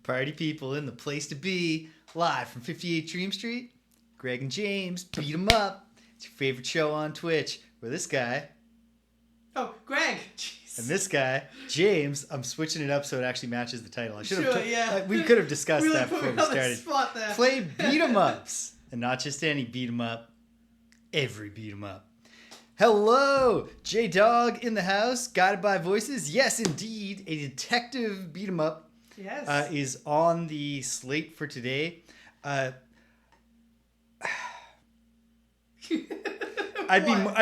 Party people in the place to be. Live from 58 Dream Street. Greg and James beat 'em up. It's your favorite show on Twitch. Where this guy... Oh, Greg. Jeez. And this guy, James, I'm switching it up so it actually matches the title. Yeah. We could have discussed really that before we started. Spot there. Play beat 'em ups. And not just any beat 'em up. Every beat 'em up. Hello, J-Dog in the house, guided by voices. Yes, indeed, a detective beat 'em up is on the slate for today. I'd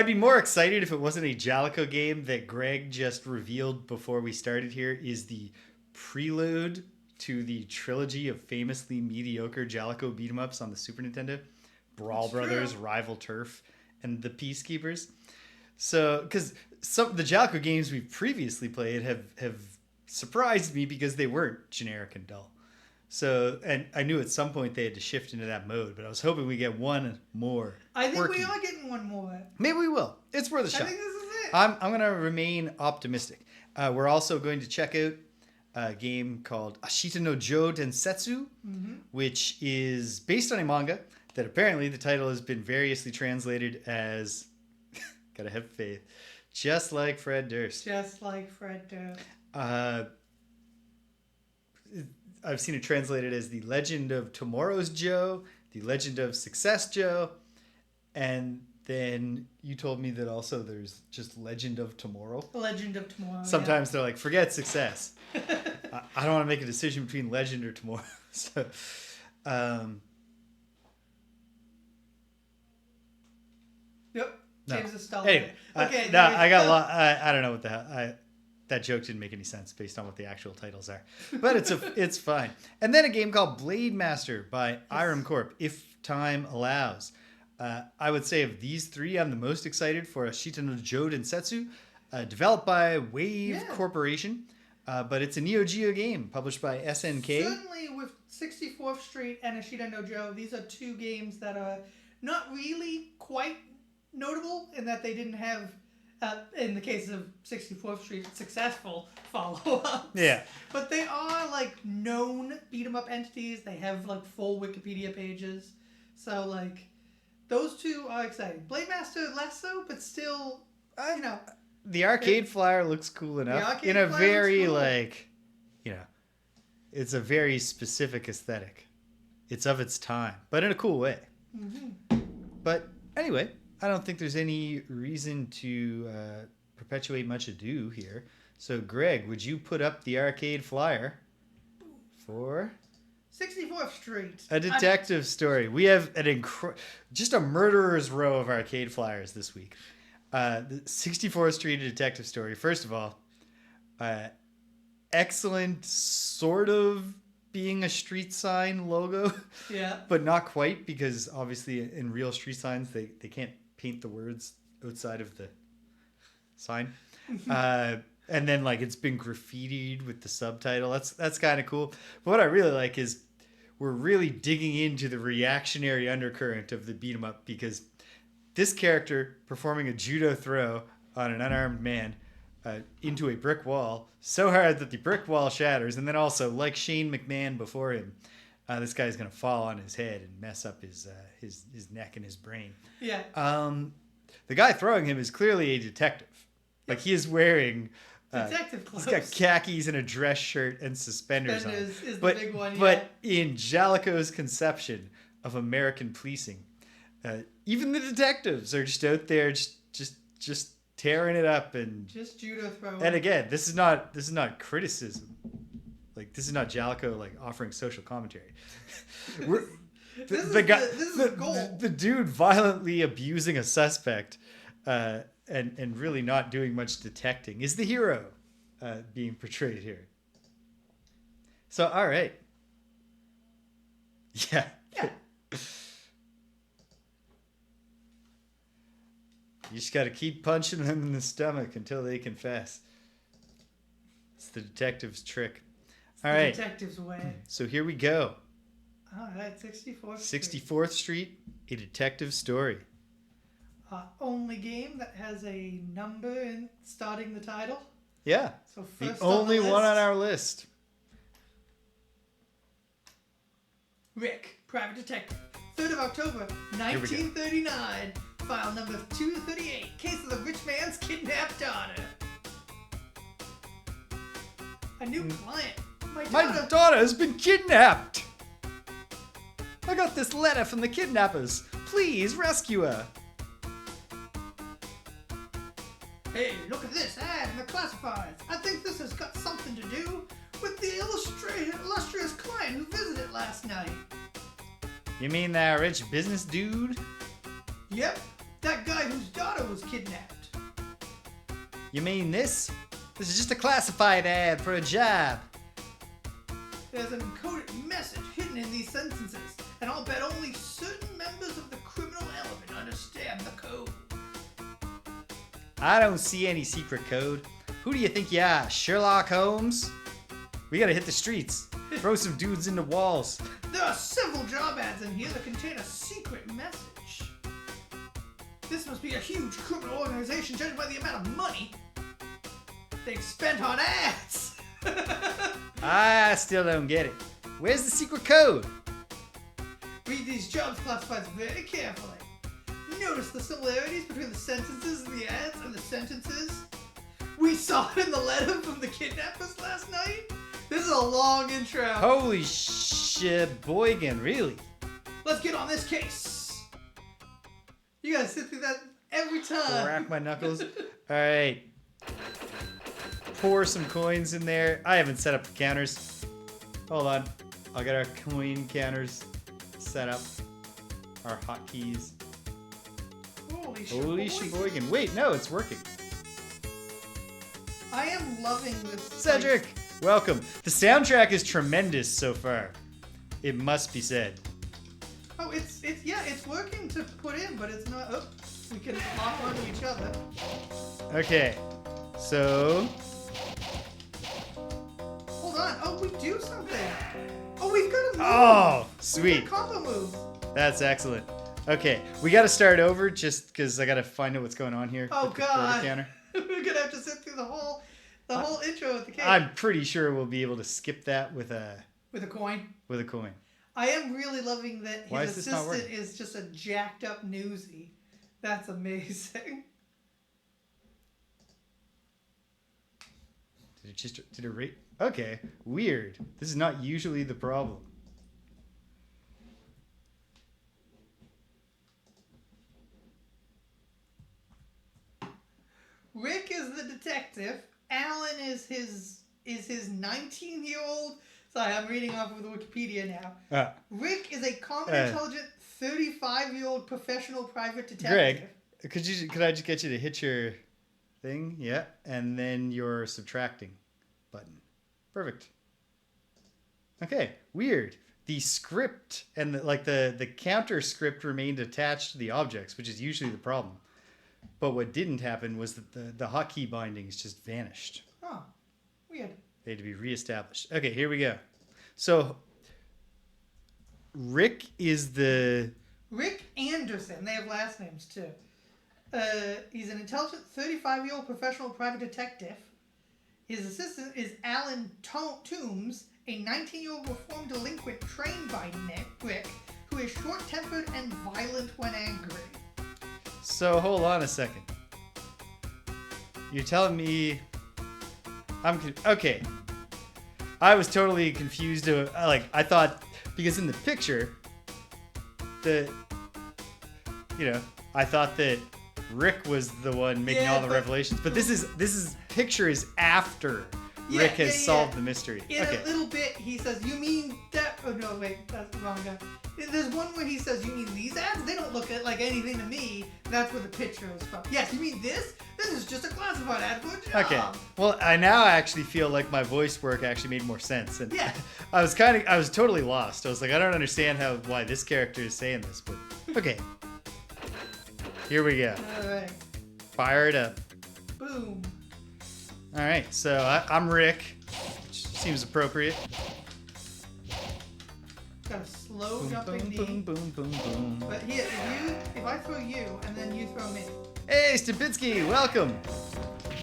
be more excited if it wasn't a Jaleco game that Greg just revealed before we started here is the prelude to the trilogy of famously mediocre Jaleco beat 'em ups on the Super Nintendo. Brawl Brothers, Rival Turf, and the Peacekeepers. So, because some of the Jaleco games we've previously played have surprised me because they weren't generic and dull. So, and I knew at some point they had to shift into that mode, but I was hoping we get one more. I think we are getting one more. Maybe we will. It's worth a shot. I think this is it. I'm going to remain optimistic. We're also going to check out a game called Ashita no Jo Densetsu, which is based on a manga that apparently the title has been variously translated as, gotta have faith, just like Fred Durst. Just like Fred Durst. I've seen it translated as The Legend of Tomorrow's Joe, The Legend of Success Joe, and then you told me that also there's just Legend of Tomorrow. The Legend of Tomorrow. Sometimes they're like, forget success. I don't want to make a decision between Legend or Tomorrow. So, Yep. No. James is stalling. Anyway, Okay. no, I got a lot. I don't know what the hell. That joke didn't make any sense based on what the actual titles are, but it's fine. And then a game called Blade Master by Irem Corp, if time allows. I would say of these three, I'm the most excited for Ashita no Jo Densetsu, developed by Wave Corporation, but it's a Neo Geo game published by SNK. Certainly with 64th Street and Ashita no Jo, these are two games that are not really quite notable in that they didn't have, in the case of 64th Street, successful follow-ups. Yeah. But they are, like, known beat-em-up entities. They have, like, full Wikipedia pages. So, like, those two are exciting. Blade Master less so, but still, you know. The arcade flyer looks cool enough. In a very, cool. Like, you know, it's a very specific aesthetic. It's of its time, but in a cool way. Mm-hmm. But anyway, I don't think there's any reason to perpetuate much ado here. So, Greg, would you put up the arcade flyer for 64th Street? A detective story. We have just a murderer's row of arcade flyers this week. The 64th Street detective story. First of all, excellent sort of being a street sign logo. Yeah. But not quite, because obviously in real street signs they can't paint the words outside of the sign. And then like it's been graffitied with the subtitle. That's kind of cool. But what I really like is we're really digging into the reactionary undercurrent of the beat 'em up, because this character performing a judo throw on an unarmed man into a brick wall so hard that the brick wall shatters, and then also, like Shane McMahon before him, this guy's gonna fall on his head and mess up his neck and his brain. Yeah. The guy throwing him is clearly a detective. Like, he is wearing detective clothes. He's got khakis and a dress shirt and suspenders on. Is the big one. Yeah. But in Jaleco's conception of American policing, even the detectives are just out there just tearing it up and just judo throwing. And again, this is not criticism. Like, this is not Jaleco like offering social commentary. This is the goal. The dude violently abusing a suspect and really not doing much detecting is the hero being portrayed here. So, all right. Yeah. You just got to keep punching them in the stomach until they confess. It's the detective's trick. All right. Detective's way. So here we go. All right, 64th 64th Street, a detective story. Only game that has a number in starting the title. Yeah. So first the only on the one list. on our list. Rick, Private Detective. 3rd of October, 1939. File number 238. Case of the rich man's kidnapped daughter. A new client. My daughter has been kidnapped. I got this letter from the kidnappers. Please rescue her. Hey, look at this ad in the classifieds. I think this has got something to do with the illustrious client who visited last night. You mean that rich business dude? Yep, that guy whose daughter was kidnapped. You mean this? This is just a classified ad for a job. There's an encoded message hidden in these sentences, and I'll bet only certain members of the criminal element understand the code. I don't see any secret code. Who do you think you are, Sherlock Holmes? We gotta hit the streets. Throw some dudes into walls. There are several job ads in here that contain a secret message. This must be a huge criminal organization judged by the amount of money they've spent on ads. I still don't get it. Where's the secret code? Read these jobs classifieds very carefully. Notice the similarities between the sentences in the ads and the sentences we saw in the letter from the kidnappers last night. This is a long intro. Holy shit, Boygan, really? Let's get on this case. You gotta sit through that every time. Crack my knuckles. Alright. Pour some coins in there. I haven't set up the counters. Hold on. I'll get our coin counters set up. Our hotkeys. Holy sheboygan. Wait, no, it's working. I am loving this. Cedric, welcome. The soundtrack is tremendous so far. It must be said. Oh, it's working to put in, but it's not. Oh, we can lock onto each other. Okay, so hold on. Oh, we do something. Oh, we've got a move. oh, sweet. We've got combo moves. That's excellent. Okay, we got to start over just because I got to find out what's going on here. Oh with the quarter God, counter. we're gonna have to sit through the whole intro with the cake. I'm pretty sure we'll be able to skip that with a coin. With a coin. I am really loving that Why his is this not assistant working? is just a jacked up newsie. That's amazing. Did it rate? Okay, weird. This is not usually the problem. Rick is the detective. Alan is his 19-year-old. Sorry, I'm reading off of the Wikipedia now. Rick is a calm and intelligent 35-year-old professional private detective. Greg, could I just get you to hit your thing? Yeah, and then your subtracting button. Perfect. Okay, weird. The script and the counter script remained attached to the objects, which is usually the problem. But what didn't happen was that the hotkey bindings just vanished. Oh, weird. They had to be reestablished. Okay, here we go. So, Rick is the... Rick Anderson. They have last names, too. He's an intelligent 35-year-old professional private detective. His assistant is Alan Toombs, a 19-year-old reformed delinquent trained by Rick, who is short-tempered and violent when angry. So, hold on a second. You're telling me... Okay. I was totally confused. I thought... Because in the picture... I thought that Rick was the one making all the revelations. But this picture is after Rick has solved the mystery. In a little bit, he says, "You mean that..." Oh, no, wait. That's the wrong guy. There's one where he says, "You mean these ads? They don't look like anything to me." That's where the picture is from. Yes, you mean this? This is just a classified ad for a job. Okay. Well, I now actually feel like my voice work actually made more sense. And yeah. I was totally lost. I was like, I don't understand why this character is saying this, but okay. Here we go. All right. Fire it up. Boom. All right. So I'm Rick, which seems appropriate. Got a slow jumping boom, knee. boom, boom, boom, boom. But here, if I throw you and then you throw me. Hey, Stupinski, welcome.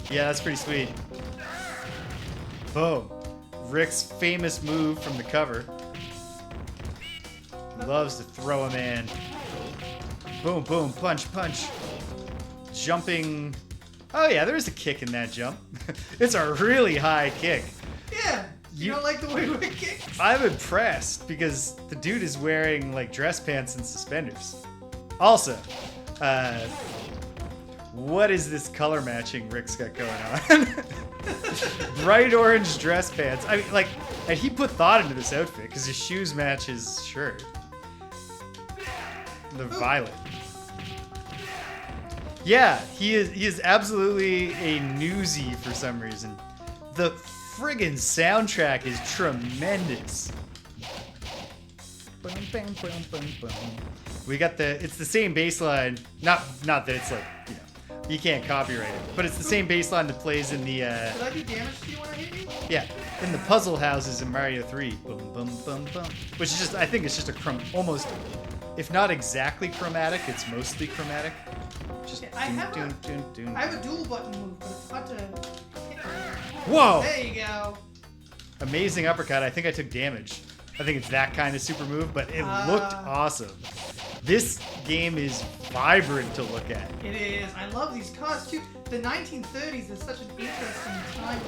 Yeah, that's pretty sweet. Boom. Rick's famous move from the cover. Loves to throw a man. Boom, boom, punch, punch. Jumping. Oh yeah, there is a kick in that jump. It's a really high kick. Yeah. You don't like the way we kick? I'm impressed because the dude is wearing like dress pants and suspenders. Also, what is this color matching Rick's got going on? Bright orange dress pants. I mean, like, and he put thought into this outfit because his shoes match his shirt. The violet. Yeah, he is absolutely a newsie for some reason. The friggin' soundtrack is tremendous. We got it's the same bass line. Not that it's like, you know, you can't copyright it, but it's the same bass line that plays in the, Did I do damage to you when I hit you? yeah, in the puzzle houses in Mario 3. Boom, boom, boom, boom. Which is just, I think it's just a almost, if not exactly chromatic, it's mostly chromatic. Just I have a dual button move, but it's hard to hit. Whoa! There you go. Amazing uppercut. I think I took damage. I think it's that kind of super move, but it looked awesome. This game is vibrant to look at. It is. I love these cars too. The 1930s is such an interesting time.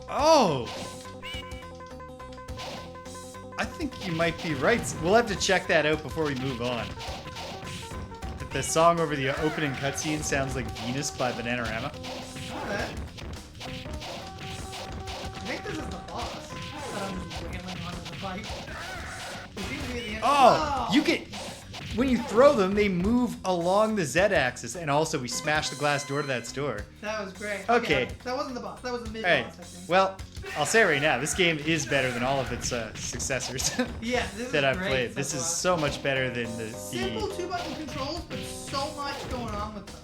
Oh! I think you might be right. We'll have to check that out before we move on. The song over the opening cutscene sounds like Venus by Bananarama. Alright. I think this is the boss that I'm just wailing onto the bike. It seems to be at the end. Oh! You get... When you throw them, they move along the Z-axis, and also we smash the glass door to that store. That was great. Okay. That wasn't the boss. That was the mid-boss, Alright. I think. Well, I'll say right now, this game is better than all of its successors Yeah, this that is I've great played. so This is far. so much better than Simple two-button controls, but so much going on with them.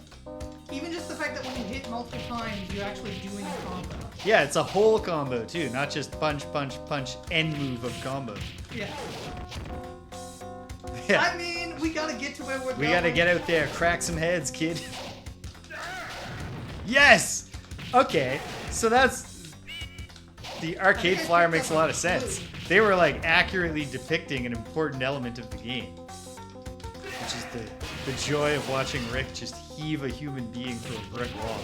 Even just the fact that when you hit multiple times, you're actually doing a combo. Yeah, it's a whole combo too, not just punch, punch, punch, end move of combo. Yeah. Yeah. I mean, we gotta get to where we're going. We gotta get out there, crack some heads, kid. Yes! Okay, so that's... The arcade flyer makes a lot of sense. They were like accurately depicting an important element of the game. Which is the joy of watching Rick just heave a human being through a brick wall.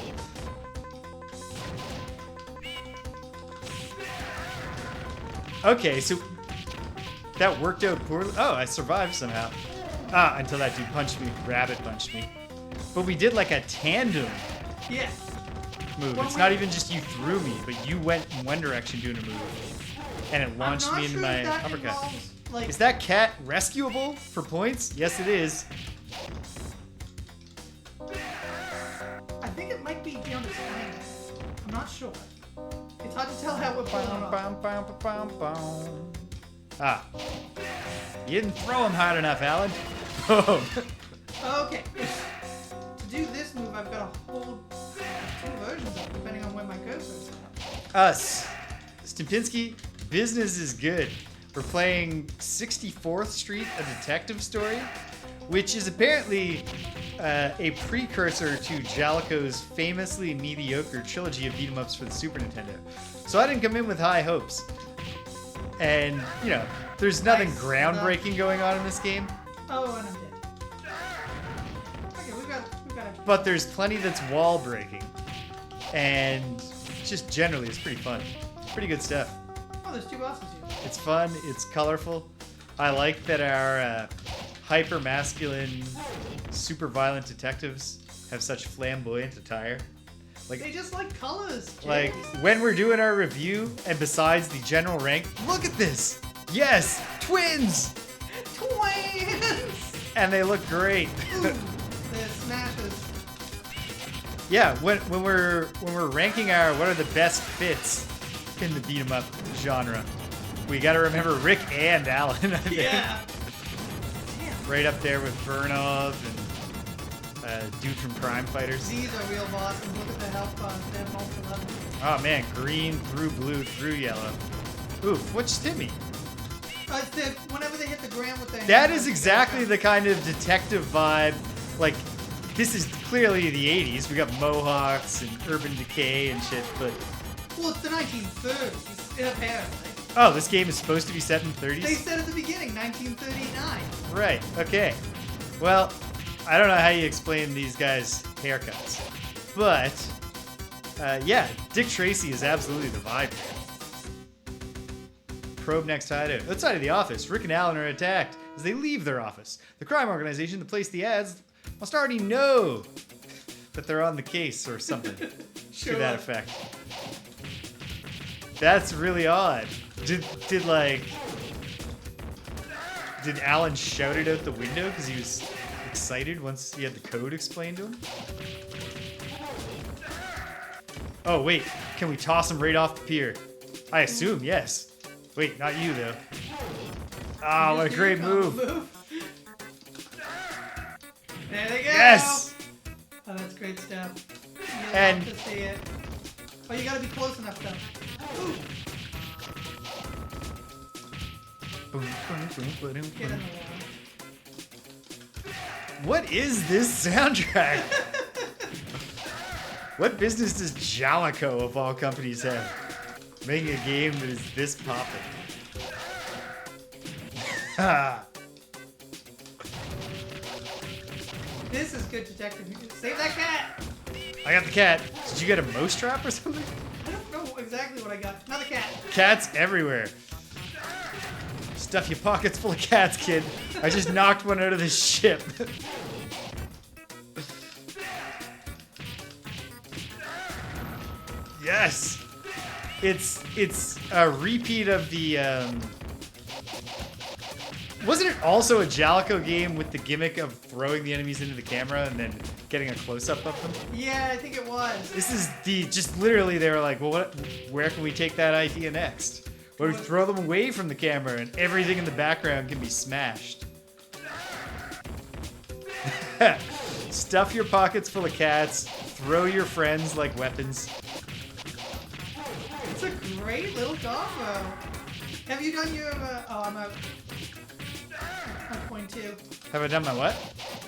Okay, so that worked out poorly. Oh, I survived somehow. Until that dude punched me, rabbit punched me. But we did like a tandem Yeah. move. Well, It's not even just you threw me, but you went in one direction doing a move. And it launched me into my uppercut. Involves, like, Is that cat rescuable for points? Yes, it is. I think it might be down to time. I'm not sure. It's hard to tell how we're pulling off. Ah. You didn't throw him hard enough, Alan. Boom. Okay. To do this move, I've got to hold two versions of it, depending on where my cursor is at. Us. Stupinski, business is good. We're playing 64th Street, a detective story, which is apparently a precursor to Jaleco's famously mediocre trilogy of beat-em-ups for the Super Nintendo. So I didn't come in with high hopes. And, you know, there's nothing Nice. groundbreaking going on in this game, Oh, and I'm dead. Okay, we've got it. but there's plenty that's wall breaking. And just generally, it's pretty fun. Pretty good stuff. Oh, there's two bosses here. It's fun, it's colorful. I like that our hyper-masculine, super violent detectives have such flamboyant attire. They Like, just like colors. Jay. like when we're doing our review, and besides the general rank, look at this! Yes! Twins! Twins! And they look great. Ooh, the smashes. Yeah, when we're ranking our what are the best fits in the beat 'em up genre, we gotta remember Rick and Alan, I think. Yeah. Damn. Right up there with Burnov and dude from Crime Fighters. These are real bosses. Look at the health bars. They have multiple levels. Oh man, green through blue through yellow. Oof, what just hit me? Whenever they hit the ground with their That hands, is exactly the kind of detective vibe. Like, this is clearly the 80s. We got mohawks and urban decay and shit, but Well, it's the 1930s, apparently. Oh, this game is supposed to be set in the They 30s? said at the beginning, 1939. Right, okay. Well, I don't know how you explain these guys' haircuts. But, yeah, Dick Tracy is absolutely the vibe here. Probe next hideout. Outside of the office, Rick and Alan are attacked as they leave their office. The crime organization that placed the ads must already know that they're on the case or something Sure. to that effect. That's really odd. Did Alan shout it out the window because he was excited once he had the code explained to him? Oh wait, can we toss him right off the pier? I assume yes. Wait, not you though. Ah, what a great move. There they go. Yes. Oh, that's great stuff. You'll And- love to see it. Oh, you gotta be close enough though. Ooh, Boom, boom, boom, boom, get in boom. the water. What is this soundtrack? What business does Jaleco, of all companies, have making a game that is this poppin'? This is good detective. Save that cat. I got the cat. Did you get a mouse trap or something? I don't know exactly what I got. Another cat. Cats everywhere. Stuff your pockets full of cats, kid. I just knocked one out of this ship. Yes. It's a repeat of the wasn't it also a Jaleco game with the gimmick of throwing the enemies into the camera and then getting a close-up of them? Yeah, I think it was. This is just literally they were like, well, where can we take that idea next? Where we throw them away from the camera and everything in the background can be smashed. Stuff your pockets full of cats, throw your friends like weapons. It's a great little combo. Have you done your? Oh, I'm out. I'm point two. Have I done my what?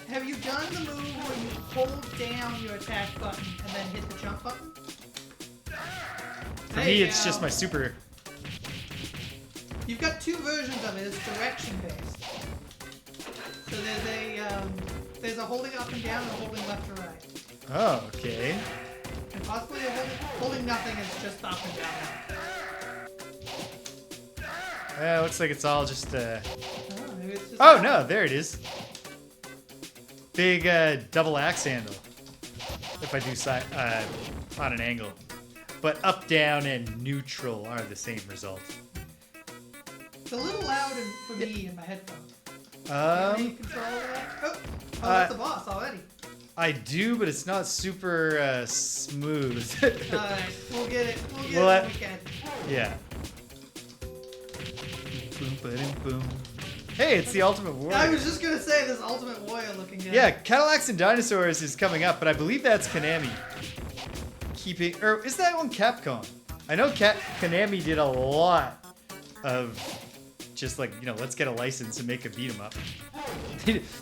Have you done the move where you hold down your attack button and then hit the jump button? For me, it's just my super. You've got two versions of it. It's direction based. So there's a holding up and down and a holding left or right. Oh, okay. And possibly a holding nothing is just up and down. Looks like it's all just. Oh, maybe it's just Oh no, there it is. Big double axe handle. If I do on an angle, but up, down, and neutral are the same result. It's a little loud for me in my headphones. Do you have any control over that? Oh, that's the boss already. I do, but it's not super smooth. Alright, we'll get it. We'll get Well, it when we can. Yeah. Boom, ba-dum, boom. Hey, it's the Ultimate Warrior. I was just gonna say this Ultimate Warrior looking guy. Yeah, Cadillacs and Dinosaurs is coming up, but I believe that's Konami. Or is that one Capcom? I know Konami did a lot of just like, let's get a license and make a beat 'em up.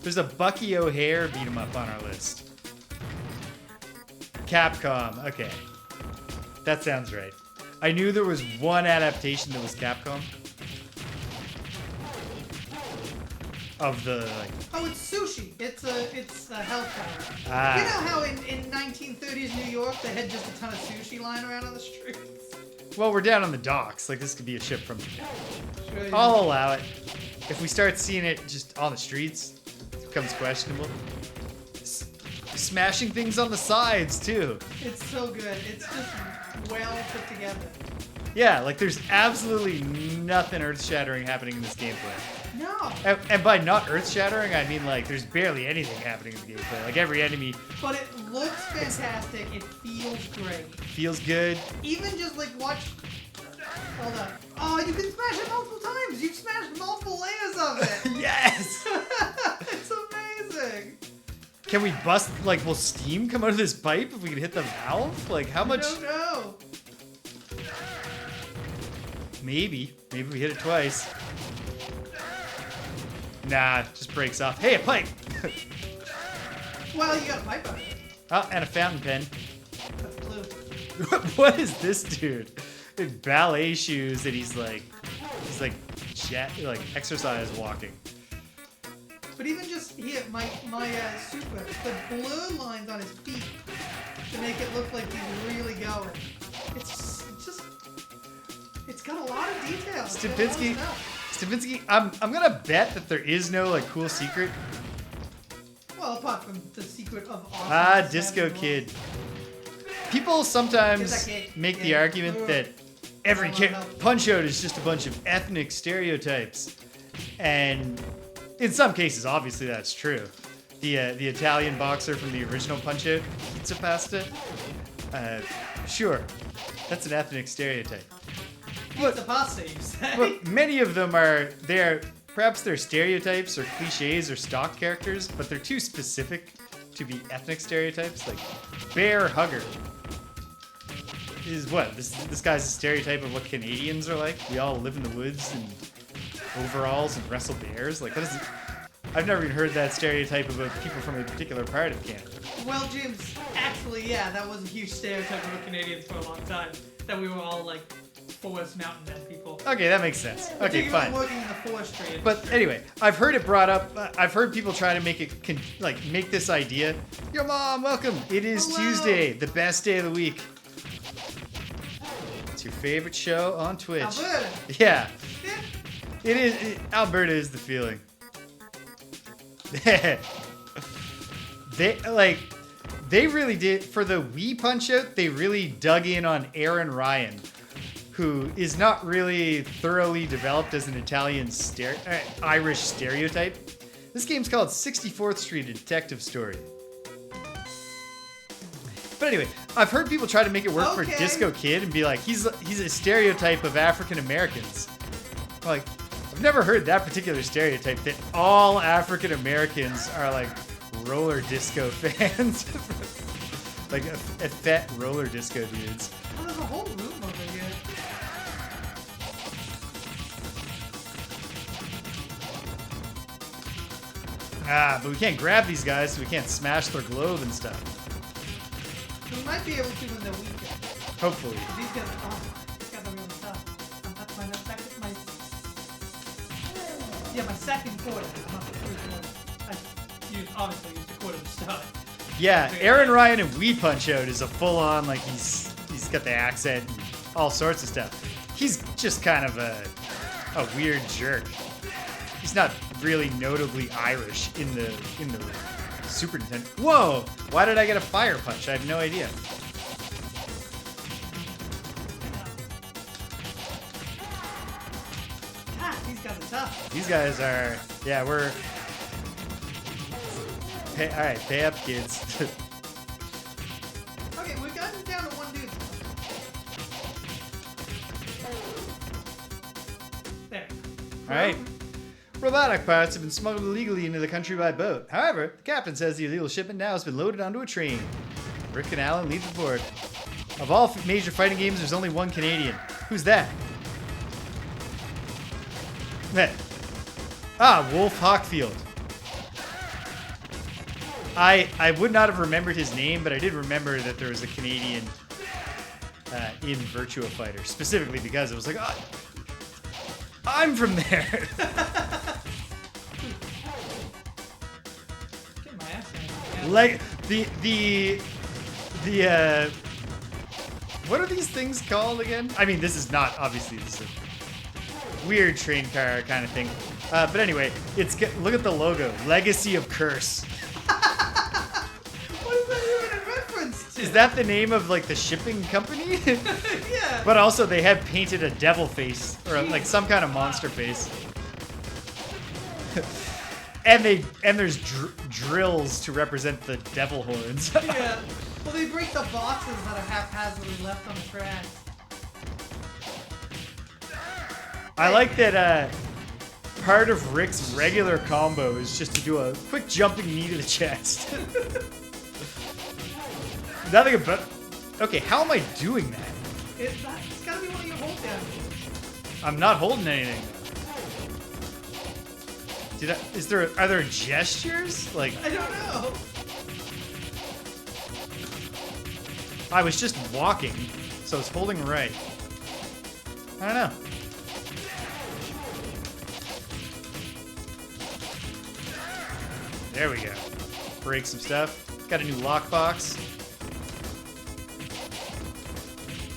There's a Bucky O'Hare beat 'em up on our list. Capcom, okay. That sounds right. I knew there was one adaptation that was Capcom. Of the Oh, it's sushi. It's a hellfire. Ah. You know how in 1930s New York they had just a ton of sushi lying around on the streets? Well, we're down on the docks. Like, this could be a ship from Japan. Sure, I'll allow it. If we start seeing it just on the streets, it becomes questionable. Smashing things on the sides, too. It's so good. It's just well put together. Yeah, like, there's absolutely nothing earth-shattering happening in this gameplay. No. And by not earth-shattering, I mean, like, there's barely anything happening in the gameplay. Like, every enemy But it looks fantastic. It feels great. feels good. Even just like watch. Hold on. Oh, you can smash it multiple times. You've smashed multiple layers of it. Yes! It's amazing. Can we bust, like, will steam come out of this pipe if we can hit the valve? Like, how much? I don't know. Maybe. Maybe we hit it twice. Nah, it just breaks off. Hey, a pipe! Well, you got a pipe out of it. Oh, and a fountain pen. That's blue. What is this dude? In ballet shoes, and he's like He's like exercise walking. But even just here, my super, the blur lines on his feet to make it look like he's really going. It's got a lot of details. Stupinski, I'm gonna bet that there is no like cool secret. Well, apart from the secret of awesome. Disco Kid. People sometimes make the argument that every Punch-Out is just a bunch of ethnic stereotypes, and in some cases, obviously that's true. The Italian boxer from the original Punch-Out, pizza pasta. Sure, that's an ethnic stereotype. Pizza pasta, you say? Look, many of them are there. Perhaps they're stereotypes or cliches or stock characters, but they're too specific to be ethnic stereotypes. Like Bear Hugger is what? This guy's a stereotype of what Canadians are like. We all live in the woods and overalls and wrestle bears. Like, what is it? I've never even heard that stereotype about people from a particular part of Canada. Well, James, actually, yeah, that was a huge stereotype of Canadians for a long time. That we were all like forest mountain men people. Okay, that makes sense. Okay, fine. Working in the forestry industry. But anyway, I've heard it brought up. I've heard people try to make it make this idea. Yo, Mom, welcome. It is Hello. Tuesday, the best day of the week. It's your favorite show on Twitch. Alberta. Yeah. It is. Alberta is the feeling. They really did for the Wii Punch-Out. They really dug in on Aaron Ryan, who is not really thoroughly developed as an Italian Irish stereotype. This game's called 64th Street: A Detective Story. But anyway, I've heard people try to make it work for Disco Kid and be like, he's a stereotype of African Americans. Like, I've never heard that particular stereotype that all African Americans are like roller disco fans. Like effete roller disco dudes. Oh, there's a whole room over here. But we can't grab these guys, so we can't smash their globe and stuff. We might be able to in the weekend. Hopefully. These guys are really tough. That's my second quarter. Not the third quarter. I obviously used a quarter to start. Yeah, Aaron Ryan in Wii Punch-Out is a full-on, like, he's got the accent and all sorts of stuff. He's just kind of a weird jerk. He's not really notably Irish in the Super Nintendo. Whoa! Why did I get a fire punch? I have no idea. These guys are tough. These guys are, yeah, we're... Alright, pay up, kids. Okay, we've gotten down to one dude. There. Alright. Robotic parts have been smuggled illegally into the country by boat. However, the captain says the illegal shipment now has been loaded onto a train. Rick and Alan lead the board. Of all major fighting games, there's only one Canadian. Who's that? Wolf Hawkfield. I would not have remembered his name, but I did remember that there was a Canadian in Virtua Fighter, specifically because it was like, oh, I'm from there. Get my ass in. Like the what are these things called again? I mean, this is not obviously this is a weird train car kind of thing. But anyway, look at the logo, Legacy of Curse. What is that even a reference to? Is that the name of like the shipping company? Yeah. But also they had painted a devil face or like some kind of monster face. and there's drills to represent the devil horns. Yeah. Well, they break the boxes that are haphazardly left on the track. I like that part of Rick's regular combo is just to do a quick jumping knee to the chest. Nothing about... Okay, how am I doing that? It's gotta be one of your hold downs. I'm not holding anything. Are there gestures? Like, I don't know. I was just walking, so it's holding right. I don't know. There we go. Break some stuff. Got a new lockbox.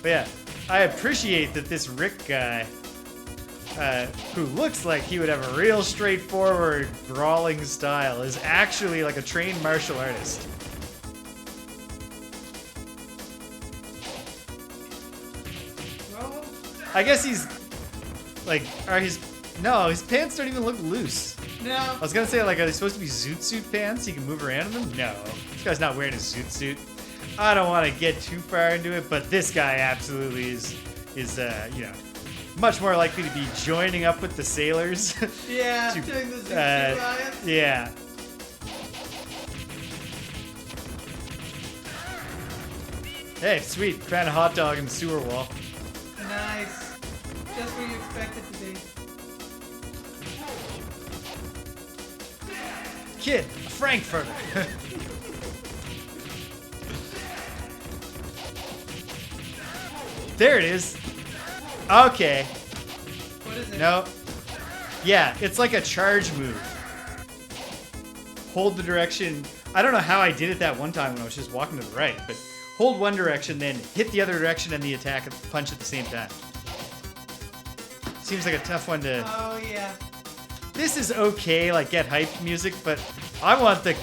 But yeah, I appreciate that this Rick guy, who looks like he would have a real straightforward brawling style, is actually like a trained martial artist. Well, I guess he's like, his pants don't even look loose. no. I was gonna say, like, are they supposed to be zoot suit pants? He can move around in them? No. This guy's not wearing a zoot suit. I don't want to get too far into it, but this guy absolutely is you know, much more likely to be joining up with the sailors. Yeah, to, doing the zoot suit riots. Yeah. Hey, sweet. Found a hot dog in the sewer wall. Nice. Just what you expect it to be. Kid, a Frankfurter. There it is. Okay. What is it? No. Yeah, it's like a charge move. Hold the direction. I don't know how I did it that one time when I was just walking to the right, but hold one direction, then hit the other direction and the attack and punch at the same time. Seems like a tough one to... Oh, yeah. This is okay, like get hyped music, but I want the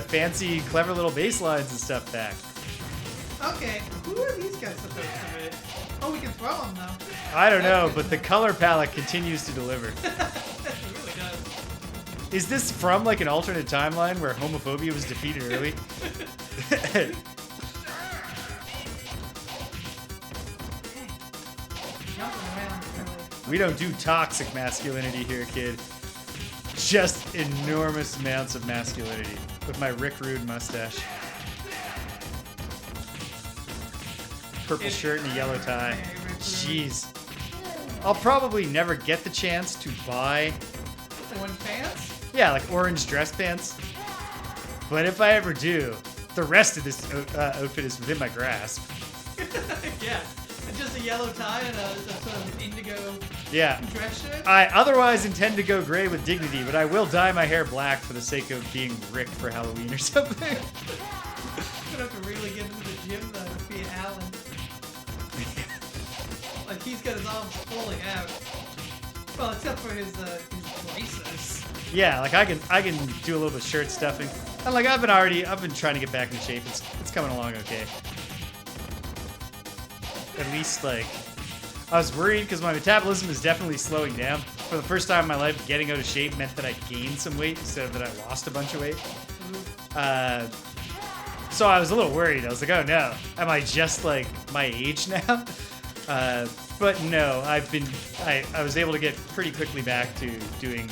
fancy, clever little bass lines and stuff back. Okay, who are these guys supposed to be? Oh, we can throw them, though. I don't know, but the color palette continues to deliver. It really does. Is this from like an alternate timeline where homophobia was defeated early? Jumping around is really... We don't do toxic masculinity here, kid. Just enormous amounts of masculinity with my Rick Rude mustache. Purple shirt and a yellow tie. Jeez. I'll probably never get the chance to buy... Orange pants? Yeah, like orange dress pants. But if I ever do, the rest of this outfit is within my grasp. Yeah. And just a yellow tie and a sort of indigo Yeah. dress shirt? I otherwise intend to go gray with dignity, but I will dye my hair black for the sake of being Rick for Halloween or something. I'm gonna have to really get into the gym though to be Alan. Like he's got his arms falling out. Well, except for his braces. Yeah, like I can do a little bit of shirt stuffing. And like I've been trying to get back in shape. It's coming along okay. At least like I was worried because my metabolism is definitely slowing down. For the first time in my life, getting out of shape meant that I gained some weight instead of that I lost a bunch of weight. So I was a little worried. I was like, oh no, am I just like my age now? But no, I was able to get pretty quickly back to doing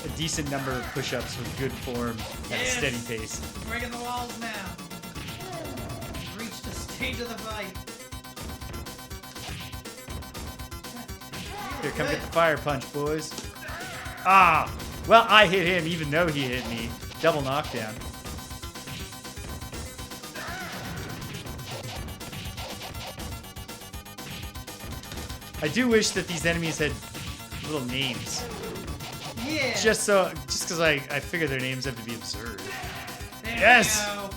a decent number of push-ups with good form at a steady pace. Breaking the walls now. Reach the stage of the fight. Here, come get the fire punch, boys. Ah! Well, I hit him even though he hit me. Double knockdown. I do wish that these enemies had little names. Yeah. Just because I figure their names have to be absurd. There Yes! we go.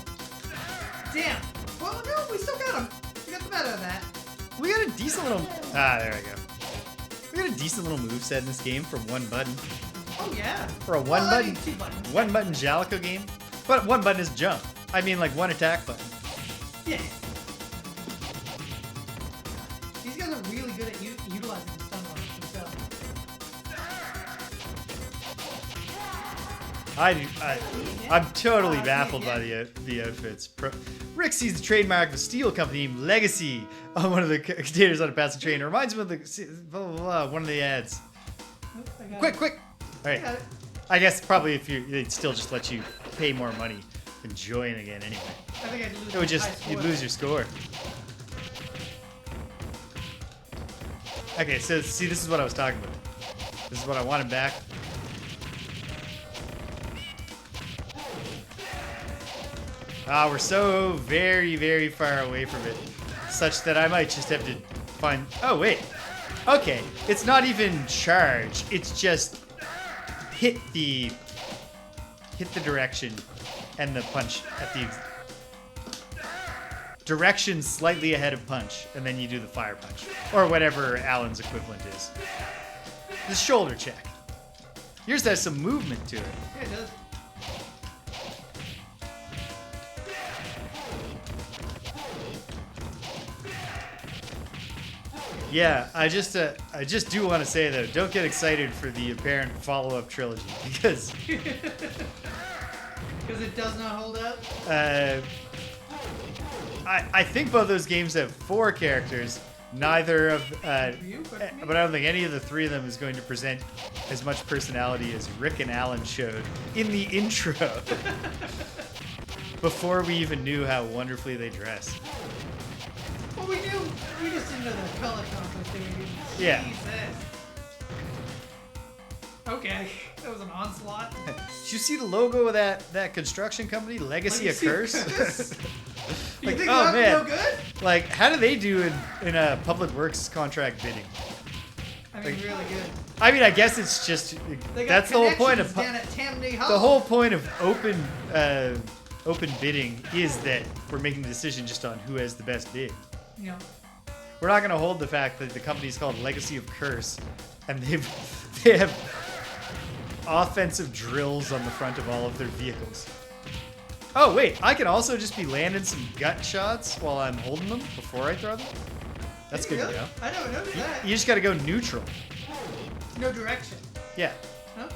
Damn. Well, no, we still got him. We got the better of that. We got a decent little... Ah, there we go. We got a decent little moveset in this game for one button. Oh, yeah. For a Well, I mean, 2 buttons. one button Jaleco game. But one button is jump. I mean like one attack button. Yeah. These guys are really good at utilizing the stun launch themselves. I'm totally baffled by the outfits. Rick sees the trademark of a steel company named Legacy on one of the containers on a passing train. It reminds him of the blah, blah, blah, one of the ads. Quick! All right. I guess probably if they'd still just let you pay more money and join again anyway. I think I'd lose. It would just you'd lose your score. Okay, so see, this is what I was talking about. This is what I wanted back. Ah, we're so very, very far away from it, such that I might just have to find... Oh, wait. Okay, it's not even charge. It's just hit the hit the direction and the punch at the direction slightly ahead of punch, and then you do the fire punch. Or whatever Alan's equivalent is. The shoulder check. Yours has some movement to it. Yeah, it does. Yeah, I just do want to say though, don't get excited for the apparent follow-up trilogy because it does not hold up. I think both those games have 4 characters. Neither of, but I don't think any of the 3 of them is going to present as much personality as Rick and Alan showed in the intro. Before we even knew how wonderfully they dress. Well, we knew. We just didn't know the color complicated. Yeah. Jesus. Okay, that was an onslaught. Did you see the logo of that construction company, Legacy of Curse? You Like, think oh that would man, go good? like how do they do in a public works contract bidding? I mean, Like, really good. I mean, I guess it's just They got that's the whole point of down at Tammany Hall. the whole point of open bidding is that we're making the decision just on who has the best bid. You know, We're not going to hold the fact that the company's called Legacy of Curse, and they have offensive drills on the front of all of their vehicles. Oh wait, I can also just be landing some gut shots while I'm holding them before I throw them. That's good really? to know. I never noticed that. You just got to go neutral. No direction. Yeah. Okay.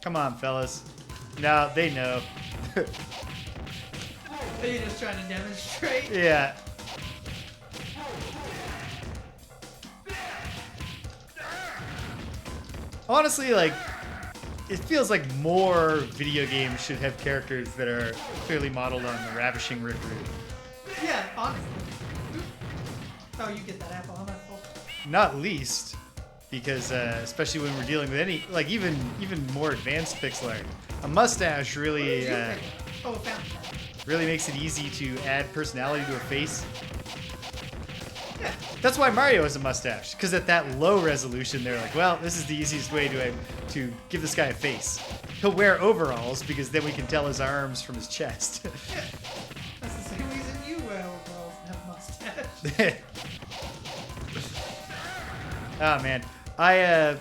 Come on, fellas. No, they know. Are you just trying to demonstrate? Yeah. Honestly, like, it feels like more video games should have characters that are clearly modeled on the Ravishing Rick Rude. Yeah, honestly. Oh, you get that apple. I'm at full. Not least because, especially when we're dealing with any, like, even more advanced pixel art, a mustache really, Oh, found that. really makes it easy to add personality to a face. Yeah. That's why Mario has a mustache, because at that low resolution, they're like, well, this is the easiest way to give this guy a face. He'll wear overalls, because then we can tell his arms from his chest. Yeah. That's the same reason you wear overalls and have a mustache. Oh, man. I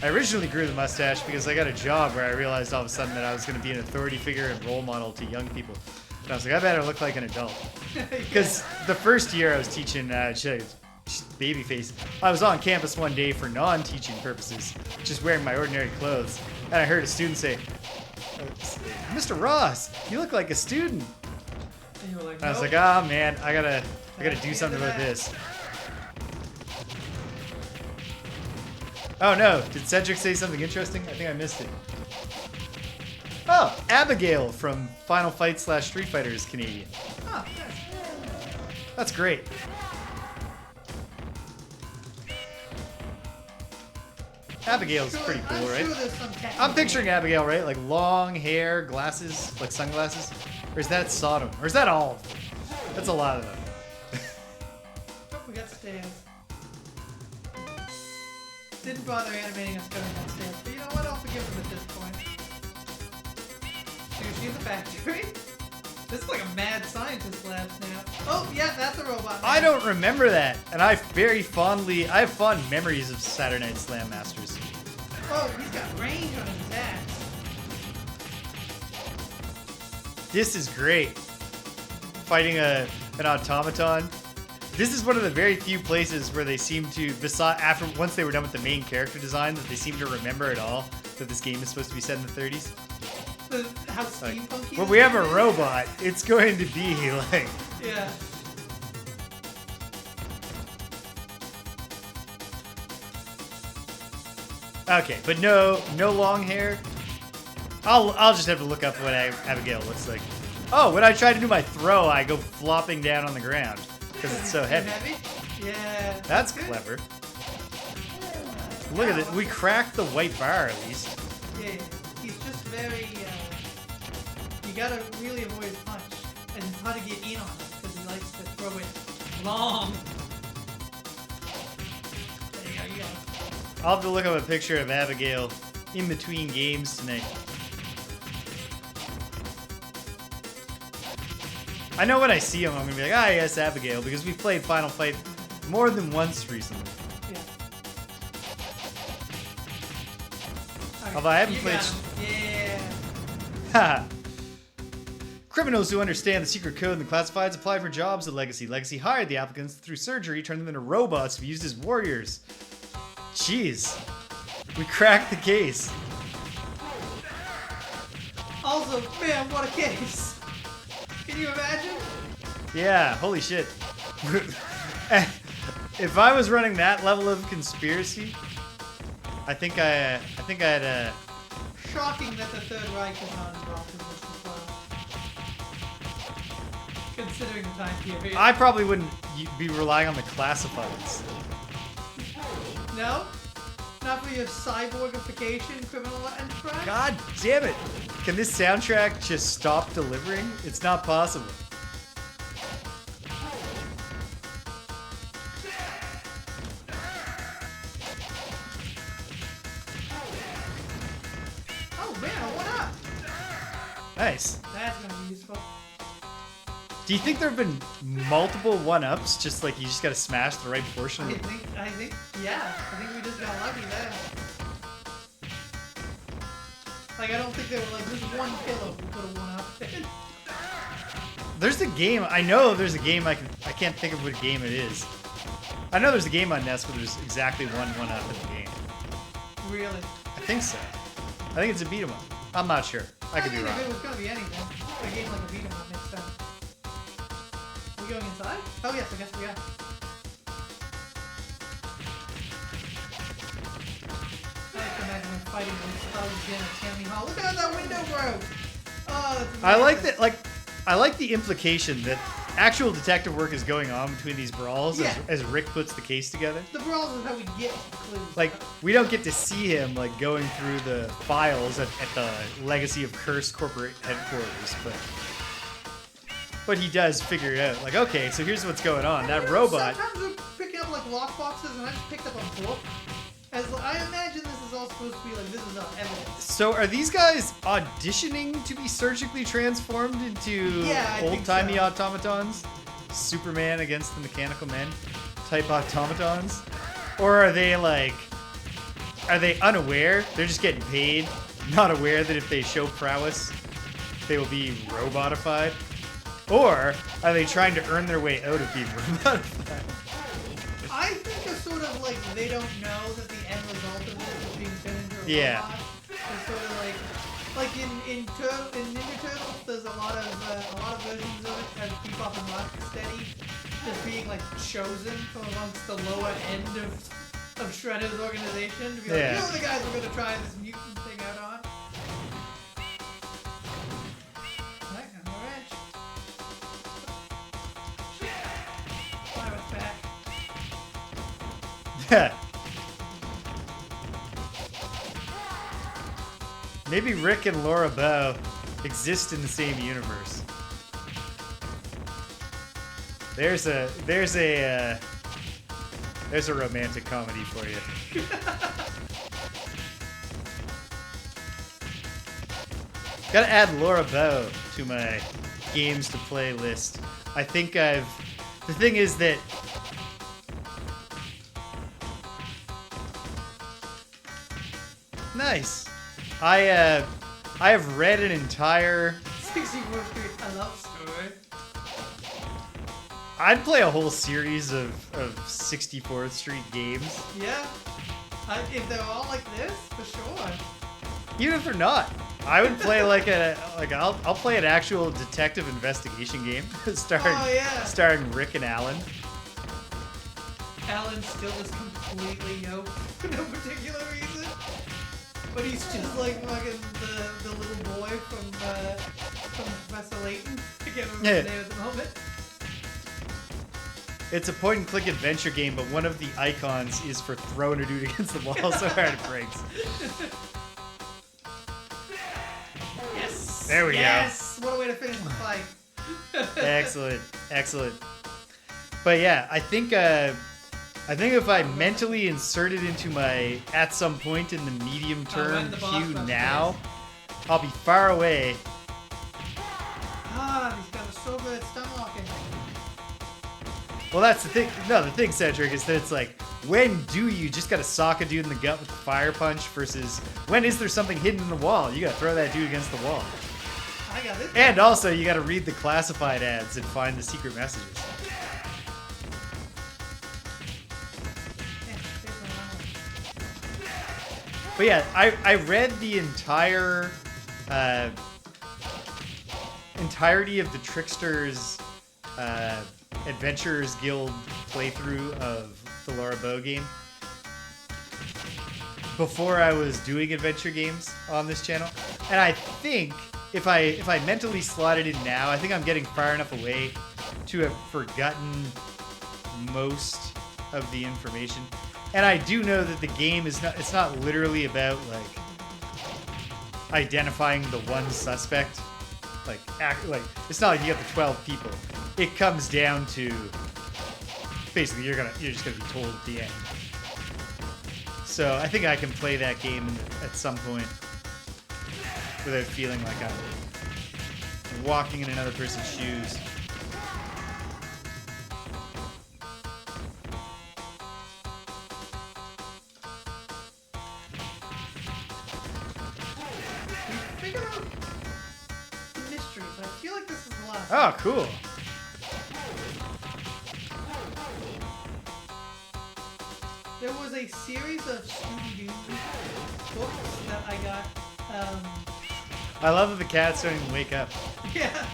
originally grew the mustache because I got a job where I realized all of a sudden that I was going to be an authority figure and role model to young people. And I was like, I better look like an adult. Because the first year I was teaching babyface, I was on campus one day for non-teaching purposes, just wearing my ordinary clothes. And I heard a student say, Mr. Ross, you look like a student. And you were like, And I was nope. like, oh man, I gotta do something about this. Oh no, did Cedric say something interesting? I think I missed it. Oh, Abigail from Final Fight / Street Fighter is Canadian. Oh, yes. That's great. Abigail's pretty cool, I'm right? Sure there's some cat I'm picturing Abigail, right? Like long hair, glasses, like sunglasses. Or is that Sodom? Or is that all of them? That's a lot of them. Oh, we got stairs. Didn't bother animating us going downstairs, but you know what? I'll forgive them at this point. Sushi in the factory. This is like a mad scientist lab now. Oh, yeah, that's a robot. I don't remember that, and I have fond memories of Saturday Night Slam Masters. Oh, he's got range on his attacks. This is great. Fighting an automaton. This is one of the very few places where they seem to, once they were done with the main character design, that they seem to remember at all that this game is supposed to be set in the 30s. How steampunky. When we have a robot, it's going to be like. Yeah. Okay, but no long hair. I'll just have to look up what Abigail looks like. Oh, when I try to do my throw, I go flopping down on the ground because it's so heavy. Yeah. That's good. clever. Look at it. We cracked the white bar at least. Yeah, he's just very. You gotta really avoid his punch and try to get in on it because he likes to throw it long. There you go. I'll have to look up a picture of Abigail in between games tonight. I know when I see him, I'm gonna be like, ah, yes, Abigail, because we've played Final Fight more than once recently. Yeah. Although I haven't played. Yeah. Haha. Criminals who understand the secret code and the classifieds apply for jobs at Legacy. Legacy hired the applicants through surgery, turned them into robots to be used as warriors. Jeez. We cracked the case. Also, man, what a case. Can you imagine? Yeah, holy shit. If I was running that level of conspiracy, I think I'd Shocking that the Third Reich is not involved in this as well. Considering the time period. I probably wouldn't be relying on the classifieds. No? Not for your cyborgification criminal enterprise? God damn it! Can this soundtrack just stop delivering? It's not possible. Oh man, what up? Nice. That's gonna be useful. Do you think there have been multiple one-ups? Just like you just gotta smash the right portion? I think, yeah. I think we just got lucky there. Like, I don't think they were like, there's one pillow we put a one up in. There's a game. I know there's a game. I can't think of what game it is. I know there's a game on NES where there's exactly one up in the game. Really? I think so. I think it's a beat 'em up. I'm not sure. I could be mean, wrong. if it was gonna be anything, a game like a beat 'em up makes sense. Are we going inside? Oh yes, I guess we are. I like to imagine we're fighting these thugs in a Tammany Hall. Look how that window broke! Oh, that's amazing. I like that. I like the implication that actual detective work is going on between these brawls as Rick puts the case together. The brawls is how we get clues. Like, we don't get to see him like going through the files at the Legacy of Curse corporate headquarters, but he does figure it out. Like, okay, so here's what's going on. That robot. Sometimes we're picking up like lockboxes, and I just picked up a book. As I imagine this is all supposed to be like, this is not evidence. So are these guys auditioning to be surgically transformed into old-timey automatons? Superman against the Mechanical Men type automatons? Or are they unaware? They're just getting paid, not aware that if they show prowess, they will be robotified? Or are they trying to earn their way out of being robotified? I think it's sort of like they don't know that the end result of this is being turned into a robot. It's sort of like in Ninja Turtles, there's a lot of versions of it as Bebop and Rocksteady just being like chosen from amongst the lower end of Shredder's organization to be like, you know the guys we're gonna try this mutant thing out on. Alright, I'm a wrench. Shit. Pirate's back. Maybe Rick and Laura Bow exist in the same universe. There's a romantic comedy for you. Gotta add Laura Bow to my games to play list. I think the thing is that nice. I have read an entire 64th Street, I love story. I'd play a whole series of 64th Street games. Yeah. If they're all like this, for sure. Even if they're not. I would play I'll play an actual detective investigation game starring Rick and Alan. Alan still is completely yoked for no particular reason. But he's just like fucking the little boy from Professor Layton. I can't remember his name at the moment. It's a point-and-click adventure game, but one of the icons is for throwing a dude against the wall so hard it breaks. Yes! There we go. Yes! What a way to finish the fight. Excellent. Excellent. But yeah, I think I think if I mentally insert it into my at some point in the medium term queue now, I'll be far away. These guys are so good at stun locking. Well, that's the thing. No, the thing, Cedric, is that it's like, when do you just gotta sock a dude in the gut with a fire punch versus when is there something hidden in the wall? You gotta throw that dude against the wall. I got it. And also, you gotta read the classified ads and find the secret messages. But yeah, I read the entirety of the Trickster's Adventurers Guild playthrough of the Laura Bow game before I was doing adventure games on this channel, and I think if I mentally slot it in now, I think I'm getting far enough away to have forgotten most of the information. And I do know that the game is not, it's not literally about like identifying the one suspect. Like it's not like you got the 12 people. It comes down to basically you're just gonna be told at the end. So I think I can play that game at some point without feeling like I'm walking in another person's shoes. Oh, cool. There was a series of Scooby-Doo books that I got. I love that the cats don't even wake up. Yeah.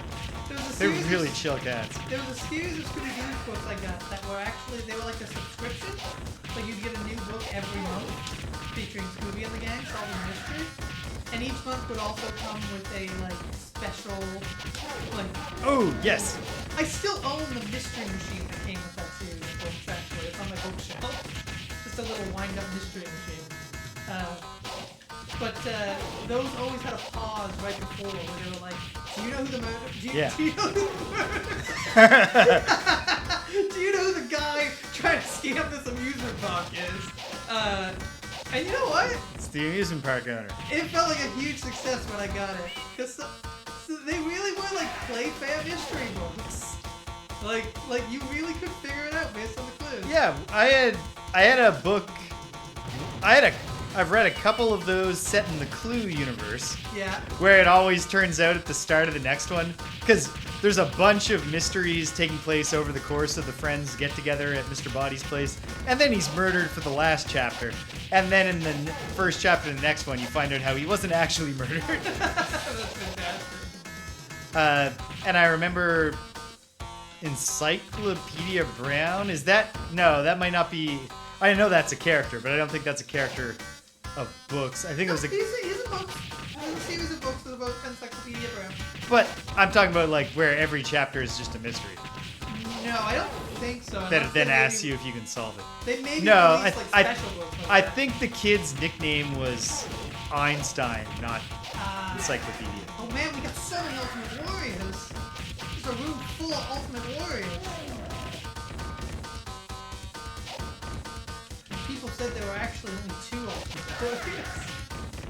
They're really chill cats. There was a series of Scooby-Doo books I got that were actually, they were like a subscription. Like you'd get a new book every month featuring Scooby and the gang solving mystery. And each month would also come with a like special, like. Oh yes. I still own the mystery machine that came with that series of books. Actually, it's on my bookshelf. Just a little wind-up mystery machine. But those always had a pause right before where they were like, "Do you know who the murderer? Do you know who the murderer? Do you know who the guy trying to scam this amusement park is?" And you know what? It's the amusement park owner. It felt like a huge success when I got it. Because so they really were like play-fair mystery books. Like you really could figure it out based on the clues. Yeah, I had a book. I've read a couple of those set in the Clue universe. Yeah. Where it always turns out at the start of the next one. Because there's a bunch of mysteries taking place over the course of the friends get together at Mr. Body's place. And then he's murdered for the last chapter. And then in the first chapter of the next one, you find out how he wasn't actually murdered. That's fantastic. And I remember Encyclopedia Brown. Is that... No, that might not be... I know that's a character, but I don't think that's a character of books. I think it was a... He's a book. There's a series of books about Encyclopedia Brown. But I'm talking about like where every chapter is just a mystery. No, I don't think so. That it then asks you if you can solve it. They maybe no, release, like, special books like I that. think the kid's nickname was Einstein, not Encyclopedia. Oh man, we got so many Ultimate Warriors. There's a room full of Ultimate Warriors. People said there were actually only 2 Ultimate Warriors.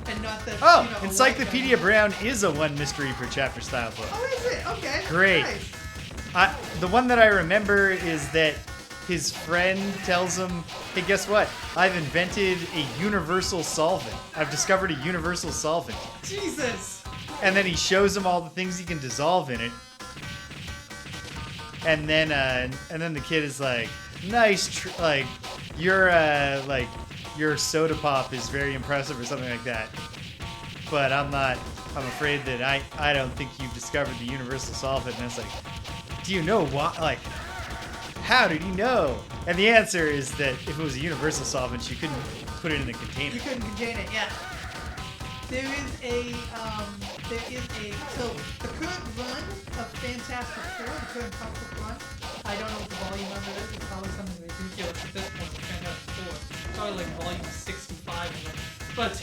And not that, Oh, you know, Encyclopedia Brown is a one mystery per chapter style book. Oh, is it? Okay. Great. Nice. The one that I remember is that his friend tells him, hey, guess what? I've invented a universal solvent. I've discovered a universal solvent. Jesus. And then he shows him all the things he can dissolve in it. And then the kid is like, nice, your soda pop is very impressive or something like that. But I'm afraid that I don't think you've discovered the universal solvent. And it's like, do you know what? Like, how did you know? And the answer is that if it was a universal solvent, you couldn't put it in a container. You couldn't contain it, yeah. There is a, so the current run of Fantastic Four, the current comic book run, I don't know what the volume number is, it's probably something ridiculous at this point for Fantastic Four. It's probably like volume 65 of them. But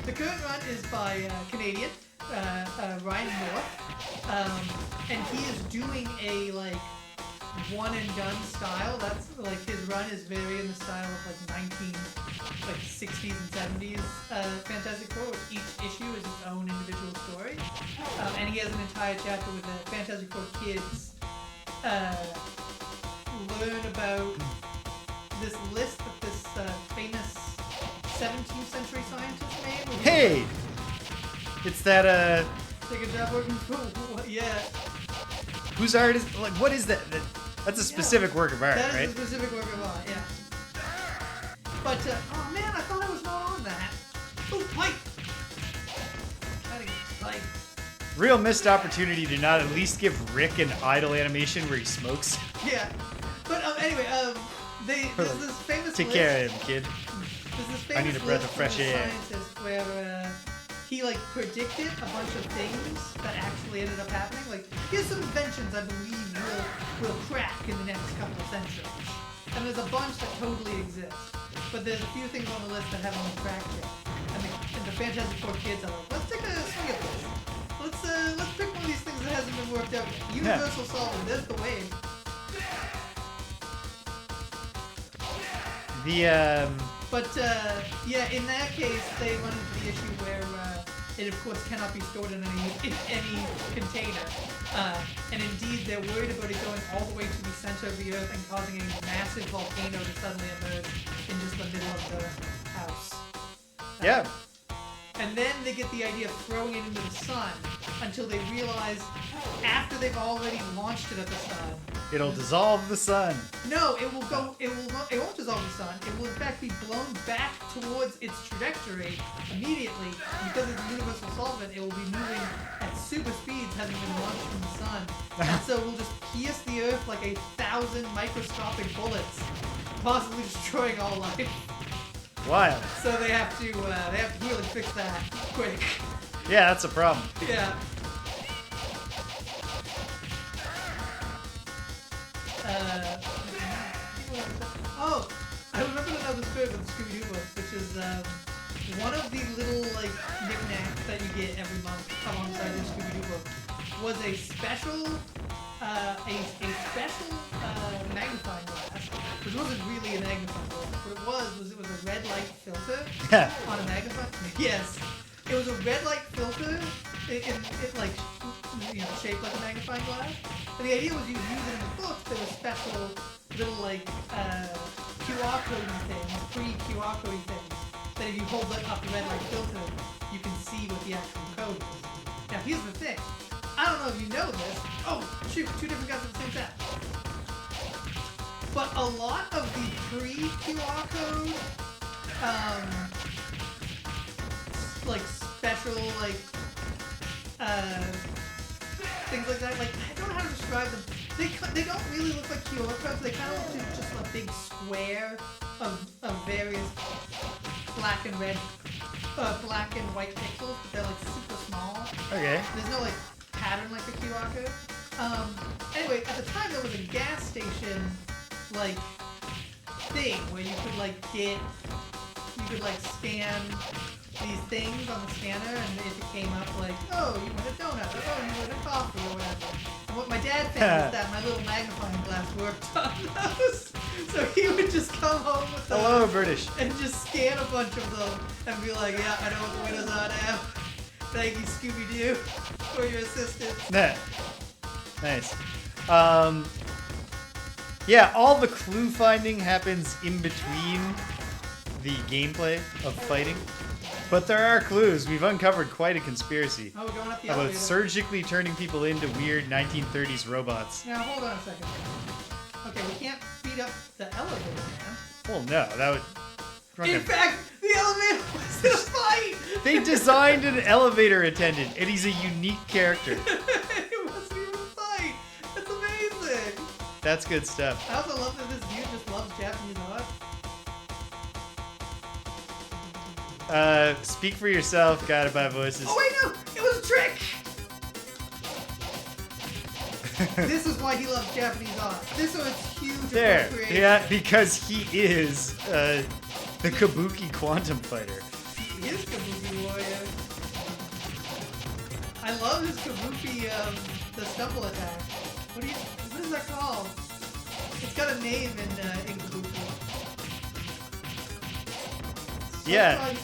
the current run is by Canadian, Ryan Moore, and he is doing a, like, one and done style. That's like his run is very in the style of like 60s and 70s Fantastic Four, which each issue is its own individual story. And he has an entire chapter with the Fantastic Four kids learn about this list that this famous 17th century scientist made. Hey! It's that, Take a job working for, yeah. whose art is, like, what is that? That's a specific work of art, That right? is a specific work of art, yeah. But, oh man, I thought I was not on that. Oh, pipe! Trying to get pipe. Real missed opportunity to not at least give Rick an idle animation where he smokes. Yeah. But, anyway, there's this famous Take list. care of him, kid. There's this famous I need a breath list of fresh from the air. scientist where, he, like, predicted a bunch of things that actually ended up happening. Like, here's some inventions I believe will crack in the next couple of centuries. And there's a bunch that totally exist. But there's a few things on the list that haven't been cracked yet. And the Fantastic Four kids are like, let's take a swing at this. Let's pick one of these things that hasn't been worked out yet. Universal solvent, there's the wave. But, yeah, in that case, they run into the issue where it, of course, cannot be stored in any container. And indeed, they're worried about it going all the way to the center of the Earth and causing a massive volcano to suddenly emerge in just the middle of the house. Yeah. And then they get the idea of throwing it into the sun until they realize, after they've already launched it at the sun, It'll dissolve the sun. no, it won't dissolve the sun. It will in fact be blown back towards its trajectory immediately. Because it's a universal solvent, it will be moving at super speeds having been launched from the sun. And so it will just pierce the Earth like 1,000 microscopic bullets, possibly destroying all life. Wild. So they have to really fix that quick. Yeah, that's a problem. Yeah. Oh, I remember another story with the Scooby-Doo books, which is one of the little like knickknacks that you get every month alongside the Scooby-Doo book was a special magnifying glass, which wasn't really a magnifying glass. What it was it was a red light filter on a magnifying. Yes, it was a red light filter. It like shaped like a magnifying glass. And the idea was you use it in the books. There were special little like QR code things, free QR code things, that if you hold up the red light filter, you can see what the actual code is. Now here's the thing. I don't know if you know this. Oh shoot, two different guys at the same time. But a lot of the pre-QR code, like special like things like that. Like I don't know how to describe them. They don't really look like QR codes. They kind of look like just a big square of various black and white pixels, but they're like super small. Okay. There's no like pattern like the QR code. Anyway, at the time there was a gas station like thing where you could scan these things on the scanner, and if it came up like, oh, you want a donut, or oh, you want a coffee, or whatever. And what my dad found is that my little magnifying glass worked on those. So he would just come home with those. Hello, British. And just scan a bunch of them and be like, yeah, I know what the windows are now. Thank you, Scooby-Doo, for your assistance. Nice. Yeah, all the clue finding happens in between the gameplay of fighting. But there are clues. We've uncovered quite a conspiracy Oh, we're going up the about elevator. surgically turning people into weird 1930s robots. Now, hold on a second. Okay, we can't speed up the elevator, man. Well, no, that would... In fact, the elevator was in a fight! They designed an elevator attendant, and he's a unique character. It wasn't even a fight! That's amazing! That's good stuff. I also love that this dude just loves Japanese art. Speak for yourself, Guided by Voices. Oh wait, no! It was a trick! This is why he loves Japanese art. This was huge There. appropriation. Yeah, because he is the Kabuki quantum fighter. He is Kabuki Warrior. I love his Kabuki, the stumble attack. What is that called? It's got a name in Kabuki. Yeah.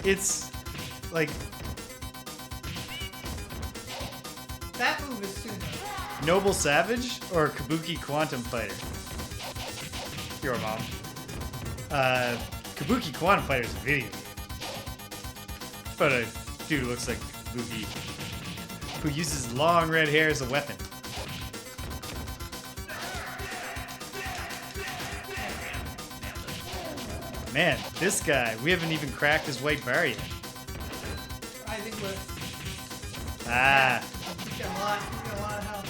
It's like that move is sumo. Noble Savage or Kabuki Quantum Fighter? Your mom. Kabuki Quantum Fighter is a video game. But a dude who looks like Kabuki, who uses long red hair as a weapon. Man, this guy, we haven't even cracked his white bar yet. I think we're. Ah. He's got a lot of health.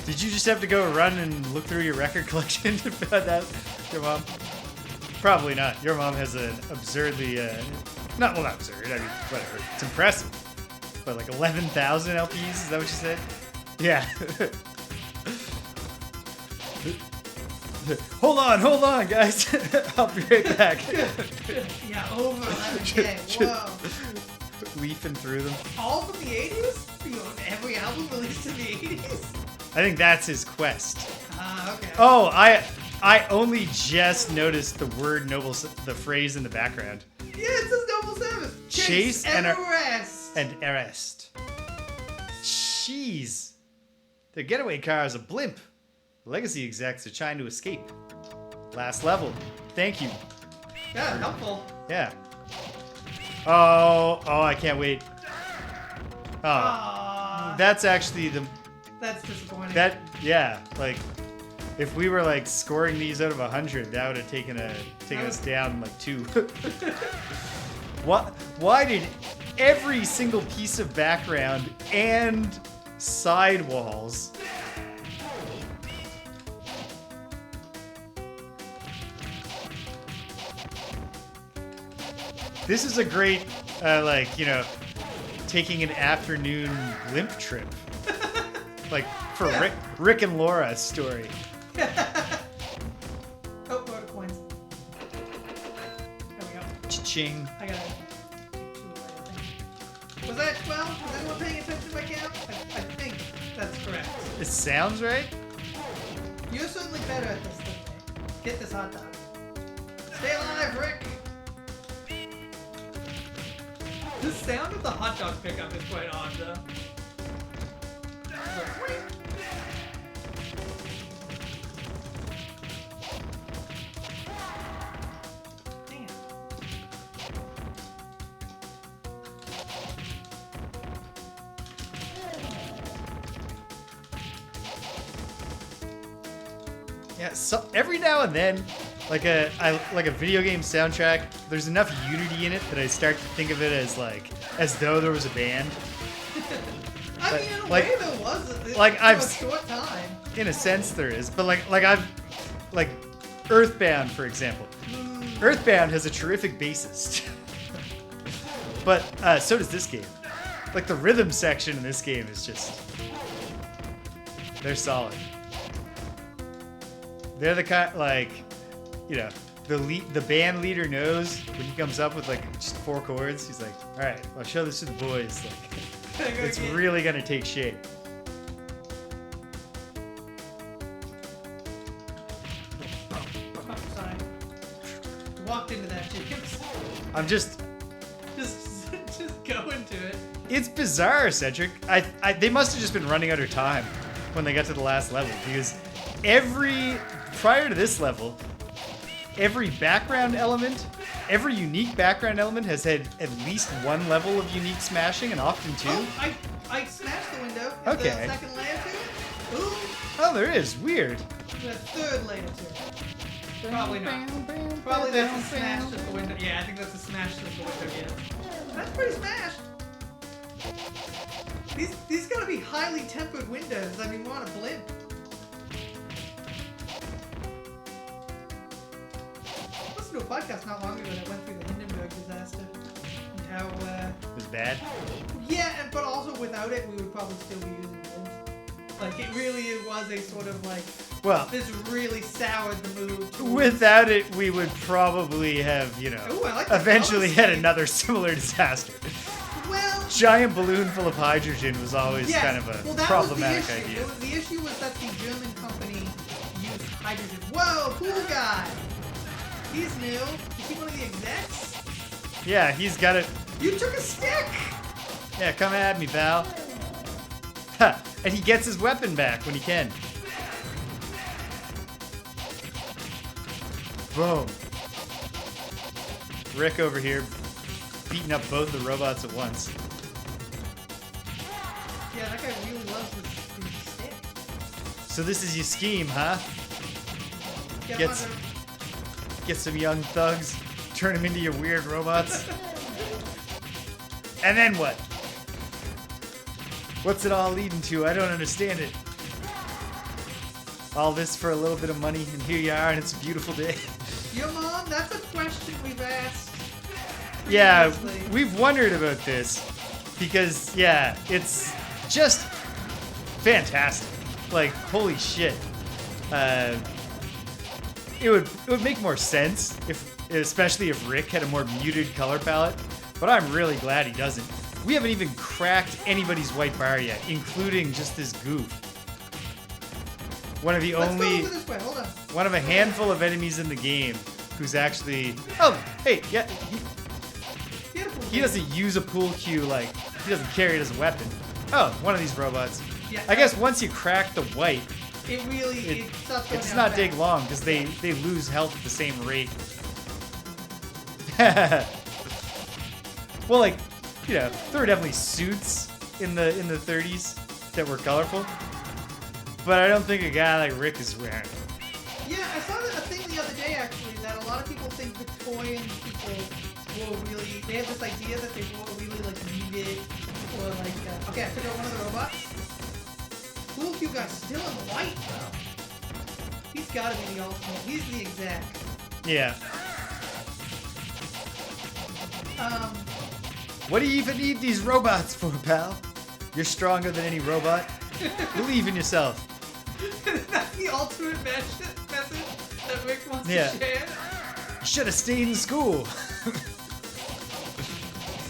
Did you just have to go run and look through your record collection to find out your mom? Probably not. Your mom has an absurdly, not absurd, I mean, whatever. It's impressive. But like 11,000 LPs, is that what you said? Yeah. Hold on, guys. I'll be right back. Yeah, over 11K. Whoa. Leafing through them. All from the 80s? You know, every album released in the 80s? I think that's his quest. Okay. Oh, I only just noticed the word noble, the phrase in the background. Yeah, it says Noble Savage. Chase and arrest. And arrest. Jeez. The getaway car is a blimp. Legacy execs are trying to escape. Last level. Thank you. Yeah, helpful. Yeah. Oh, I can't wait. Oh. That's actually the... That's disappointing. Yeah, like, if we were, like, scoring these out of 100, that would have taken us down, like, 2. Why did every single piece of background and sidewalls... This is a great, taking an afternoon blimp trip. Like, for Rick and Laura's story. Oh, go to coins. There we go. Cha-ching. I gotta take 2 away, I think. Was that 12? Was anyone paying attention to my count? I think that's correct. It sounds right. You're certainly better at this than me. Get this hot dog. Stay alive, Rick! The sound of the hot dog pickup is quite odd, though. Damn. Yeah, so every now and then, like a video game soundtrack, there's enough unity in it that I start to think of it as though there was a band. I mean, in a way there was. For a short time. In a sense, there is, but Earthbound, for example. Earthbound has a terrific bassist, but so does this game. Like the rhythm section in this game is just, they're solid. They're the kind, the band leader knows when he comes up with just 4 chords. He's like, all right, I'll show this to the boys. It's really gonna take shape. Oh, sorry. Walked into that, James. I'm just go into it. It's bizarre, Cedric. They must have just been running out of time when they got to the last level, because prior to this level, every unique background element has had at least 1 level of unique smashing, and often 2. Oh, I smashed the window. Is there a second layer to it? Ooh. Oh, there is. Weird. The 3rd layer to it. Probably not. Probably that's a smash just the window. Yeah, I think that's a smash just the window, yeah. That's pretty smashed. These gotta be highly tempered windows. I mean, we're on a blimp. I listened to a podcast not long ago that went through the Hindenburg disaster and how It was bad. Yeah, but also without it, we would probably still be using blimps. It really was a sort of this really soured the move. Without it, we would probably have, eventually had another similar disaster. Well, giant balloon full of hydrogen was always kind of a problematic idea. The issue was that the German company Hydrogen. Whoa, cool guy. He's new. Is he one of the execs? Yeah, he's got it. You took a stick. Yeah, come at me, pal. Ha! And he gets his weapon back when he can. Boom. Rick over here beating up both the robots at once. Yeah, that guy really loves his stick. So this is your scheme, huh? Get Get some young thugs, turn them into your weird robots. And then what? What's it all leading to? I don't understand it. All this for a little bit of money, and here you are, and it's a beautiful day. Your mom? That's a question we've asked. Yeah, previously. we've wondered about this because, yeah, it's just fantastic. Like, holy shit. It would make more sense especially if Rick had a more muted color palette, but I'm really glad he doesn't. We haven't even cracked anybody's white bar yet, including just this goof. One of the Let's only go over this way. Hold on. one of a handful of enemies in the game who's actually hey, yeah, Beautiful. he doesn't use a pool cue, like he doesn't carry it as a weapon. Oh, one of these robots. Yeah, I guess once you crack the white, it really it starts going it's down not fast. take long because they lose health at the same rate. Well, like, you know, there were definitely suits in the 30s that were colorful, but I don't think a guy like Rick is wearing. Yeah, I saw a thing the other day actually that a lot of people think Victorian people wore really. They have this idea that they wore really like muted or like. Okay, I took out one of the robots. Cool Q guy's still in white though. He's got to be the ultimate. He's the exact. Yeah. What do you even need these robots for, pal? You're stronger than any robot. Believe in yourself. That's the ultimate message that Rick wants Yeah. to share. You should have stayed in school.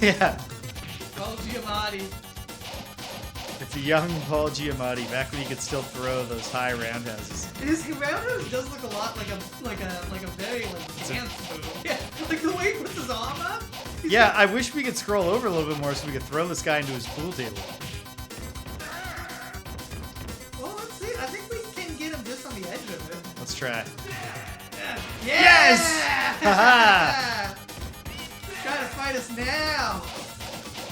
Yeah. Oh, Giamatti. It's a young Paul Giamatti back when he could still throw those high roundhouses. His roundhouse does look a lot like a very like dance move. Yeah, like the way he puts his arm up. he's Yeah, like- I wish we could scroll over a little bit more so we could throw this guy into his pool table. Well, let's see. I think we can get him just on the edge of it. Let's try. Yeah. Yes! Haha! Try to fight us now.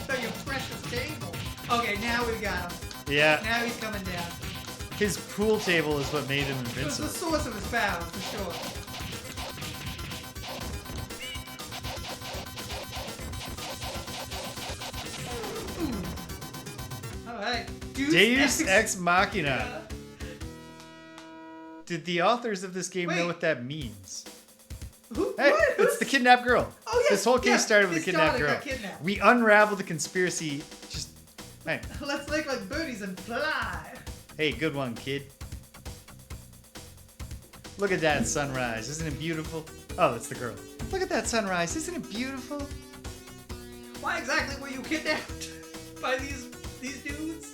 So your precious table. Okay, now we got him. Yeah, Now he's coming down. his pool table is what made him It was the invincible. source of his power, for sure. Ooh. Alright. Deus Ex Machina. Did the authors of this game know Wait. what that means? Who? Hey, What? it's the kidnapped girl. Oh, yes, This whole case yes, started with his the kidnapped daughter girl. got kidnapped. We unraveled the conspiracy. Just, hey, Let's make like birdies and fly. hey, good one, kid. Look at that sunrise. Isn't it beautiful? Oh, that's the girl. Look at that sunrise. Isn't it beautiful? Why exactly were you kidnapped by these dudes?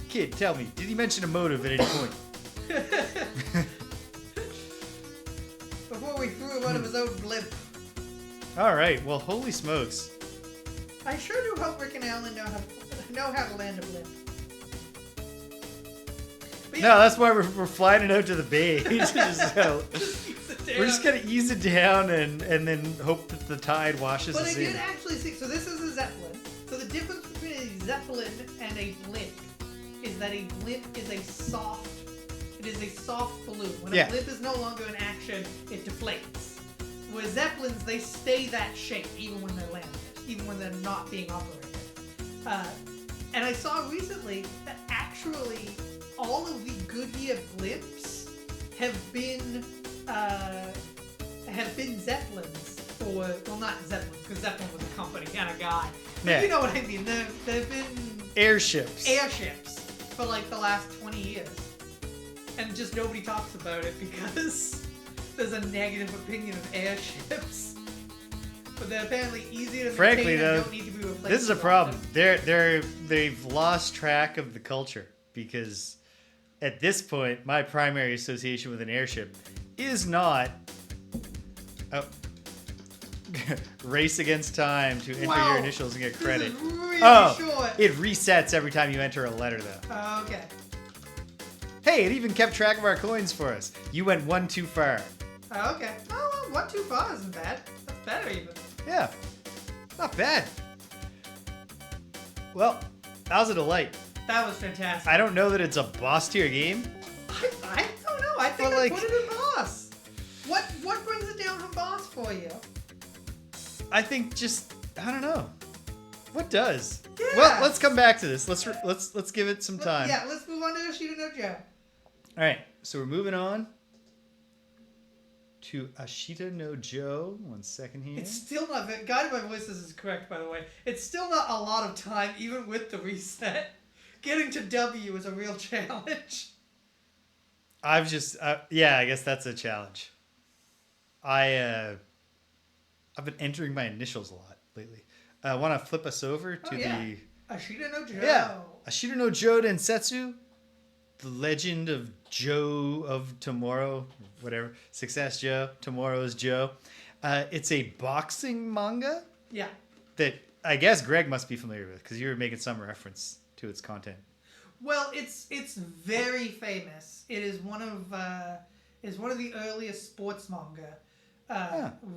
Kid, tell me, did he mention a motive at any point? Before we threw him out of his own blimp. All right. Well, holy smokes. I sure do hope Rick and Alan know how to land a blimp. But No, that's why we're flying it out to the bay. We're just gonna ease it down and then hope that the tide washes But I us did in. actually see. So this is a Zeppelin. So the difference between a Zeppelin and a blimp is that a blimp is a soft. It is a soft balloon. When Yeah. a blimp is no longer in action, it deflates. Whereas Zeppelins, they stay that shape even when they're landed, even when they're not being operated. And I saw recently that actually all of the Goodyear blimps have been Zeppelins, or well, not Zeppelins, because Zeppelin was a company and a guy. But Yeah. you know what I mean? They've been Airships. airships for like the last 20 years. And just nobody talks about it because there's a negative opinion of airships. But they're apparently easier to Frankly, maintain though, and don't need to be replaced. This is a so problem. often. They've lost track of the culture because at this point, my primary association with an airship is not race against time to enter your initials and get credit. This is really short. It resets every time you enter a letter, though. Okay. Hey, it even kept track of our coins for us. You went one too far. Okay. Oh, well, 1 too far isn't bad. That's better even. Yeah, not bad. Well, that was a delight. That was fantastic. I don't know that it's a boss tier game. I don't know. I think But, I put it in boss. What brings it down from boss for you? I think just I don't know. What does? Yeah. Well, let's come back to this. Let's give it some time. Yeah, let's move on to Ashita no Joe. All right, so we're moving on to Ashita no Joe. 1 second here. It's still not guided by voices is correct, by the way. It's still not a lot of time, even with the reset. Getting to W is a real challenge. I've just yeah, I guess that's a challenge. I've been entering my initials a lot lately. I want to flip us over to the Ashita no Joe. Yeah, Ashita no Joe Densetsu, the legend of Joe of tomorrow, whatever. Success Joe, tomorrow's Joe. It's a boxing manga. Yeah. That I guess Greg must be familiar with because you were making some reference to its content. Well, it's very famous. It is one of the earliest sports manga.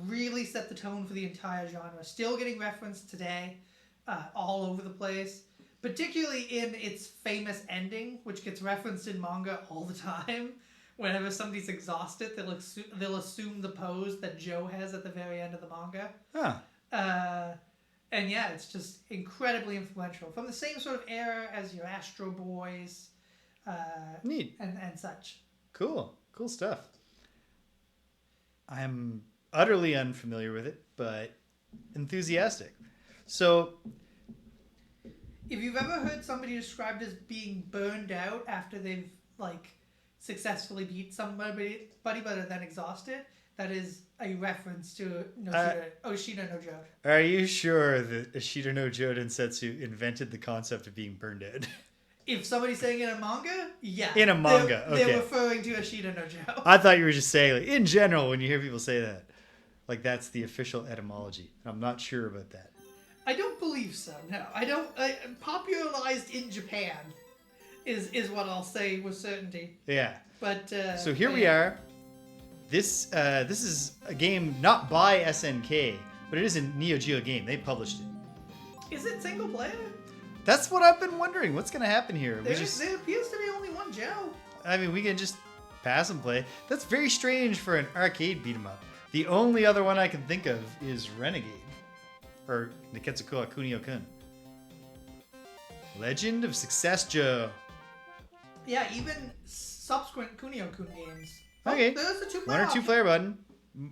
Really set the tone for the entire genre. Still getting referenced today, all over the place. Particularly in its famous ending, which gets referenced in manga all the time. Whenever somebody's exhausted, they'll assume the pose that Joe has at the very end of the manga. And yeah, it's just incredibly influential. From the same sort of era as your Astro Boys. Neat. And such. Cool stuff. I'm utterly unfamiliar with it, but enthusiastic. So, if you've ever heard somebody described as being burned out after they've successfully beat somebody but are then exhausted, that is a reference to Ashita no Joe. Are you sure that Ashita no Joe Densetsu invented the concept of being burned out? If somebody's saying in a manga, yeah. In a manga, okay. They're referring to Ashita no Joe. I thought you were just saying, in general, when you hear people say that, that's the official etymology. I'm not sure about that. I don't believe so. No, I don't. Popularized in Japan is what I'll say with certainty. Yeah. But so here we are. This is a game not by SNK, but it is a Neo Geo game. They published it. Is it single player? That's what I've been wondering. What's gonna happen here? There appears to be only one Joe. I mean, we can just pass and play. That's very strange for an arcade beat 'em up. The only other one I can think of is Renegade. Or Niketsuko Kunio-kun. Legend of Success Joe. Yeah, even subsequent Kunio-kun games. Okay. There's a 2-player One or two option. player button.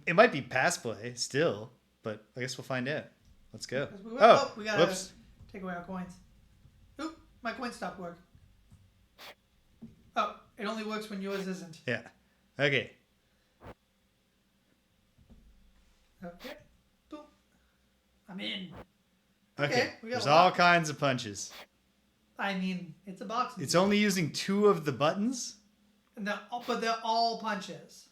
It might be pass play still, but I guess we'll find out. Let's go. We gotta whoops. take away our coins. Oop, my coins stopped working. Oh, it only works when yours isn't. Yeah. Okay. Okay. Boom. I'm in. Okay. We got There's a all lot. kinds of punches. I mean, it's a box. It's only using 2 of the buttons. But they're all punches.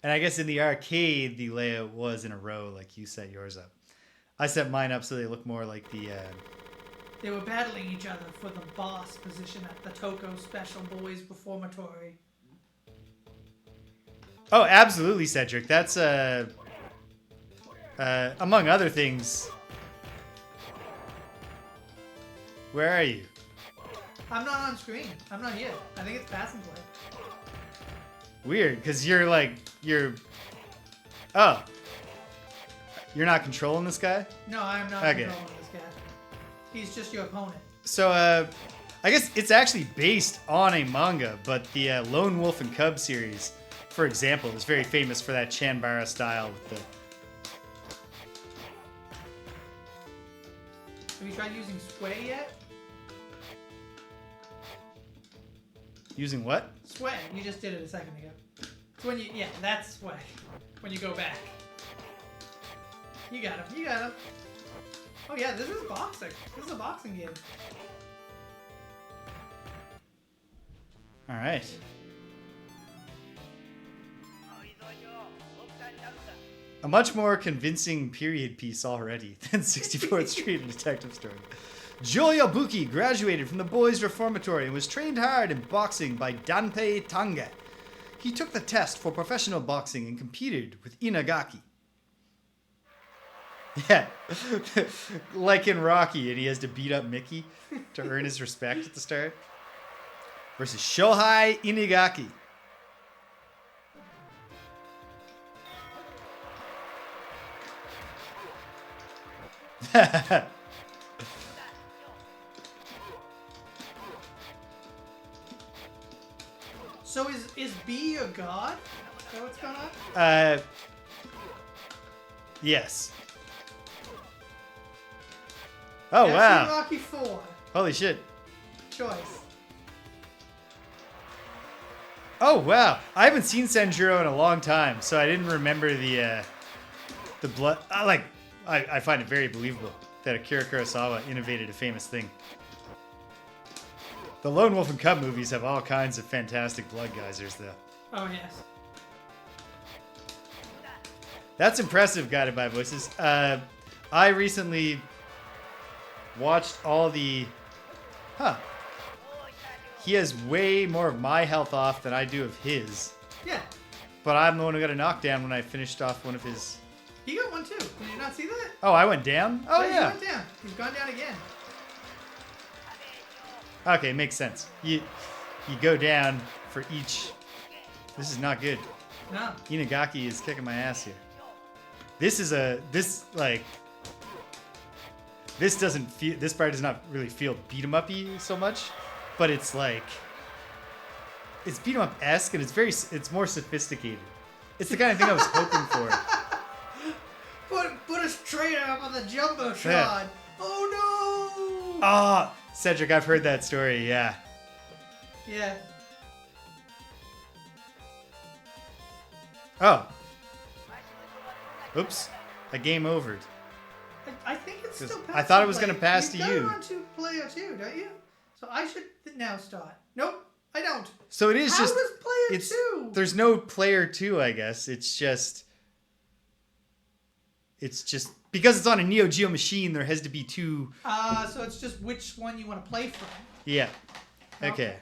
And I guess in the arcade, the layout was in a row like you set yours up. I set mine up so they look more like the... They were battling each other for the boss position at the Toko Special Boys Reformatory. Oh, absolutely, Cedric. That's, among other things... Where are you? I'm not on screen. I'm not here. I think it's pass and play. Weird, because you're... Oh. You're not controlling this guy? No, I'm not Okay. controlling this guy. He's just your opponent. So, I guess it's actually based on a manga, but the Lone Wolf and Cub series, for example, is very famous for that Chanbara style with the... Have you tried using Sway yet? Using what? Sway. You just did it a second ago. It's when you... Yeah, that's Sway. When you go back. You got him. You got him. Oh yeah, this is boxing. This is a boxing game. All right. A much more convincing period piece already than 64th Street, a detective story. Joe Yabuki graduated from the Boys Reformatory and was trained hard in boxing by Danpei Tanga. He took the test for professional boxing and competed with Inagaki. Yeah, like in Rocky, and he has to beat up Mickey to earn his respect at the start. Versus Shohei Inagaki. So is B a god? Is that what's going on? Yes. Oh, FC wow. Rocky 4. Holy shit. Choice. Oh, wow. I haven't seen Sanjuro in a long time, so I didn't remember the blood. I find it very believable that Akira Kurosawa innovated a famous thing. The Lone Wolf and Cub movies have all kinds of fantastic blood geysers, though. Oh, yes. That's impressive, Guided by Voices. I recently watched all the... He has way more of my health off than I do of his. Yeah. But I'm the one who got a knockdown when I finished off one of his... He got one too. Did you not see that? Oh, I went down? Oh, yeah. He went down. He's gone down again. Okay, makes sense. You go down for each... This is not good. No. Inagaki is kicking my ass here. This doesn't feel... This part does not really feel beat-em-up-y so much. But it's like... It's beat-em-up-esque, and it's more sophisticated. It's the kind of thing I was hoping for. Put a straight up on the Jumbotron. Yeah. Oh, no! Ah, Cedric, I've heard that story, yeah. Yeah. Oh. Oops. A game overed. I think it's still past I thought it was two-player. going to pass to You've you. got it on two-player too, don't you? So I should now start. Nope, I don't. So it is How just... does player two? There's no player 2, I guess. It's just because it's on a Neo Geo machine, there has to be 2. So it's just which one you want to play from. Yeah. Okay.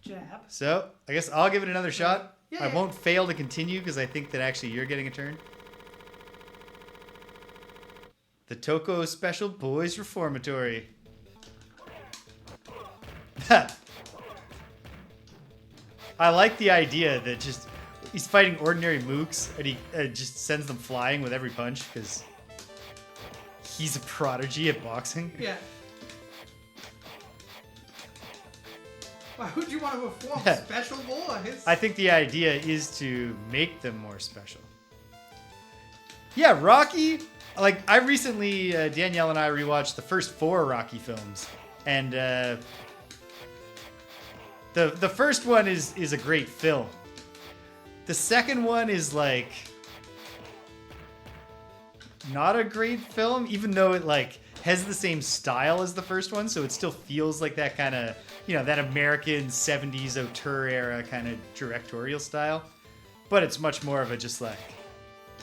Jab. So I guess I'll give it another shot. Yeah, I yeah. won't fail to continue because I think that actually you're getting a turn. The Toko Special Boys Reformatory. I like the idea that just he's fighting ordinary mooks and he just sends them flying with every punch because he's a prodigy at boxing. Yeah. Why would you want to reform special boys? I think the idea is to make them more special. Yeah, Rocky. Like I recently, Danielle and I rewatched the first 4 Rocky films, and the first one is a great film. The second one is like not a great film, even though it like has the same style as the first one, so it still feels like that kind of, you know, that American 70s auteur era kind of directorial style. But it's much more of a just like,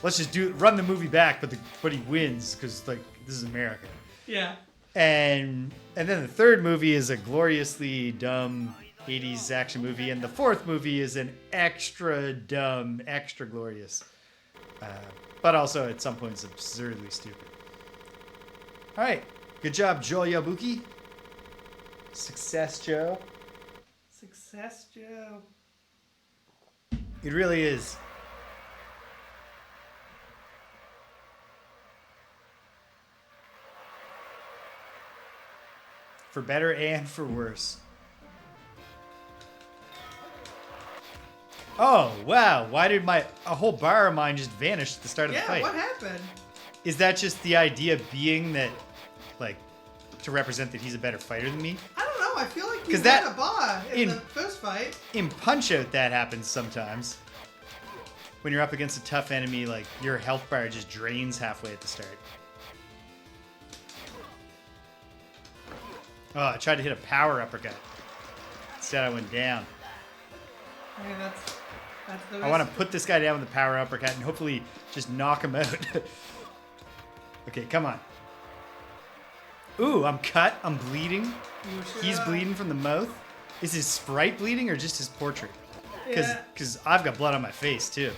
let's just run the movie back, but he wins because like this is America. Yeah. And then the third movie is a gloriously dumb 80s action movie, and the fourth movie is an extra dumb, extra glorious, but also at some points absurdly stupid. All right, good job, Joe Yabuki. Success, Joe. Success, Joe. It really is. For better and for worse. Oh, wow. Why did a whole bar of mine just vanish at the start of the fight? Yeah, what happened? Is that just the idea being that, like, to represent that he's a better fighter than me? I don't know. I feel like you 'Cause had that- a bar in in- the first fight. In Punch-Out, that happens sometimes. When you're up against a tough enemy, like, your health bar just drains halfway at the start. Oh, I tried to hit a power uppercut. Instead, I went down. I mean, that's the I want risk. to put this guy down with the power uppercut and hopefully just knock him out. Okay, come on. Ooh, I'm cut. I'm bleeding. You sure He's are. bleeding from the mouth. Is his sprite bleeding or just his portrait? Yeah. Because I've got blood on my face, too.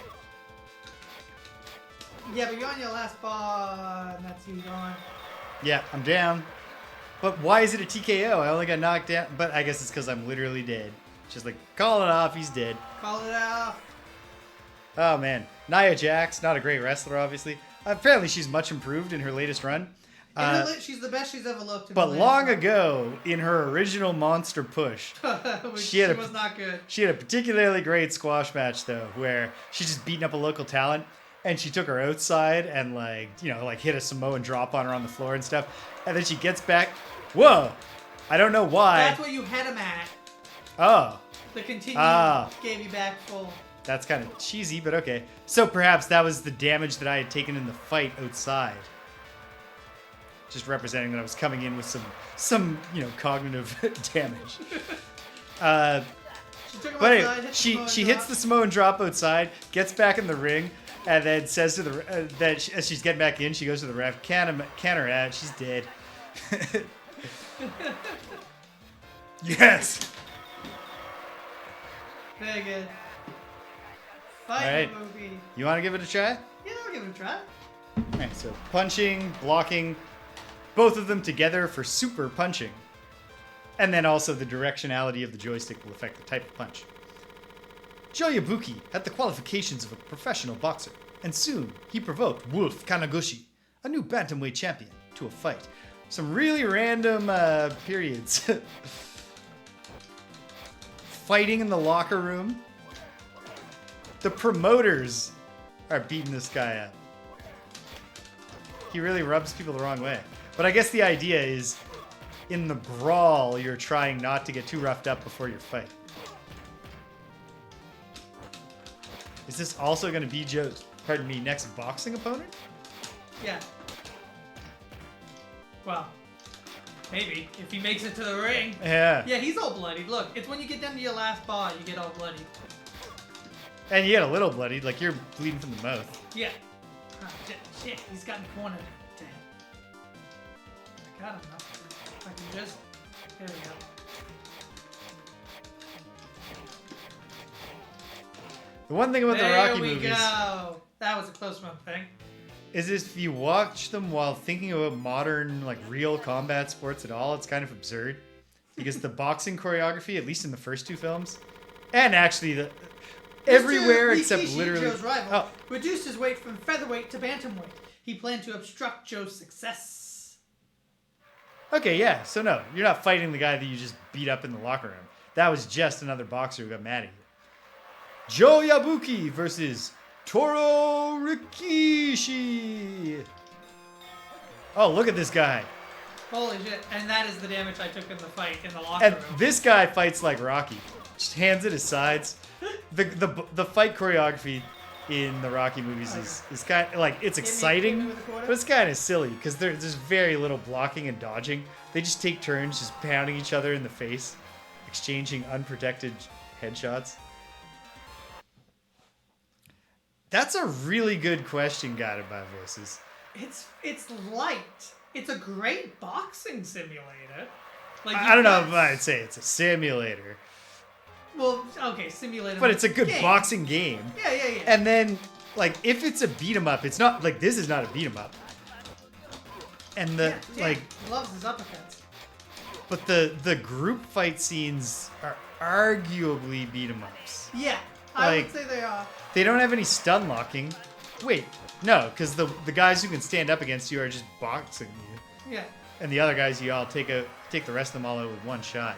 Yeah, but you're on your last bar, and that's you gone. Yeah, I'm down. But why is it a TKO? I only got knocked down. But I guess it's because I'm literally dead. Just like, call it off. He's dead. Call it off. Oh, man. Nia Jax, not a great wrestler, obviously. Apparently, she's much improved in her latest run. She's the best she's ever looked. But long ago, in her original Monster Push, she was not good. She had a particularly great squash match, though, where she just beating up a local talent, and she took her outside and, hit a Samoan drop on her on the floor and stuff. And then she gets back. Whoa! I don't know why. That's what you had him at. Oh. The continue gave you back full. That's kind of cheesy, but okay. So perhaps that was the damage that I had taken in the fight outside. Just representing that I was coming in with some cognitive damage. But anyway, she hits the Samoan drop outside, gets back in the ring, and then says to the as she's getting back in, she goes to the ref, can her out, she's dead. Yes. Very good. All right. Movie. You want to give it a try? Yeah, I'll give it a try. All right. So punching, blocking, both of them together for super punching, and then also the directionality of the joystick will affect the type of punch. Joe Yabuki had the qualifications of a professional boxer, and soon he provoked Wolf Kanaguchi, a new bantamweight champion, to a fight. Some really random periods. Fighting in the locker room. The promoters are beating this guy up. He really rubs people the wrong way. But I guess the idea is, in the brawl, you're trying not to get too roughed up before your fight. Is this also going to be Joe's, next boxing opponent? Yeah. Well, maybe, if he makes it to the ring. Yeah. Yeah, he's all bloodied. Look, it's when you get down to your last bar, you get all bloodied. And you get a little bloodied, like you're bleeding from the mouth. Yeah. Oh, shit, he's gotten cornered. Damn. I got him now. If I can just... There we go. The one thing about the Rocky movies... There we go. That was a close one thing. Is if you watch them while thinking about modern, real combat sports at all, it's kind of absurd. Because the boxing choreography, at least in the first two films, and actually everywhere except literally... Joe's rival, reduced his weight from featherweight to bantamweight. He planned to obstruct Joe's success. Okay, yeah. So no, you're not fighting the guy that you just beat up in the locker room. That was just another boxer who got mad at you. Joe Yabuki versus Toro Rikishi. Oh, look at this guy. Holy shit. And that is the damage I took in the fight in the locker room. And this guy fights like Rocky. Just hands at his sides. The fight choreography in the Rocky movies is kind of it's exciting, but it's kind of silly because there's very little blocking and dodging. They just take turns just pounding each other in the face, exchanging unprotected headshots. That's a really good question, Guided by Voices. It's light. It's a great boxing simulator. I don't know if I'd say it's a simulator. Well, okay, simulator. But it's a good boxing game. Yeah. And then, if it's a beat 'em up, it's not this is not a beat 'em up. And he loves his uppercuts. But the group fight scenes are arguably beat 'em ups. Yeah, I would say they are. They don't have any stun locking. Wait, no, because the guys who can stand up against you are just boxing you. Yeah. And the other guys, you all take the rest of them all out with one shot.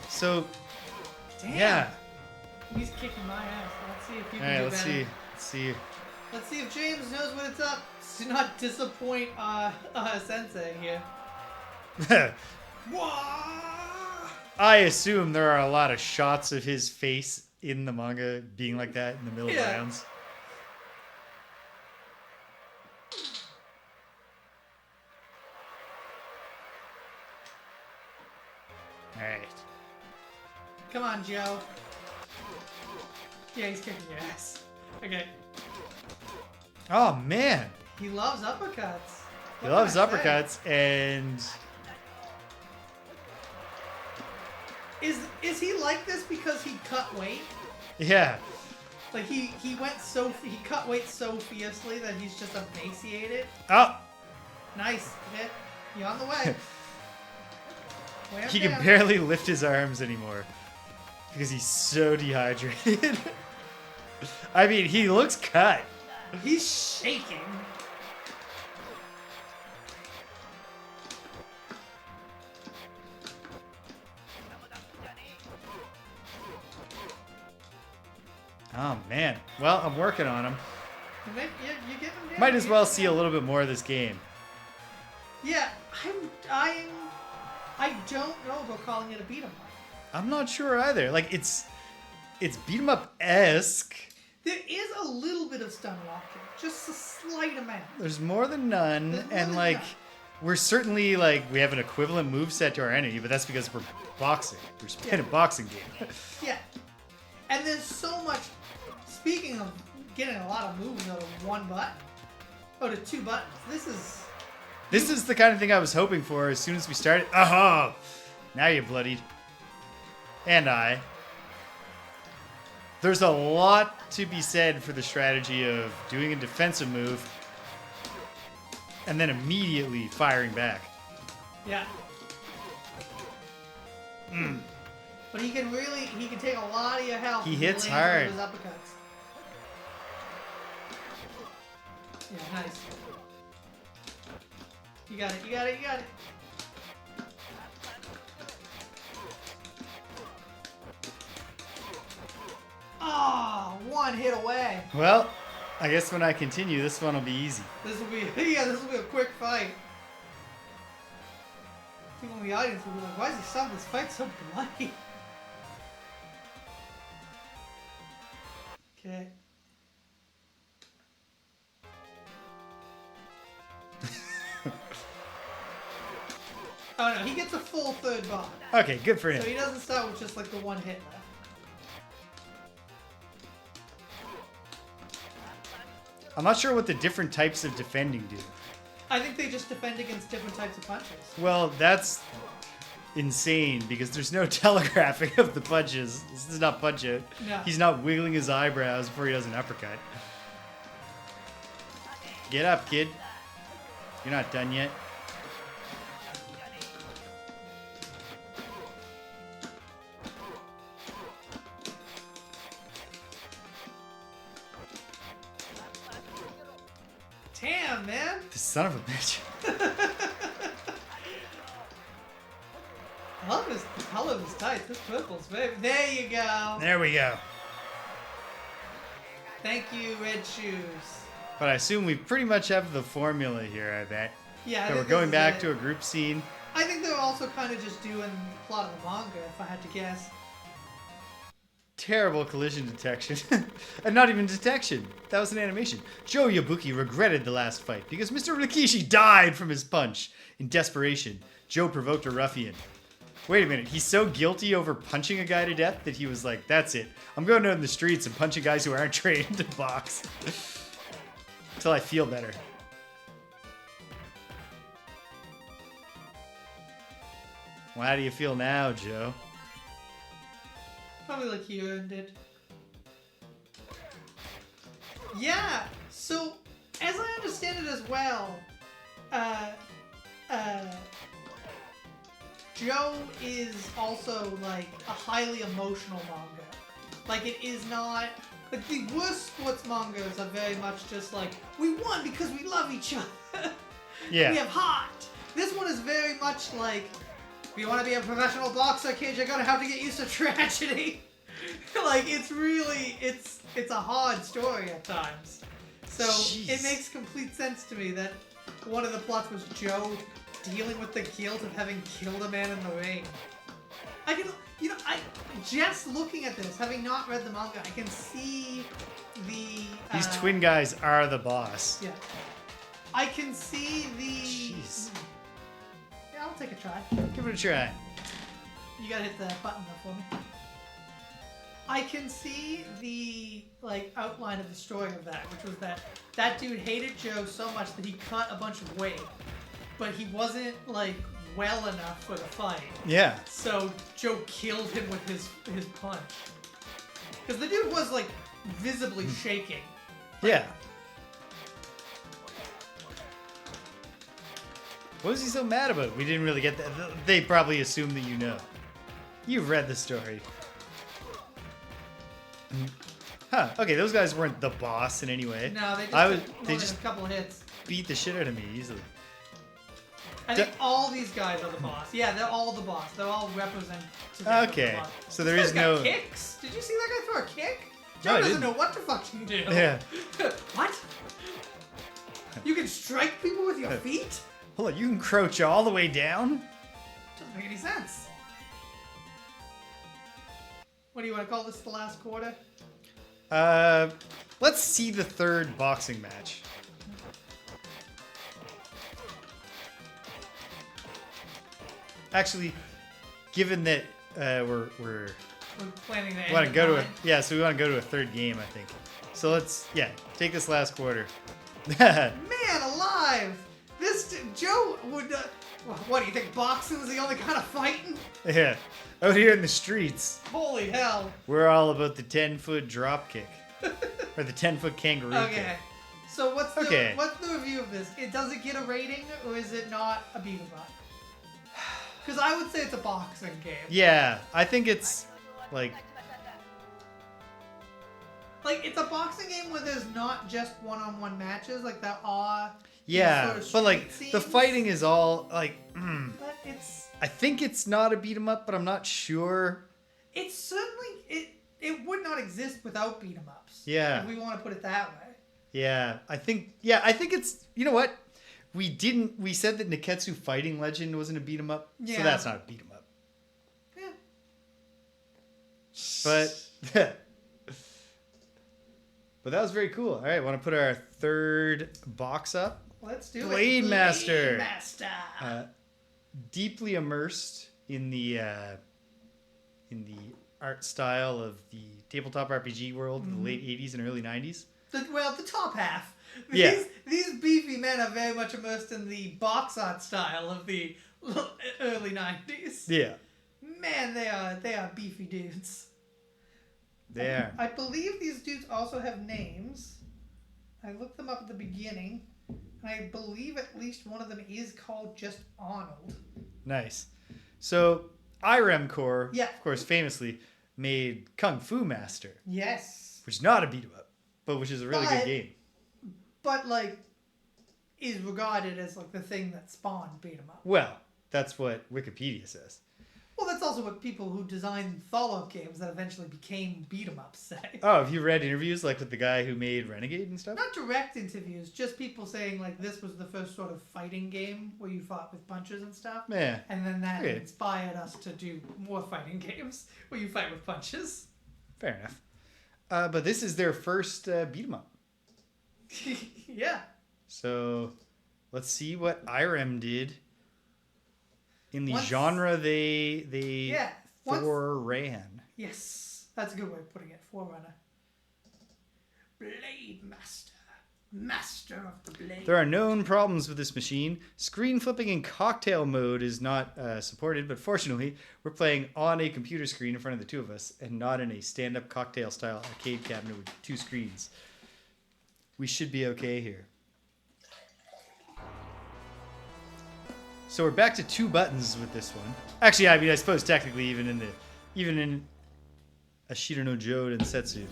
So, damn. Yeah. He's kicking my ass. Let's see if you can all right, do let's better. see. Let's see. Let's see if James knows what it's up. To not disappoint Sensei here. I assume there are a lot of shots of his face in the manga being like that in the middle of rounds. All right. Come on, Joe. Yeah, he's kicking your ass. Okay. Oh man, He loves uppercuts. he What loves can I say? uppercuts, and Is he like this because he cut weight? yeah. Like he cut weight so fiercely that he's just emaciated. Oh, Nice hit. You on the way? Wham he down. can barely lift his arms anymore because he's so dehydrated. I mean, he looks cut. He's shaking. Oh man. Well, I'm working on him. You get him down. Might as you well get him see a down. little bit more of this game. Yeah, I don't know about calling it a beat 'em up. I'm not sure either. Like it's beat 'em up esque. There is a little bit of stun locking, just a slight amount. There's more than none, There's more and than like none. we're certainly like we have an equivalent moveset to our enemy, but that's because we're boxing. We're playing a boxing game. Yeah, and there's so much. Speaking of getting a lot of moves out of one button, to two buttons. This is the kind of thing I was hoping for as soon as we started. Oh, now you're bloodied. And I. There's a lot to be said for the strategy of doing a defensive move and then immediately firing back. Yeah. But he can take a lot of your health. He and hits land hard. with his uppercuts. Yeah, nice. You got it. Oh, one hit away. Well, I guess when I continue, this one will be easy. This will be a quick fight. People in the audience will be like, why is this fight so bloody? Okay. Oh no, he gets a full third bar. Okay, good for So him. he doesn't start with just like the one hit left. I'm not sure what the different types of defending do. I think they just defend against different types of punches. Well, that's insane because there's no telegraphing of the punches. This is not punch out. No. He's not wiggling his eyebrows before he does an uppercut. Get up, kid. You're not done yet. Damn, man. This son of a bitch. I love his color of his tights. This purple's very. There you go. There we go. Thank you, Red Shoes. But I assume we pretty much have the formula here, I bet. Yeah, I So think we're going this is back it. to a group scene. I think they're also kind of just doing the plot of the manga, if I had to guess. Terrible collision detection. And not even detection. That was an animation. Joe Yabuki regretted the last fight because Mr. Rikishi died from his punch. In desperation, Joe provoked a ruffian. Wait a minute, he's so guilty over punching a guy to death that he was like, that's it. I'm going out in the streets and punching guys who aren't trained to box. Until I feel better. Well, how do you feel now, Joe? Probably like he earned it. Yeah, so as I understand it as well, Joe is also like a highly emotional manga. Like it is not like the worst sports mangas are very much just like we won because we love each other. Yeah. We have heart. This one is very much like if you want to be a professional boxer, kid, you're gonna have to get used to tragedy. Like it's really it's a hard story at times. So Jeez. it makes complete sense to me that one of the plots was Joe dealing with the guilt of having killed a man in the ring. I can, I just looking at this, having not read the manga, I can see the These twin guys are the boss. Yeah, I can see the. Jeez. Yeah, I'll take a try. Give it a try. You gotta hit the button though for me. I can see the outline of the story of that, which was that dude hated Joe so much that he cut a bunch of weight, but he wasn't well enough for the fight. Yeah. So Joe killed him with his punch. Because the dude was visibly shaking. Yeah. What was he so mad about? We didn't really get that. They probably assume that you know. You've read the story. Huh. Okay, those guys weren't the boss in any way. No, they just a couple hits. Beat the shit out of me easily. I think all these guys are the boss. Yeah, they're all the boss. They're all representative. Okay, Of the boss. so there This is guy's no got kicks. Did you see that guy throw a kick? No, Joe I doesn't didn't. know what to fucking do. Yeah. What? You can strike people with your feet? Hold on, you can crouch all the way down? Doesn't make any sense. What do you want to call this? The last quarter? Let's see the third boxing match. Actually, given that we're planning to want to end go at to 9. so we want to go to a third game, I think. So let's take this last quarter. Man alive! Joe would. What do you think? Boxing is the only kind of fighting? Yeah, out here in the streets, Holy hell! we're all about the 10-foot drop kick or the 10-foot kangaroo Okay. kick. So what's the Okay. review of this? Does it get a rating or is it not a beat 'em up? Because I would say it's a boxing game. Yeah, I think it's It's a boxing game where there's not just one-on-one matches. There are. yeah, these sort of but street the scenes. fighting is all But it's. I think it's not a beat 'em up, but I'm not sure. It's certainly it would not exist without beat 'em ups. Yeah. If we want to put it that way. Yeah, I think it's, you know what? We said that Neketsu Fighting Legend wasn't a beat 'em up, so Yeah. that's not a beat 'em up. Yeah. But but that was very cool. All right, want to put our third box up? Let's do Blade it. Master. Blade Master. Deeply immersed in the art style of the tabletop RPG world of the late 80s and early 90s. The top half. Yeah. These beefy men are very much immersed in the box art style of the early 90s. Yeah. Man, they are beefy dudes. They are. I believe these dudes also have names. I looked them up at the beginning, and I believe at least one of them is called just Arnold. Nice. So, Irem Corp, Yeah. of course, famously made Kung Fu Master, Yes. which is not a beat 'em up, but which is a really good game. But is regarded as the thing that spawned beat 'em up. Well, that's what Wikipedia says. Well, that's also what people who designed follow-up games that eventually became beat 'em ups say. Oh, have you read interviews with the guy who made Renegade and stuff? Not direct interviews, just people saying this was the first sort of fighting game where you fought with punches and stuff. Yeah. And then that Okay. inspired us to do more fighting games where you fight with punches. Fair enough. But this is their first beat 'em up. Yeah. So, let's see what Irem did in the Once- genre they Yeah. foreran. Yes. That's a good way of putting it. Forerunner. Blade Master. Master of the Blade. There are known problems with this machine. Screen flipping in cocktail mode is not supported, but fortunately, we're playing on a computer screen in front of the two of us and not in a stand-up cocktail-style arcade cabinet with two screens. We should be okay here. So we're back to 2 buttons with this one. Actually, I mean, I suppose technically even in Ashita no Joe Densetsu,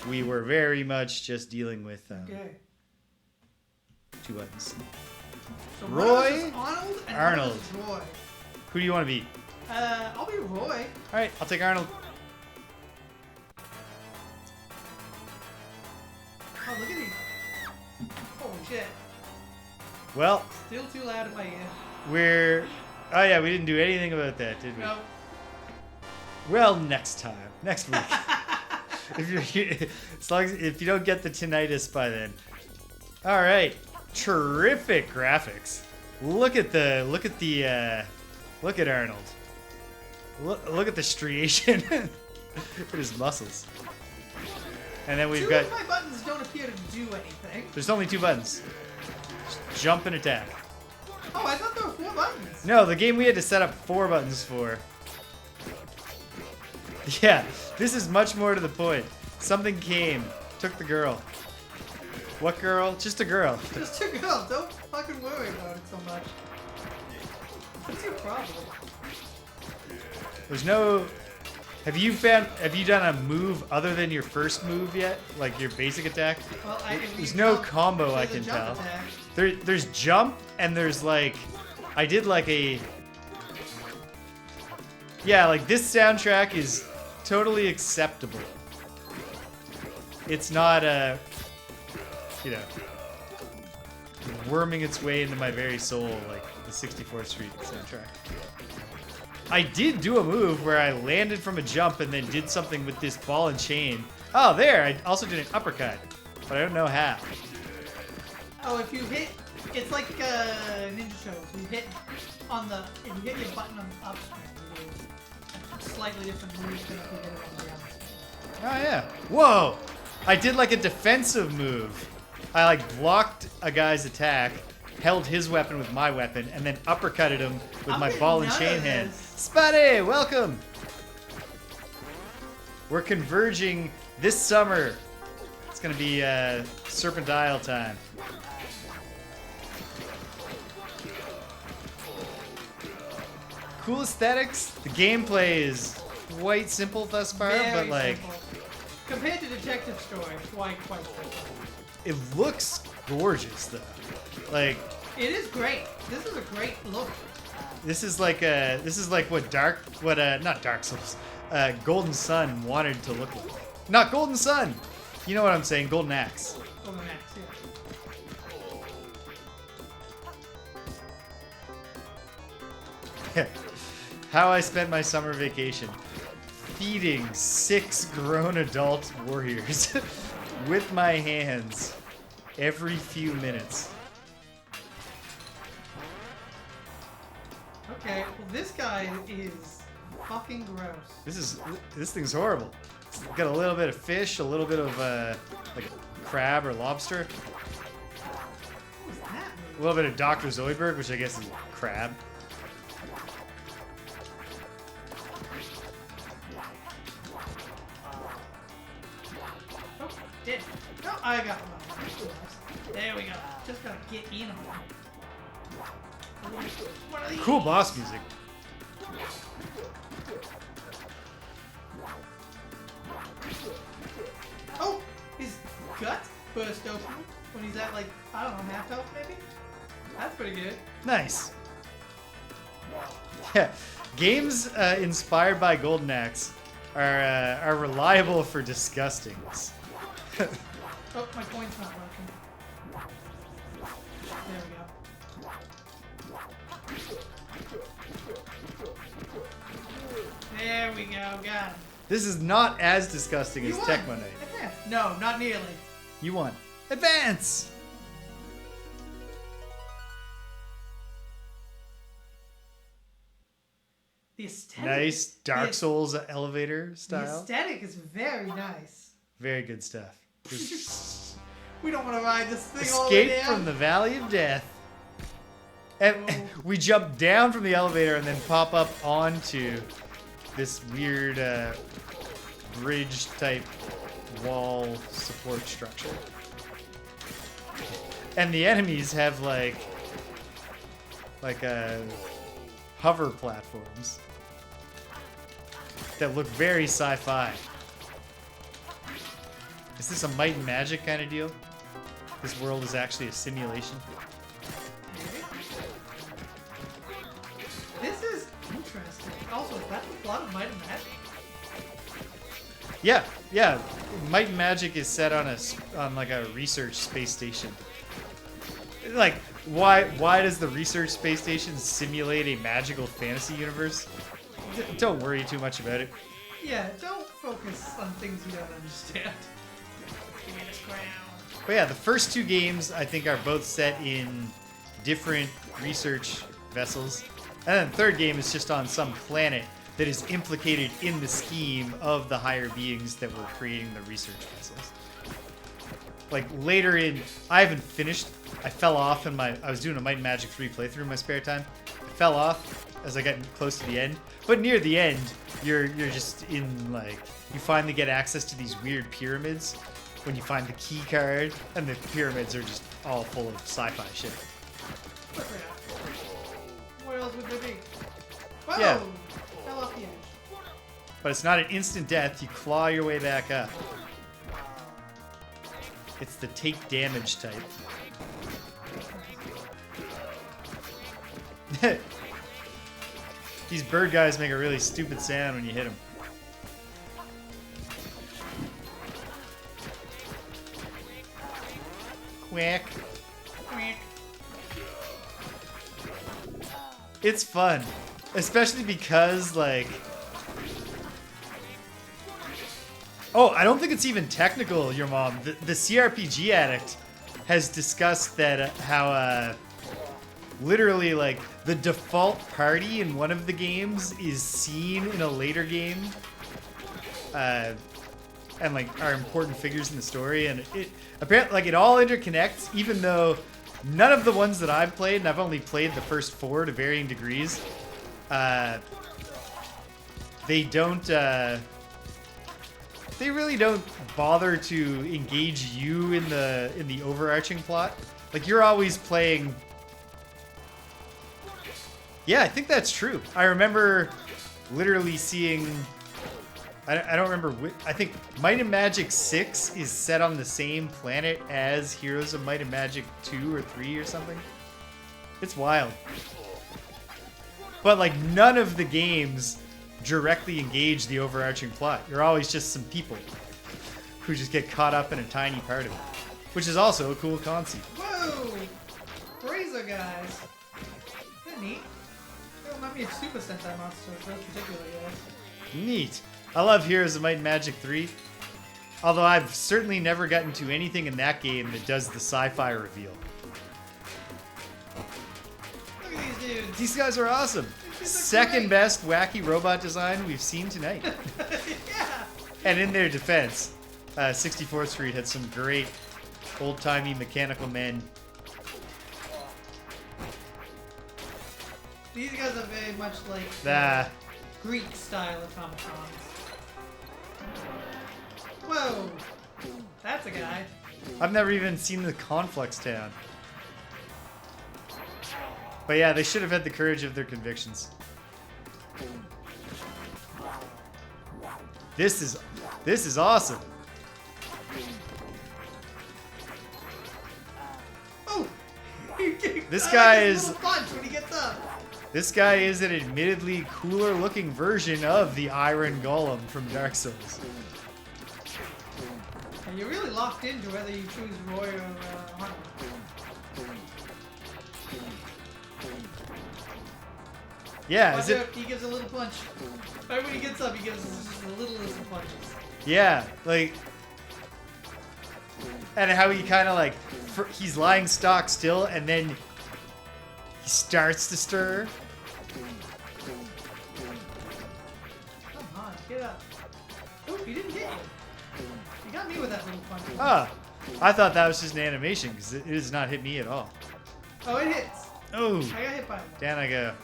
we were very much just dealing with Okay. 2 buttons. So Roy? one of us is Arnold and Arnold. one of us is Roy. Who do you want to be? I'll be Roy. All right, I'll take Arnold. Oh, look at him. Holy shit. Well, Still too loud in my ear. oh yeah, we didn't do anything about that, did we? No. Well, next week. If you don't get the tinnitus by then. All right, terrific graphics. Look at Arnold. Look at the striation. Look at his muscles. And then we've Two got... of my buttons don't appear to do anything. There's only 2 buttons. Just jump and attack. Oh, I thought there were 4 buttons. No, the game we had to set up 4 buttons for. Yeah, this is much more to the point. Something came, took the girl. What girl? Just a girl. Just a girl. Don't fucking worry about it so much. What's your problem? There's no... Have you done a move other than your first move yet? Like your basic attack? Well, There's no combo I can tell. There's jump and there's like... I did like a... Yeah, like this soundtrack is totally acceptable. It's not you know, worming its way into my very soul like the 64th Street soundtrack. I did do a move where I landed from a jump and then did something with this ball and chain. Oh, there! I also did an uppercut, but I don't know how. Oh, if you hit, it's like Ninja Show. If you hit your button on the up screen, you do a slightly different move than if you hit it on the down screen. Oh yeah! Whoa! I did like a defensive move. I like blocked a guy's attack, held his weapon with my weapon, and then uppercutted him with my ball and chain hand. Spuddy, welcome! We're converging this summer. It's gonna be Serpent Isle time. Cool aesthetics. The gameplay is quite simple thus far, but like... Simple. Compared to Detective Story, quite simple. It looks gorgeous though. Like... It is great. This is a great look. This is like what not Dark Souls, Golden Sun wanted to look like. Not Golden Sun. You know what I'm saying? Golden Axe. Golden Axe, yeah. How I spent my summer vacation, feeding 6 grown adult warriors with my hands every few minutes. Okay, well this guy is fucking gross. This thing's horrible. It's got a little bit of fish, a little bit of like crab or lobster. What was that? A little bit of Dr. Zoidberg, which I guess is crab. Oh, did. No, I got one. There we go. Just gotta get in on it. Cool boss music. Oh, his gut burst open when he's at like, I don't know, half health maybe? That's pretty good. Nice. Yeah, games inspired by Golden Axe are reliable for disgustingness. Oh, my coin's not working. There we go. There we go, got it. This is not as disgusting as Tecmo Knight. Advance. No, not nearly. You won. Advance! The aesthetic. Nice Dark Souls elevator The style. aesthetic is very nice. Very good stuff. We don't want to ride this thing all the way Escape down. from the Valley of Death. And we jump down from the elevator and then pop up onto this weird bridge type wall support structure. And the enemies have like hover platforms that look very sci-fi. Is this a Might and Magic kind of deal? This world is actually a simulation? This is interesting. Also, is that the plot of Might and Magic? Yeah. Might and Magic is set on like a research space station. Like, why does the research space station simulate a magical fantasy universe? Don't worry too much about it. Yeah, don't focus on things you don't understand. Give me this crown. But yeah, the first 2 games I think are both set in different research vessels. And then the third game is just on some planet that is implicated in the scheme of the higher beings that were creating the research vessels. Like later in, I haven't finished. I fell off in I was doing a Might and Magic 3 playthrough in my spare time. I fell off as I got close to the end. But near the end, you're just in like, you finally get access to these weird pyramids when you find the key card, and the pyramids are just all full of sci-fi shit. What else would there be? Whoa! Yeah. Fell off the edge. But it's not an instant death. You claw your way back up. It's the take damage type. These bird guys make a really stupid sound when you hit them. Quack. Quack. It's fun. Especially because, like... Oh, I don't think it's even technical, your mom. The CRPG Addict has discussed that how literally, like, the default party in one of the games is seen in a later game. And, like, are important figures in the story. And it apparently, like, it all interconnects, even though none of the ones that I've played, and I've only played the first 4 to varying degrees, they don't... they really don't bother to engage you in the overarching plot. Like, you're always playing... Yeah, I think that's true. I remember literally seeing... I don't remember... I think Might and Magic 6 is set on the same planet as Heroes of Might and Magic 2 or 3 or something. It's wild. But, like, none of the games directly engage the overarching plot. You're always just some people who just get caught up in a tiny part of it, which is also a cool concept. Whoa! Razor guys. They're neat. They remind me of Super Sentai monsters, those particular guys. Neat. I love Heroes of Might and Magic 3. Although I've certainly never gotten to anything in that game that does the sci-fi reveal. Look at these dudes. These guys are awesome. Second best wacky robot design we've seen tonight. Yeah. And in their defense, 64th Street had some great old-timey mechanical men. These guys are very much like Greek style automatons. Whoa! That's a guy. I've never even seen the Conflux Town. But yeah, they should have had the courage of their convictions. This is awesome. Oh! This I guy like his is little punch when he gets up. This guy is an admittedly cooler looking version of the Iron Golem from Dark Souls. And you're really locked into whether you choose Roy or Hunter. Yeah, is it? He gives a little punch. Right when he gets up, he gives just the littlest of punches. Yeah, like, and how he kind of like, he's lying stock still, and then he starts to stir. Come on, get up. Oh, he didn't hit you. You got me with that little punch. Ah, I thought that was just an animation because it does not hit me at all. Oh, it hits. Oh, I got hit by it. down I go.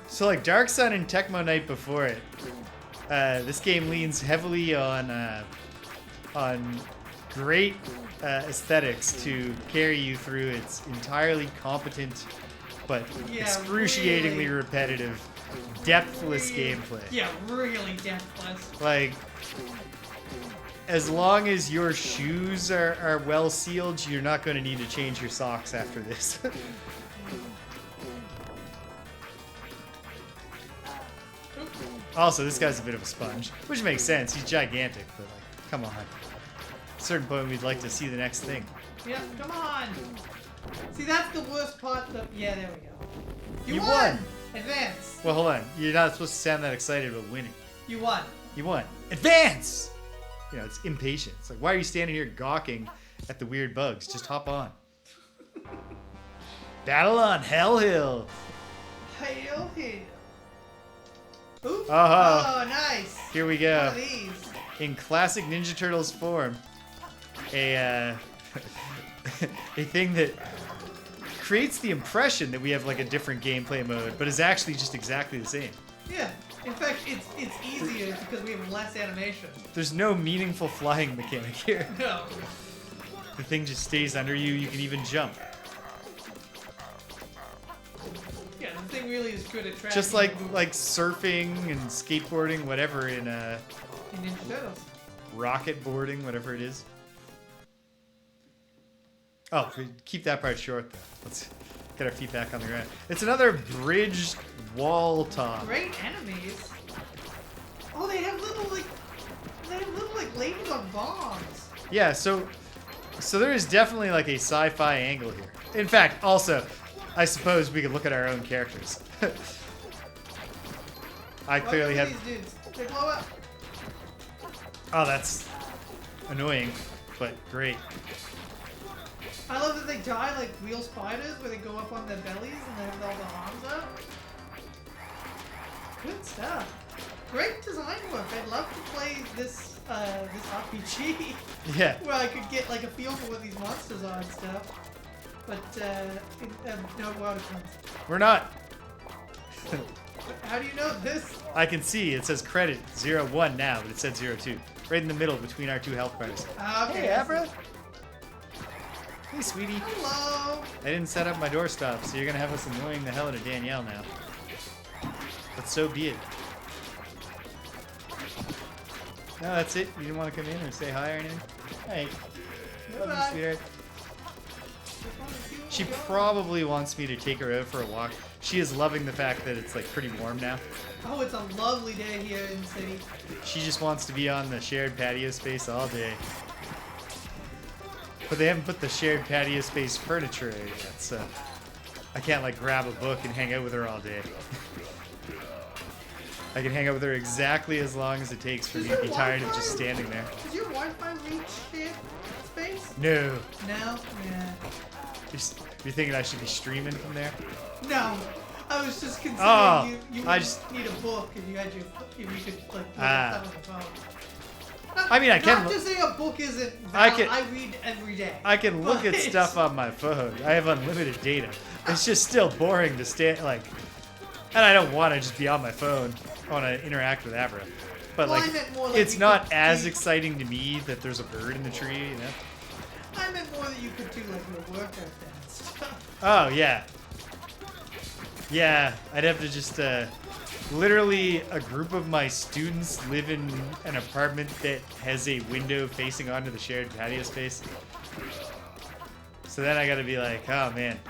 So like Dark Sun and Tecmo Night before it, this game leans heavily on great aesthetics to carry you through its entirely competent but excruciatingly repetitive, depthless gameplay. Yeah, really depthless. Like, as long as your shoes are well sealed, you're not going to need to change your socks after this. Also, this guy's a bit of a sponge, which makes sense. He's gigantic, but like, come on. At a certain point, we'd like to see the next thing. Yep, come on. See, that's the worst part. Yeah, there we go. You won! Advance. Well, hold on. You're not supposed to sound that excited about winning. You won. You won. Advance! You know, it's impatient. It's like, why are you standing here gawking at the weird bugs. Just hop on. Battle on Hell Hill. Hail, hail. Ooh. Oh, Oh, nice. Here we One go. of these. In classic Ninja Turtles form, a a thing that creates the impression that we have like a different gameplay mode, but is actually just exactly the same. Yeah. In fact, it's easier because we have less animation. There's no meaningful flying mechanic here. No. The thing just stays under you. You can even jump. Yeah, the thing really is good at tracking. Just like surfing and skateboarding, whatever, in in Ninja Turtles. rocket boarding, whatever it is. Oh, keep that part short though. Let's get our feet back on the ground. It's another bridged wall top. Great enemies. Oh, they have little labels on bombs. Yeah, so there is definitely like a sci-fi angle here. In fact, also, I suppose we could look at our own characters. I clearly Look at have. these dudes. They blow up. Oh, that's annoying, but great. I love that they die like real spiders, where they go up on their bellies and they have all the arms up. Good stuff. Great design work. I'd love to play this RPG Yeah. where I could get like a feel for what these monsters are and stuff. But no emoticons. We're not. How do you know this? I can see it says credit 01 now, but it said 02. Right in the middle between our two health bars. Okay. Hey, Abra. Hey, sweetie. Hello. I didn't set up my doorstop, so you're gonna have us annoying the hell out of Danielle now. But so be it. No, that's it. You didn't want to come in or say hi or anything? Hey. Love you, sweetheart. She probably wants me to take her out for a walk. She is loving the fact that it's like pretty warm now. Oh, it's a lovely day here in the city. She just wants to be on the shared patio space all day. But they haven't put the shared patio space furniture out yet, so I can't like grab a book and hang out with her all day. I can hang out with her exactly as long as it takes for me to be tired of just standing there. Does your Wi-Fi reach shared space? No. No? Yeah. You're thinking I should be streaming from there? No. I was just considering Oh, you I would just- need a book if you had your if you could like look Ah. at stuff on the phone. I mean, I can Not look- to say a book isn't I valid. can- I read every day. I can look at But- stuff on my phone. I have unlimited data. It's just still boring to stand like, and I don't want to just be on my phone. I want to interact with Abra. But Well, I like, meant more like it's you not could as do- exciting to me that there's a bird in the tree, you know? I meant more that you could do like your work out there and stuff. Oh, yeah. Yeah, I'd have to just, literally a group of my students live in an apartment that has a window facing onto the shared patio space. So then I gotta be like, oh man.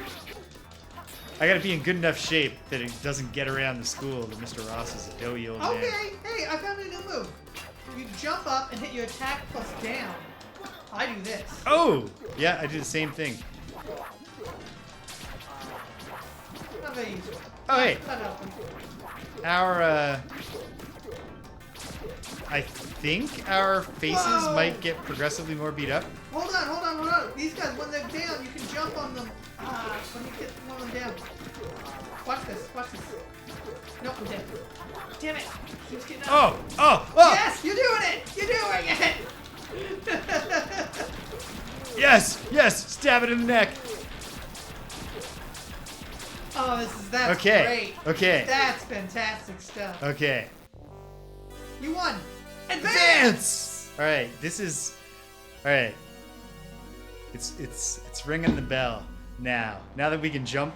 I gotta be in good enough shape that it doesn't get around the school that Mr. Ross is a doughy old man. Okay, hey, I found a new move. You jump up and hit your attack plus down. I do this. Oh! Yeah, I do the same thing. Not very useful. Oh, hey. Not helping. Our, I think our faces Whoa. might get progressively more beat up. Hold on. These guys, when they're down, you can jump on them. When you get one of them down. Watch this. No, I'm dead. Damn it. Keeps getting up. Oh! Yes, you're doing it. Yes! Stab it in the neck. Oh, that's Okay. great. Okay. That's fantastic stuff. Okay. You won. Advance! Alright, this is... Alright. It's ringing the bell now. Now that we can jump...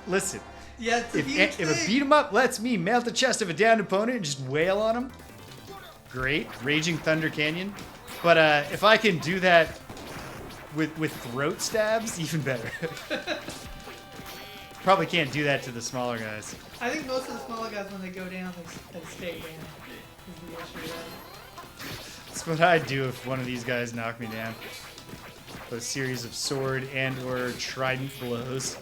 Listen, Yeah, it's a huge if a thing. beat 'em up lets me melt the chest of a downed opponent and just wail on him, great. Raging Thunder Canyon. But if I can do that with throat stabs, even better. Probably can't do that to the smaller guys. I think most of the smaller guys, when they go down, they stay down. Is the issue, right? That's what I'd do if one of these guys knocked me down. A series of sword and or trident blows.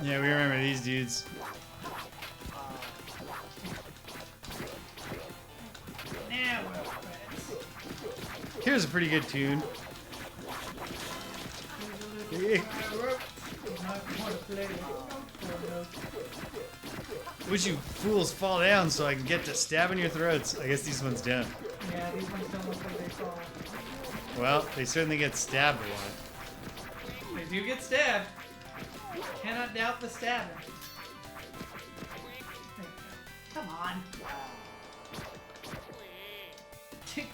Yeah, we remember these dudes. Now we're friends. Here's a pretty good tune. Would you fools fall down so I can get to stabbing your throats? I guess these ones don't. Yeah, these ones don't look like they fall. Well, they certainly get stabbed a lot. They do get stabbed. Cannot doubt the stabbing. Come on.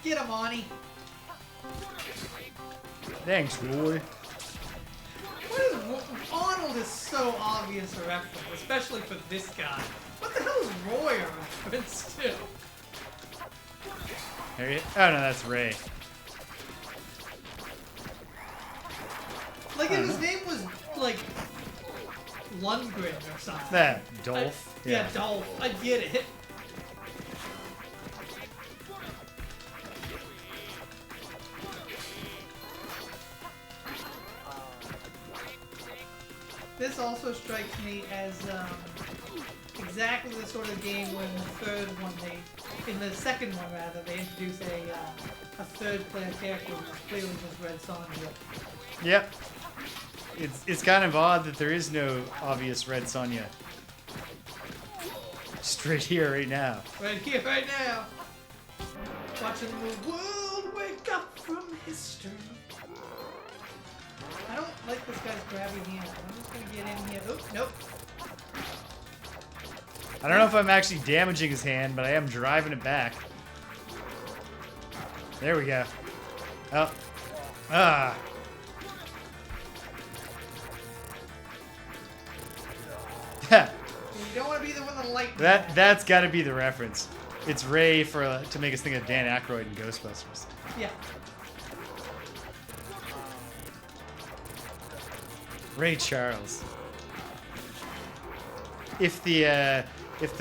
Get him, Ani. Thanks, Roy. Arnold is so obvious a reference, especially for this guy. What the hell is Roy a reference to? Oh no, that's Ray. Like if his name was like Lundgren or something. That Dolph. Yeah, Dolph. I get it. This also strikes me as exactly the sort of game when in the second one rather, they introduce a third player character who's clearly just Red Sonja. Yep. It's kind of odd that there is no obvious Red Sonja. Straight here, right now. Right here, right now. Watching the world wake up from history. I don't like this guy's grabby hand. I'm just gonna get in here. Oh, nope. I don't know if I'm actually damaging his hand, but I am driving it back. There we go. Oh. Ah. You don't want to be the one with the light. That's got to be the reference. It's Ray to make us think of Dan Aykroyd in Ghostbusters. Yeah. Ray Charles. If the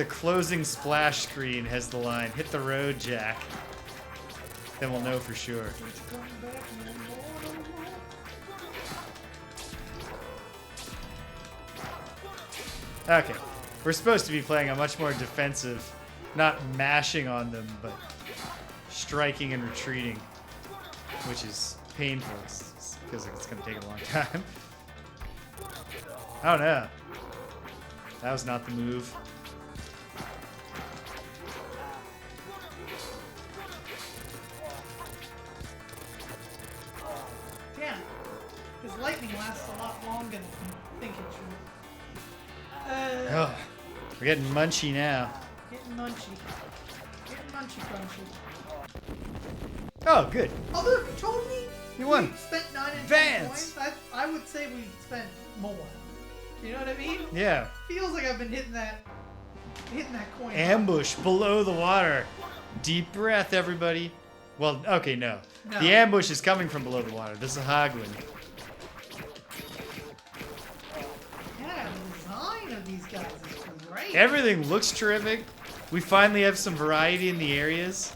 closing splash screen has the line "Hit the road, Jack," then we'll know for sure. Okay, we're supposed to be playing a much more defensive, not mashing on them, but striking and retreating, which is painful. It feels like it's going to take a long time. Oh no. That was not the move. Yeah. Because lightning lasts a lot longer than you think it should. Oh, we're getting munchy now. Getting munchy. Getting munchy crunchy. Oh, good. Although if you told me You won. we spent 9 and 10 Vance. points, I would say we spent more. You know what I mean? Yeah. Feels like I've been hitting that coin. Ambush below the water. Deep breath, everybody. Well, okay, no. No. The ambush is coming from below the water. This is Hagwin. Yeah, the design of these guys is great. Everything looks terrific. We finally have some variety in the areas.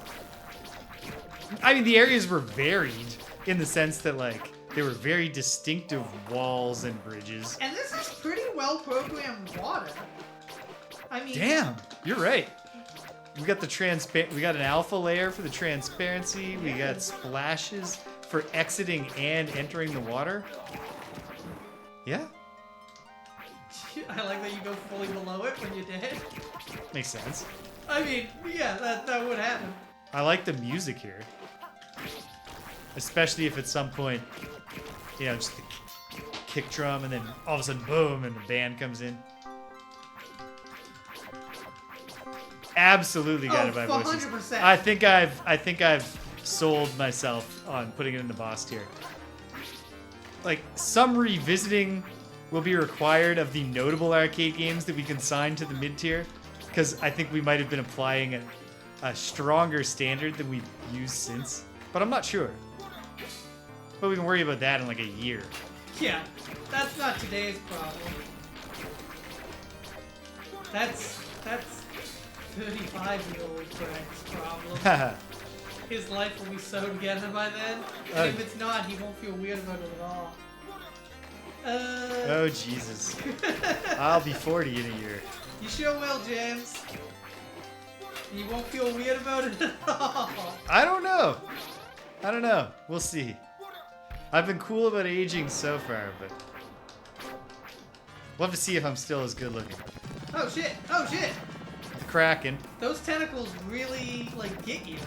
I mean, the areas were varied in the sense that, like, they were very distinctive walls and bridges. And this is pretty well programmed water. I mean, Damn, you're right. We got we got an alpha layer for the transparency. We got splashes for exiting and entering the water. Yeah, I like that you go fully below it when you're dead. makes sense. I mean, yeah, that would happen. I like the music here. Especially if at some point, you know, just the kick drum and then all of a sudden, boom, and the band comes in. Absolutely gotta buy voices. 100%. I think I've sold myself on putting it in the boss tier. Like, some revisiting will be required of the notable arcade games that we consign to the mid tier, because I think we might have been applying a stronger standard than we've used since. But I'm not sure. But we can worry about that in like a year. Yeah, that's not today's problem. That's 35-year-old Greg's problem. His life will be so together by then, and if it's not, he won't feel weird about it at all. Oh, Jesus. I'll be 40 in a year. You sure will, James. You won't feel weird about it at all. I don't know. I don't know. We'll see. I've been cool about aging so far, but we'll have to see if I'm still as good looking. Oh shit! Oh shit! The Kraken. Those tentacles really, like, get you.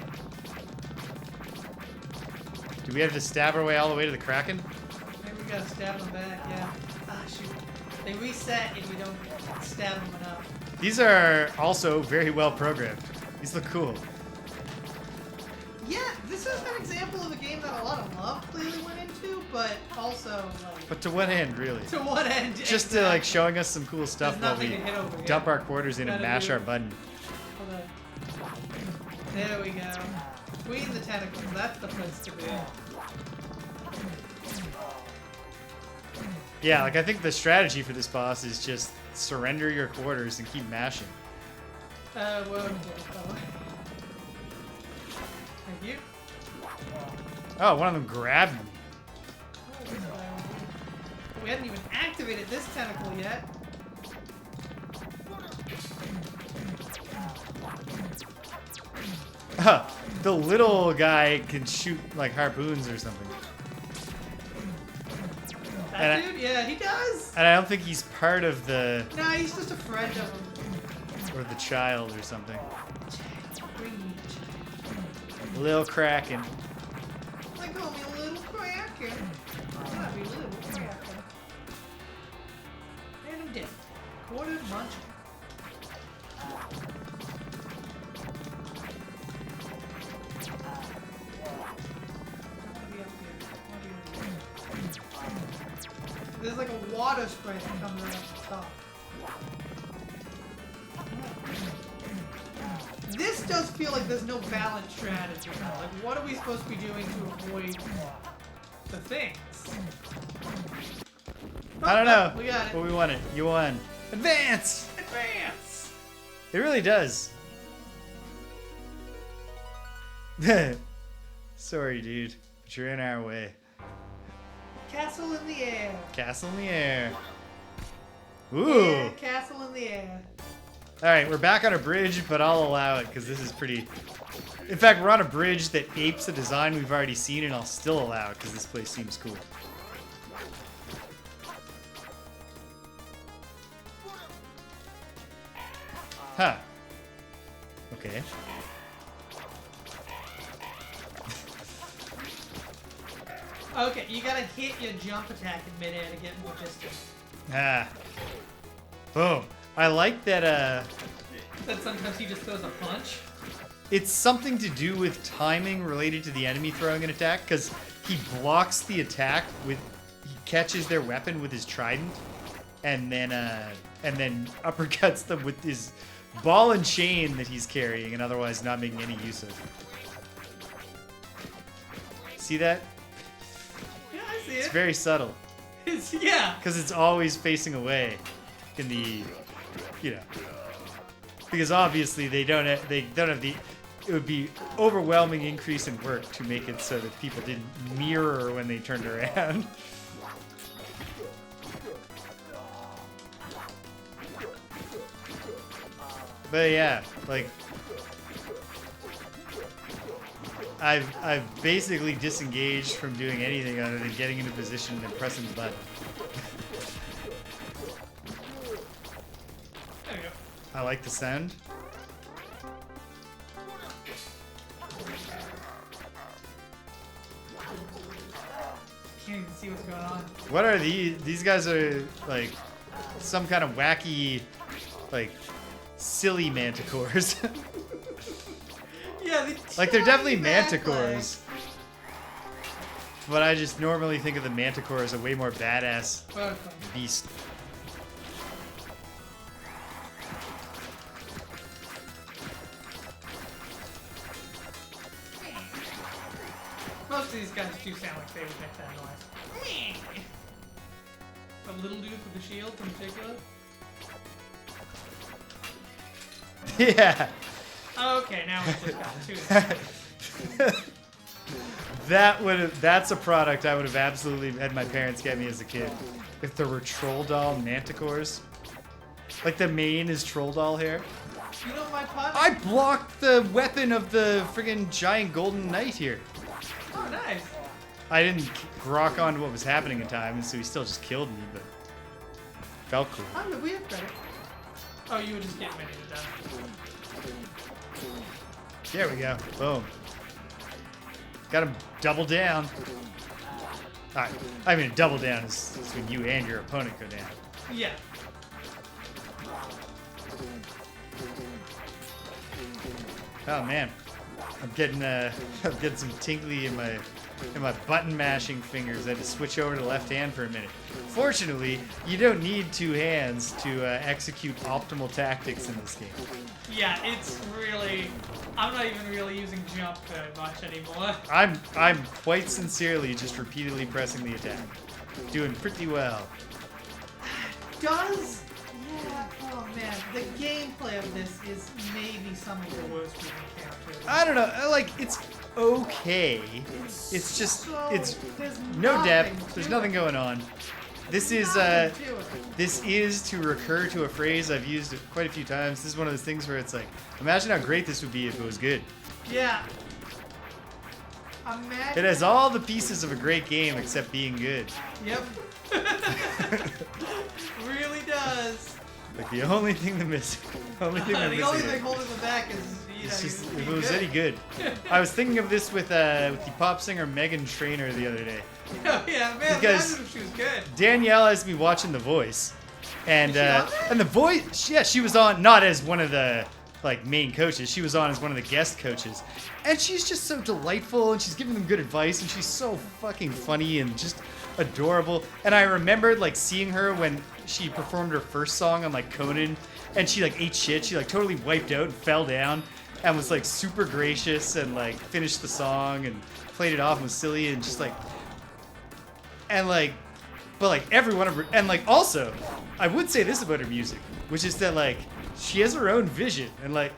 Do we have to stab our way all the way to the Kraken? Maybe we gotta stab them back, yeah. Ah, shoot. They reset if we don't stab them enough. These are also very well programmed. These look cool. Yeah, this is an example of a game that a lot of love clearly went into, but also, like... But to what end, really? To what end? Just to, like, showing us some cool stuff There's while we nothing to hit over here. dump our quarters in and Gotta mash do- our button. Hold on. There we go. Queen the tentacles, that's the place to be. Yeah, like, I think the strategy for this boss is just surrender your quarters and keep mashing. Well, thank you. Oh, one of them grabbed me. Oh, this guy over here. We hadn't even activated this tentacle yet. The little guy can shoot, like, harpoons or something. That And dude? Yeah, he does. And I don't think he's part of the... Nah, he's just a friend of him. or the child or something. Green. Lil Kraken. They call me Little Kraken. Gotta be Little Kraken. And I'm dead. Quarter munch. There's like a water spray that comes right off the top. This does feel like there's no balanced strategy. Like, what are we supposed to be doing to avoid the things? I don't know. We got it. But we won it. You won. Advance! Advance! It really does. Sorry, dude. But you're in our way. Castle in the air. Castle in the air. Ooh. Yeah, castle in the air. Alright, we're back on a bridge, but I'll allow it because this is pretty... In fact, we're on a bridge that apes a design we've already seen, and I'll still allow it because this place seems cool. Huh. Okay. Okay, you gotta hit your jump attack in midair to get more distance. Ah. Boom. I like that, That sometimes he just throws a punch. it's something to do with timing related to the enemy throwing an attack, because he blocks the attack with... He catches their weapon with his trident, and then uppercuts them with his ball and chain that he's carrying and otherwise not making any use of. See that? Yeah, I see It's it. very subtle, Yeah. because it's always facing away in the, you know, because obviously they don't have the, it would be overwhelming increase in work to make it so that people didn't mirror when they turned around. But yeah, like, I've basically disengaged from doing anything other than getting into position and pressing the button. There we go. I like the sound. Can't even see what's going on. What are these? These guys are like some kind of wacky, like, silly manticores. Yeah, Like, they're definitely back manticores. But I just normally think of the manticore as a way more badass legs. beast. Most of these guys do sound like they would make that noise. The little dude with the shield in particular. Yeah. Okay, now we just got two. That's a product I would have absolutely had my parents get me as a kid. if there were troll doll manticores. Like the mane is troll doll hair. You know my punch? I blocked the weapon of the friggin' giant golden knight here. Oh, nice. I didn't grok on what was happening in time, and so he still just killed me, but felt cool. Oh, we have credit. Oh, you were just getting ready to die. There we go. Boom. Got him double down. Alright. I mean, double down is when you and your opponent go down. Yeah. Oh man, I'm getting some tingly in my button mashing fingers. I had to switch over to the left hand for a minute. Fortunately, you don't need two hands to execute optimal tactics in this game. Yeah, it's really. I'm not even really using jump very much anymore. I'm quite sincerely just repeatedly pressing the attack, doing pretty well. Does. Yeah, oh man, the gameplay of this is maybe some of the worst we can do. I don't know, like it's okay. It's just it's no depth. There's nothing going on. This is to recur to a phrase I've used quite a few times. This is one of those things where it's like, imagine how great this would be if it was good. Yeah. Imagine. It has all the pieces of a great game except being good. Yep. Really does. Like the only thing that missing, The only thing holding them back is it's just if it was any good. I was thinking of this with the pop singer Meghan Trainor the other day. Oh yeah, man. Because imagine if she was good. Danielle has me watching The Voice, and Is she on there? and The Voice, yeah, she was on not as one of the like main coaches. She was on as one of the guest coaches, and she's just so delightful, and she's giving them good advice, and she's so fucking funny and just adorable. And I remembered like seeing her when she performed her first song on like Conan, and she like ate shit. She like totally wiped out and fell down, and was like super gracious and like finished the song and played it off and was silly and just like. And like, but like every one of her, and like also, I would say this about her music, which is that like she has her own vision, and like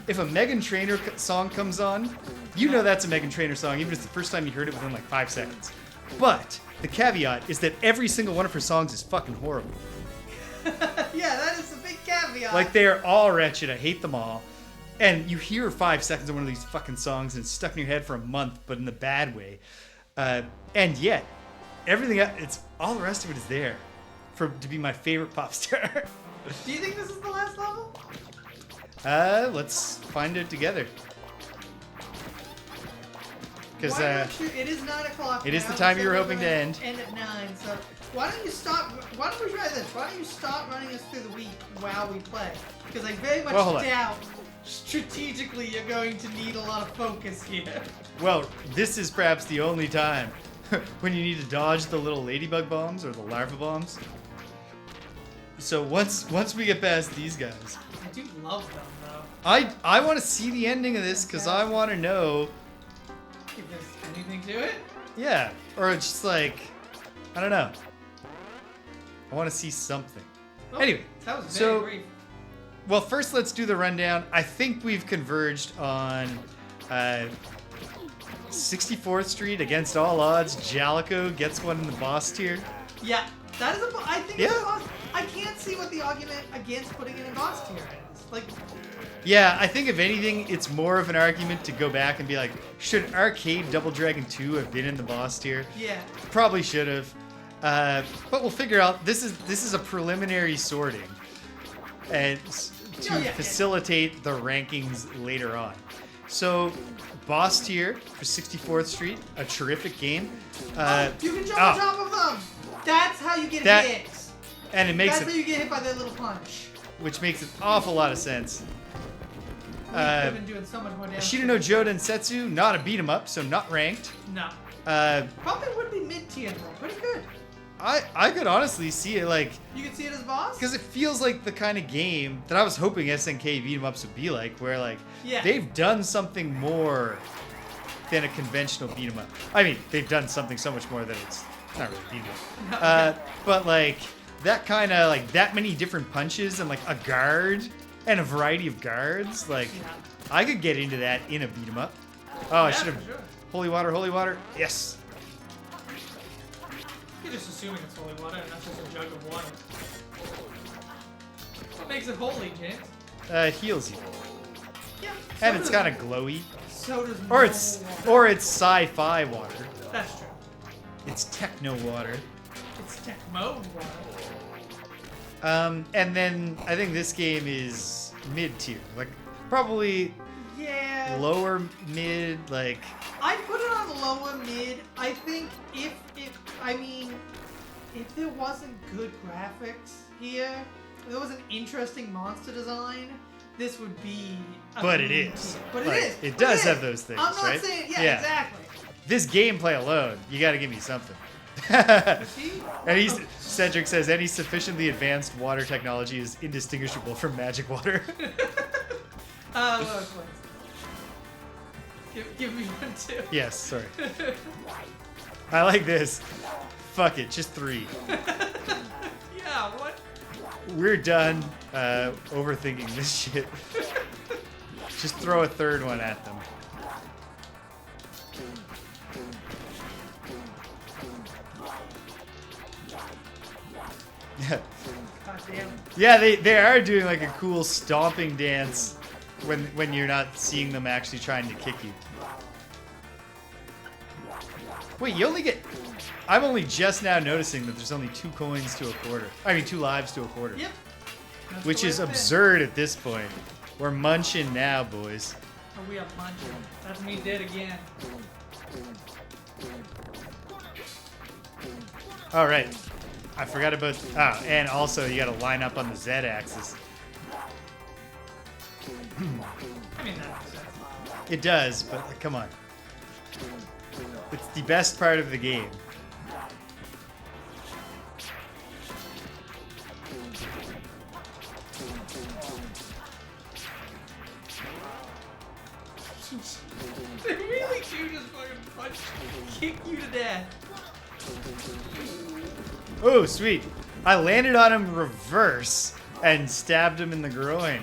if a Meghan Trainor song comes on, you know that's a Meghan Trainor song, even if it's the first time you heard it within like 5 seconds. But the caveat is that every single one of her songs is fucking horrible. Yeah, that is the big caveat. Like they are all wretched. I hate them all. And you hear 5 seconds of one of these fucking songs, and it's stuck in your head for a month, but in the bad way. And yet, everything, it's all the rest of it is there to be my favorite pop star. Do you think this is the last level? Let's find it together. Because it is 9 o'clock. it is now. the time So you were we're hoping to gonna end. End at 9. So why don't you stop? Why don't we try this? Why don't you stop running us through the week while we play? Because I very much Well, hold on. doubt strategically you're going to need a lot of focus here. Well, this is perhaps the only time when you need to dodge the little ladybug bombs or the larva bombs. So once we get past these guys, I do love them though. I want to see the ending of this because I want to know. If there's anything to it. Yeah, or it's just like, I don't know. I want to see something. Oh, Anyway, that was very so brief. well, first let's do the rundown. I think we've converged on 64th Street against all odds. Jaleco gets one in the boss tier. Yeah, that is I think Yeah. it's a boss. I can't see what the argument against putting it in boss tier is. Like, Yeah, I think if anything, it's more of an argument to go back and be like, should Arcade Double Dragon 2 have been in the boss tier? yeah. Probably should have. But we'll figure out. This is a preliminary sorting, and to Oh, yeah. facilitate the rankings later on. So, boss tier for 64th Street, a terrific game. You can jump on top of them. That's how you get hit. And it makes That's how you get hit by their little punch. which makes an awful lot of sense. We've been doing so much more damage. Ashita no Joe Densetsu, not a beat 'em up, so not ranked. No. Probably would be mid tier though. Pretty good. I could honestly see it like. You can see it as boss. Because it feels like the kind of game that I was hoping SNK beat 'em ups would be like, where like Yeah. they've done something more than a conventional beat 'em up. I mean, they've done something so much more that it's not really beat 'em up. But like that kind of like that many different punches and like a guard and a variety of guards, like Yeah. I could get into that in a beat 'em up. Oh, I Yeah, should have for sure. holy water, yes. You're just assuming it's holy water and not just a jug of water. What makes it holy, James? It heals you. Yeah. And it's kind of glowy. So does Or it's sci-fi water. That's true. It's techno water. It's Tecmo water. And then I think this game is mid-tier. Like, probably lower mid, like... I'd put it on lower mid. I think if there wasn't good graphics here, if there was an interesting monster design, this would be But it is. But like, it is. It does have those things, I'm not right? saying, exactly. This gameplay alone, you gotta give me something. And Cedric says, any sufficiently advanced water technology is indistinguishable from magic water. Look. Give me one too. Yes, sorry. I like this. Fuck it, just 3. Yeah, what? We're done overthinking this shit. Just throw a 3rd one at them. God damn. Yeah, they are doing like a cool stomping dance when you're not seeing them actually trying to kick you. Wait, you only get... I'm only just now noticing that there's only 2 coins to a quarter. I mean, 2 lives to a quarter. Yep. That's Which is absurd at this point. We're munching now, boys. Oh, we are munching. That's me dead again. All right. I forgot about... Oh, and also you gotta line up on the Z-axis. I mean, that makes sense. It does, but like, come on. It's the best part of the game. They really do just fucking punch, kick you to death. Oh, sweet. I landed on him reverse and stabbed him in the groin.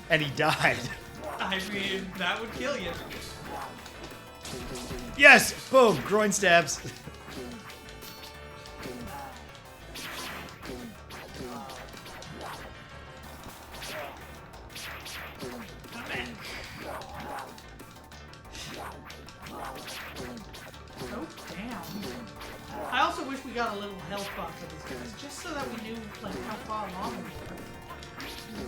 And he died. I mean, that would kill you. Yes! Boom! Groin stabs. Oh, damn. I also wish we got a little health bar for these guys, just so that we knew like how far along we were.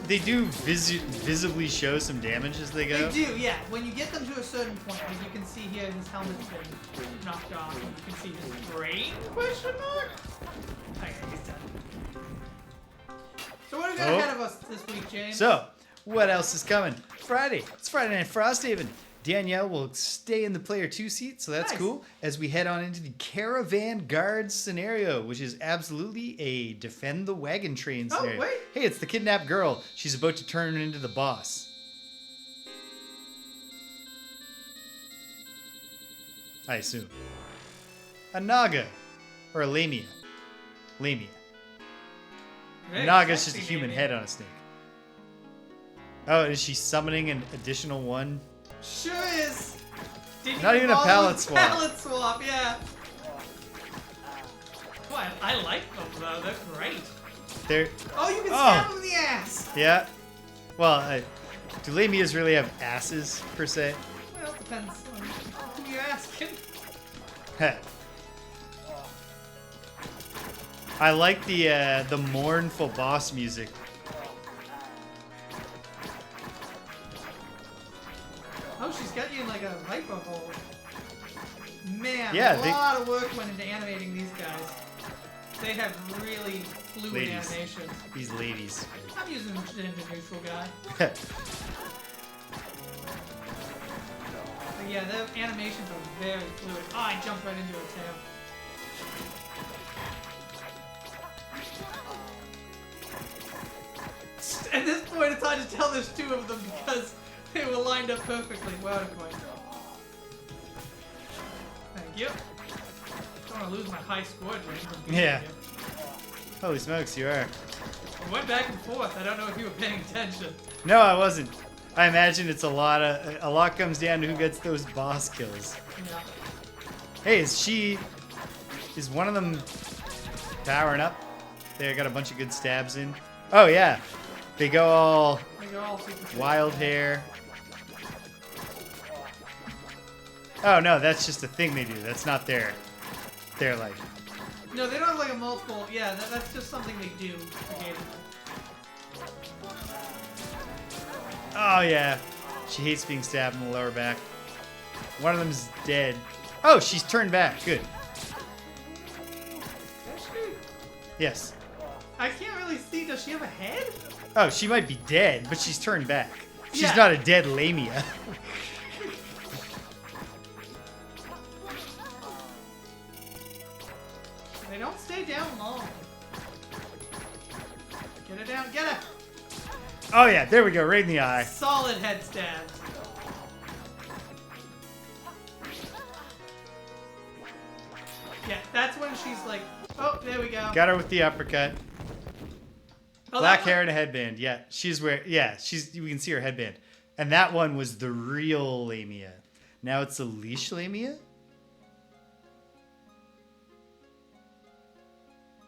They do visibly show some damage as they go. They do, yeah. When you get them to a certain point, like you can see here, his helmet's been knocked off, and you can see his brain? Question mark? Okay, he's done. So what do we got ahead of us this week, James? So, what else is coming? Friday. It's Friday Night Frosthaven. Danielle will stay in the player 2 seat, so that's Nice. cool, as we head on into the Caravan Guard scenario, which is absolutely a defend the wagon train Oh, scenario. wait. Hey, it's the kidnapped girl. She's about to turn into the boss. I assume. A Naga. Or a Lamia. Lamia. Very Naga's just a sexy, human baby. head on a snake. Oh, is she summoning an additional one? Sure is. Didn't Not even a bother palette with swap. Palette swap, yeah. Boy, I like them though. They're great. They're... Oh, you can stab them in the ass. Yeah. Well, do Lamias really have asses, per se? Well, it depends on who you're asking. Heh. I like the mournful boss music. Oh, she's got you in like a viper hole. Man, Yeah, a lot of work went into animating these guys. They have really fluid Ladies. animations. These ladies. I'm using the neutral guy. But yeah, their animations are very fluid. Oh, I jumped right into her tail. At this point, it's hard to tell there's 2 of them because they were lined up perfectly. Well, thank you. Don't want to lose my high score, James. from beating Yeah. you. Holy smokes, you are. We went back and forth. I don't know if you were paying attention. No, I wasn't. I imagine it's a lot comes down to who gets those boss kills. Yeah. Hey, is one of them powering up. There, got a bunch of good stabs in. Oh, yeah. They go all super wild hair. Oh, no, that's just a thing they do. That's not their like... No, they don't have like a multiple... Yeah, that's just something they do occasionally. Oh, yeah. She hates being stabbed in the lower back. One of them is dead. Oh, she's turned back. Good. Yes. I can't really see. Does she have a head? Oh, she might be dead, but she's turned back. She's Yeah. not a dead Lamia. They don't stay down long. Get her down. Get her. Oh, yeah. There we go. Right in the eye. Solid head stabs. Yeah, that's when she's like, oh, there we go. Got her with the uppercut. Oh, Black that hair and a headband. Yeah, she's wearing. Yeah, we can see her headband. And that one was the real Lamia. Now it's a leash Lamia.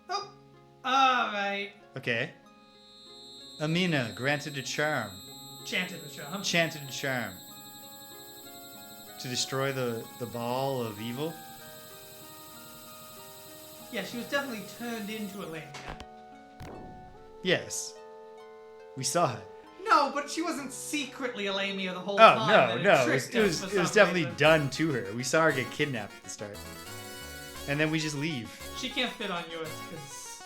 Oh, all right. Okay. Amina granted a charm. Chanted the charm. Chanted a charm. To destroy the ball of evil. Yeah, she was definitely turned into a Lamia. Yes. We saw it. No, but she wasn't secretly a Lamia the whole Oh, time. no. It tricked was, us it for was some definitely reason. done to her. We saw her get kidnapped at the start. And then we just leave. She can't fit on yours because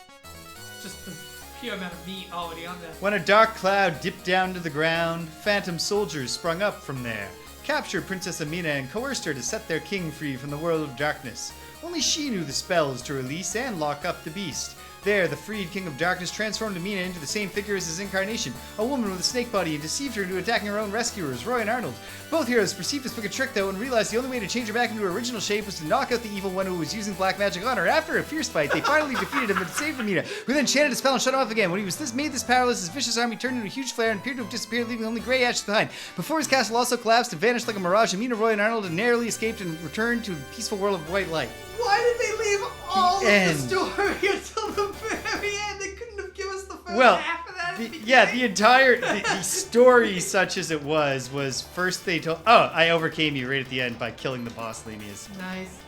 just the pure amount of meat already on there. When a dark cloud dipped down to the ground, phantom soldiers sprung up from there, captured Princess Amina and coerced her to set their king free from the world of darkness. Only she knew the spells to release and lock up the beast. There, the freed King of Darkness transformed Amina into the same figure as his incarnation, a woman with a snake body, and deceived her into attacking her own rescuers, Roy and Arnold. Both heroes perceived this wicked trick, though, and realized the only way to change her back into her original shape was to knock out the evil one who was using black magic on her. After a fierce fight, they finally defeated him and saved Amina, who then chanted a spell and shut him off again. When he was made this powerless, his vicious army turned into a huge flare and appeared to have disappeared, leaving only gray ashes behind. Before his castle also collapsed and vanished like a mirage, Amina, Roy, and Arnold had narrowly escaped and returned to the peaceful world of white light. Why did they leave all of end. the story until the very end? They couldn't have given us the first Well, half of that. the entire the story, such as it was first they told. Oh, I overcame you right at the end by killing the boss Lamias. Nice.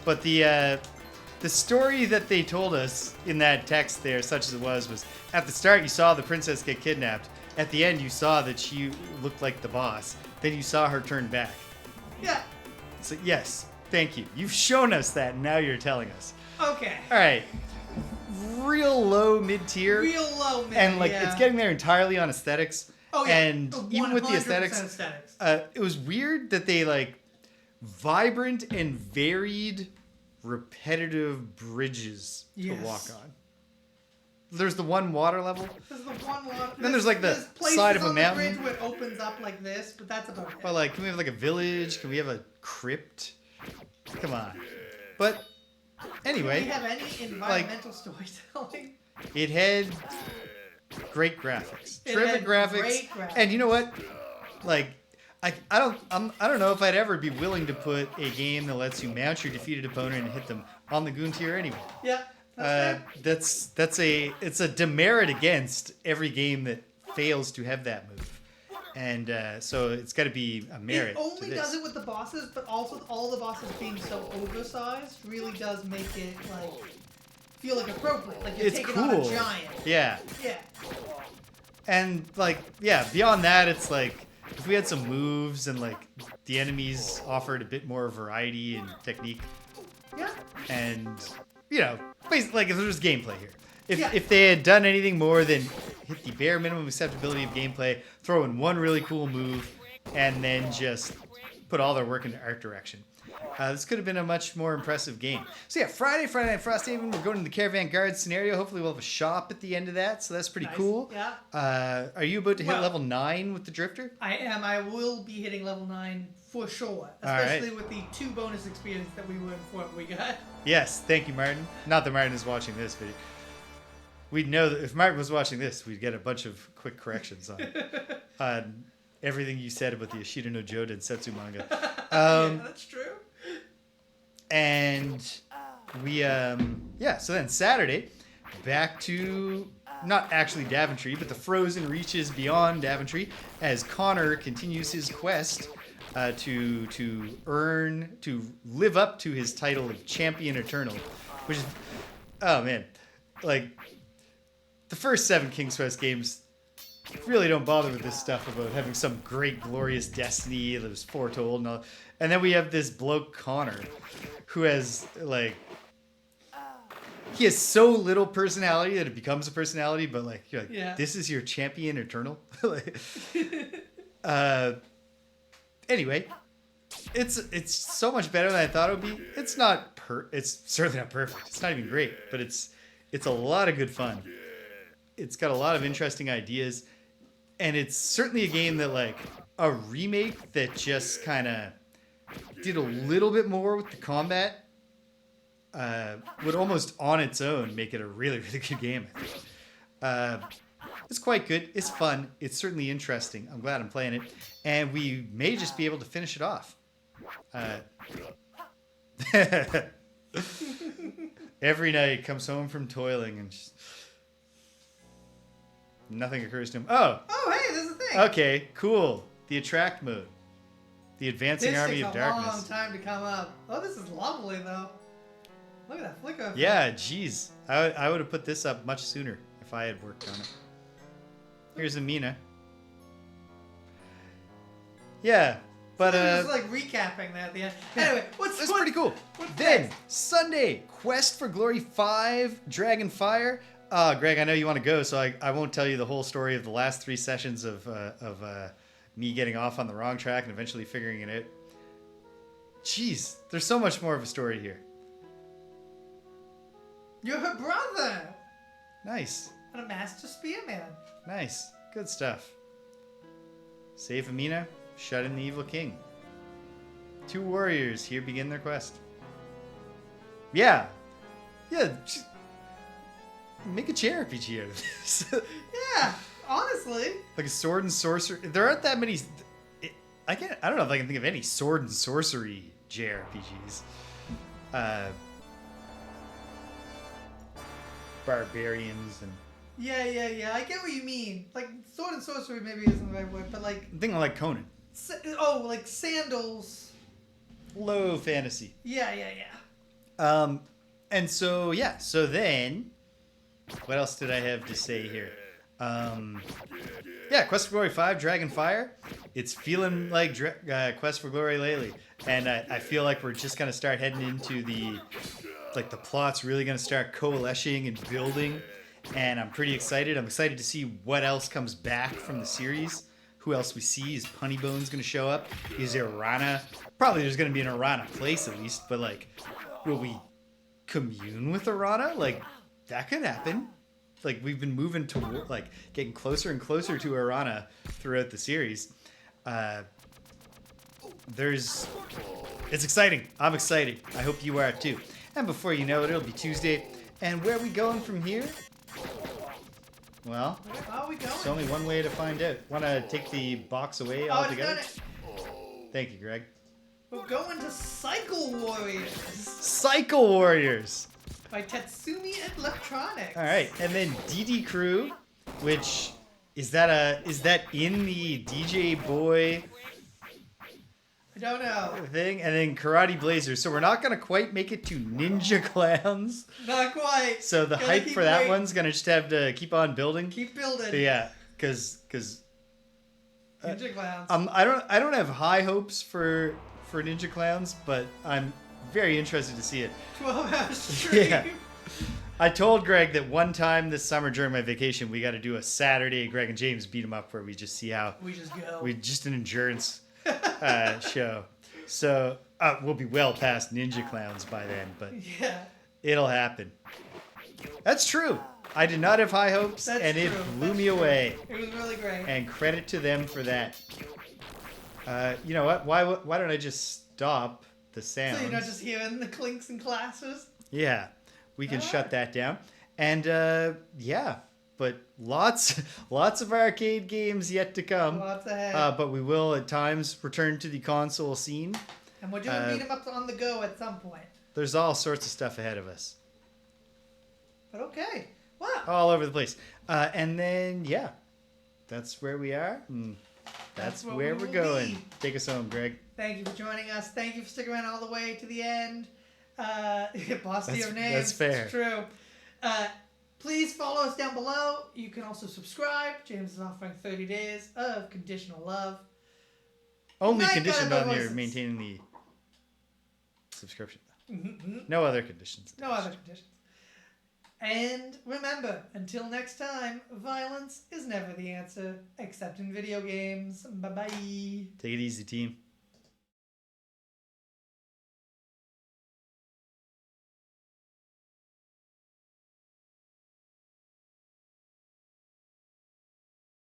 But the story that they told us in that text there, such as it was at the start you saw the princess get kidnapped. At the end you saw that she looked like the boss. Then you saw her turn back. Yeah. So yes, thank you. You've shown us that, and now you're telling us. Okay. All right. Real low mid-tier. Real low mid. And like yeah. it's getting there entirely on aesthetics. Oh yeah. And even with the 100% aesthetics, it was weird that they like vibrant and varied, repetitive bridges to walk on. There's the one water level. There's the one water. Then there's like the side of a mountain. Bridge where it opens up like this, but that's about it. But like, can we have like a village? Can we have a crypt? Come on. But anyway, Do we have any environmental storytelling? it had great graphics, It terrific had graphics. great graphics. And you know what? Like, I don't know if I'd ever be willing to put a game that lets you mount your defeated opponent and hit them on the goon tier anyway. Yeah. It's a demerit against every game that fails to have that move. And so it's got to be a merit. It only to this. does it with the bosses, but also all the bosses being so oversized really does make it like feel like appropriate. Like you're It's taking cool. on a giant. Yeah. Yeah. And like, yeah, beyond that, it's like if we had some moves and like the enemies offered a bit more variety and technique, Yeah. and you know, basically, like if there was gameplay here. Yeah. If they had done anything more than hit the bare minimum acceptability of gameplay, throw in one really cool move, and then just put all their work into art direction. This could have been a much more impressive game. So yeah, Friday Night Frosthaven, we're going to the Caravan Guard scenario. Hopefully we'll have a shop at the end of that, so that's pretty Nice. cool. Yeah. Are you about to hit Well- level 9 with the Drifter? I am. I will be hitting level 9 for sure. right. Especially with the 2 bonus experience that we were informed we got. Yes, thank you, Martin. Not that Martin is watching this video. We'd know that if Martin was watching this, we'd get a bunch of quick corrections on everything you said about the Ashita no Joe Densetsu manga. Yeah, that's true. And So then Saturday, back to not actually Daventry, but the frozen reaches beyond Daventry as Connor continues his quest to live up to his title of Champion Eternal, which is, oh man, like the first 7 King's Quest games really don't bother with this stuff about having some great glorious destiny that was foretold and all. And then we have this bloke Connor who has like, he has so little personality that it becomes a personality, but like you're like, yeah, this is your Champion Eternal. Like, anyway, it's so much better than I thought it would be. It's not it's certainly not perfect. It's not even great, but it's a lot of good fun. It's got a lot of interesting ideas, and it's certainly a game that like a remake that just kind of did a little bit more with the combat would almost on its own make it a really, really good game, I think. It's quite good. It's fun. It's certainly interesting. I'm glad I'm playing it. And we may just be able to finish it off. Every night comes home from toiling and just nothing occurs to him. Oh, hey, there's a thing. Okay, cool. The attract mode. The advancing army of darkness. This takes a long time to come up. Oh, this is lovely, though. Look at that flicker. Yeah, jeez. I would have put this up much sooner if I had worked on it. Here's Amina. Yeah, but just like recapping that at the end. Anyway, that's pretty cool. Then next? Sunday, Quest for Glory 5, Dragonfire. Greg, I know you want to go, so I won't tell you the whole story of the last 3 sessions of me getting off on the wrong track and eventually figuring it out. Jeez, there's so much more of a story here. You're her brother. Nice. And a master spearman. Nice. Good stuff. Save Amina, shut in the evil king. 2 warriors here begin their quest. Yeah. Make a JRPG out of this. Yeah, honestly. Like a sword and sorcery. There aren't that many. I don't know if I can think of any sword and sorcery JRPGs. Barbarians and. Yeah. I get what you mean. Like sword and sorcery maybe isn't the right word, but like. I'm thinking like Conan. Like sandals. Low fantasy. Yeah. And so so then. What else did I have to say here? Quest for Glory 5, Dragonfire. It's feeling like Quest for Glory lately. And I feel like we're just going to start heading into the plot's really going to start coalescing and building. And I'm pretty excited. I'm excited to see what else comes back from the series. Who else we see? Is Punnybones going to show up? Is Irana? Probably there's going to be an Irana place at least. But like, will we commune with Irana? Like, that could happen. Like, we've been moving to like getting closer and closer to Irana throughout the series. It's exciting. I'm excited. I hope you are too. And before you know it, it'll be Tuesday. And where are we going from here? Well, where are we going? There's only one way to find out. Want to take the box away altogether? Thank you, Greg. We're going to Cycle Warriors. Cycle Warriors. By Tatsumi Electronics. All right, and then DD Crew, which is that in the DJ Boy? I don't know. Thing, and then Karate Blazers. So we're not gonna quite make it to Ninja Clowns. Not quite. So the hype for that one's gonna just have to keep on building. Keep building. But yeah, because Ninja Clowns. I don't have high hopes for Ninja Clowns, but I'm very interested to see it. 12-hour stream. Yeah. I told Greg that one time this summer during my vacation, we got to do a Saturday Greg and James beat 'em up where we just see how we just go. We just an endurance show. So we'll be well past Ninja Clowns by then, but yeah, it'll happen. That's true. I did not have high hopes, and it blew me away. It was really great. And credit to them for that. You know what? Why don't I just stop the sound? So you're not just hearing the clinks and classes? Yeah, we can shut that down. And but lots of arcade games yet to come. Lots ahead. But we will at times return to the console scene. And we're doing beat 'em ups on the go at some point. There's all sorts of stuff ahead of us. But okay. Wow. All over the place. And then, yeah, that's where we are. And that's where we're going. Take us home, Greg. Thank you for joining us. Thank you for sticking around all the way to the end. Paucity of names. That's fair. It's true. Please follow us down below. You can also subscribe. James is offering 30 days of conditional love. Only conditioned on your maintaining the subscription. Mm-hmm. No other conditions. No other conditions. And remember, until next time, violence is never the answer, except in video games. Bye-bye. Take it easy, team.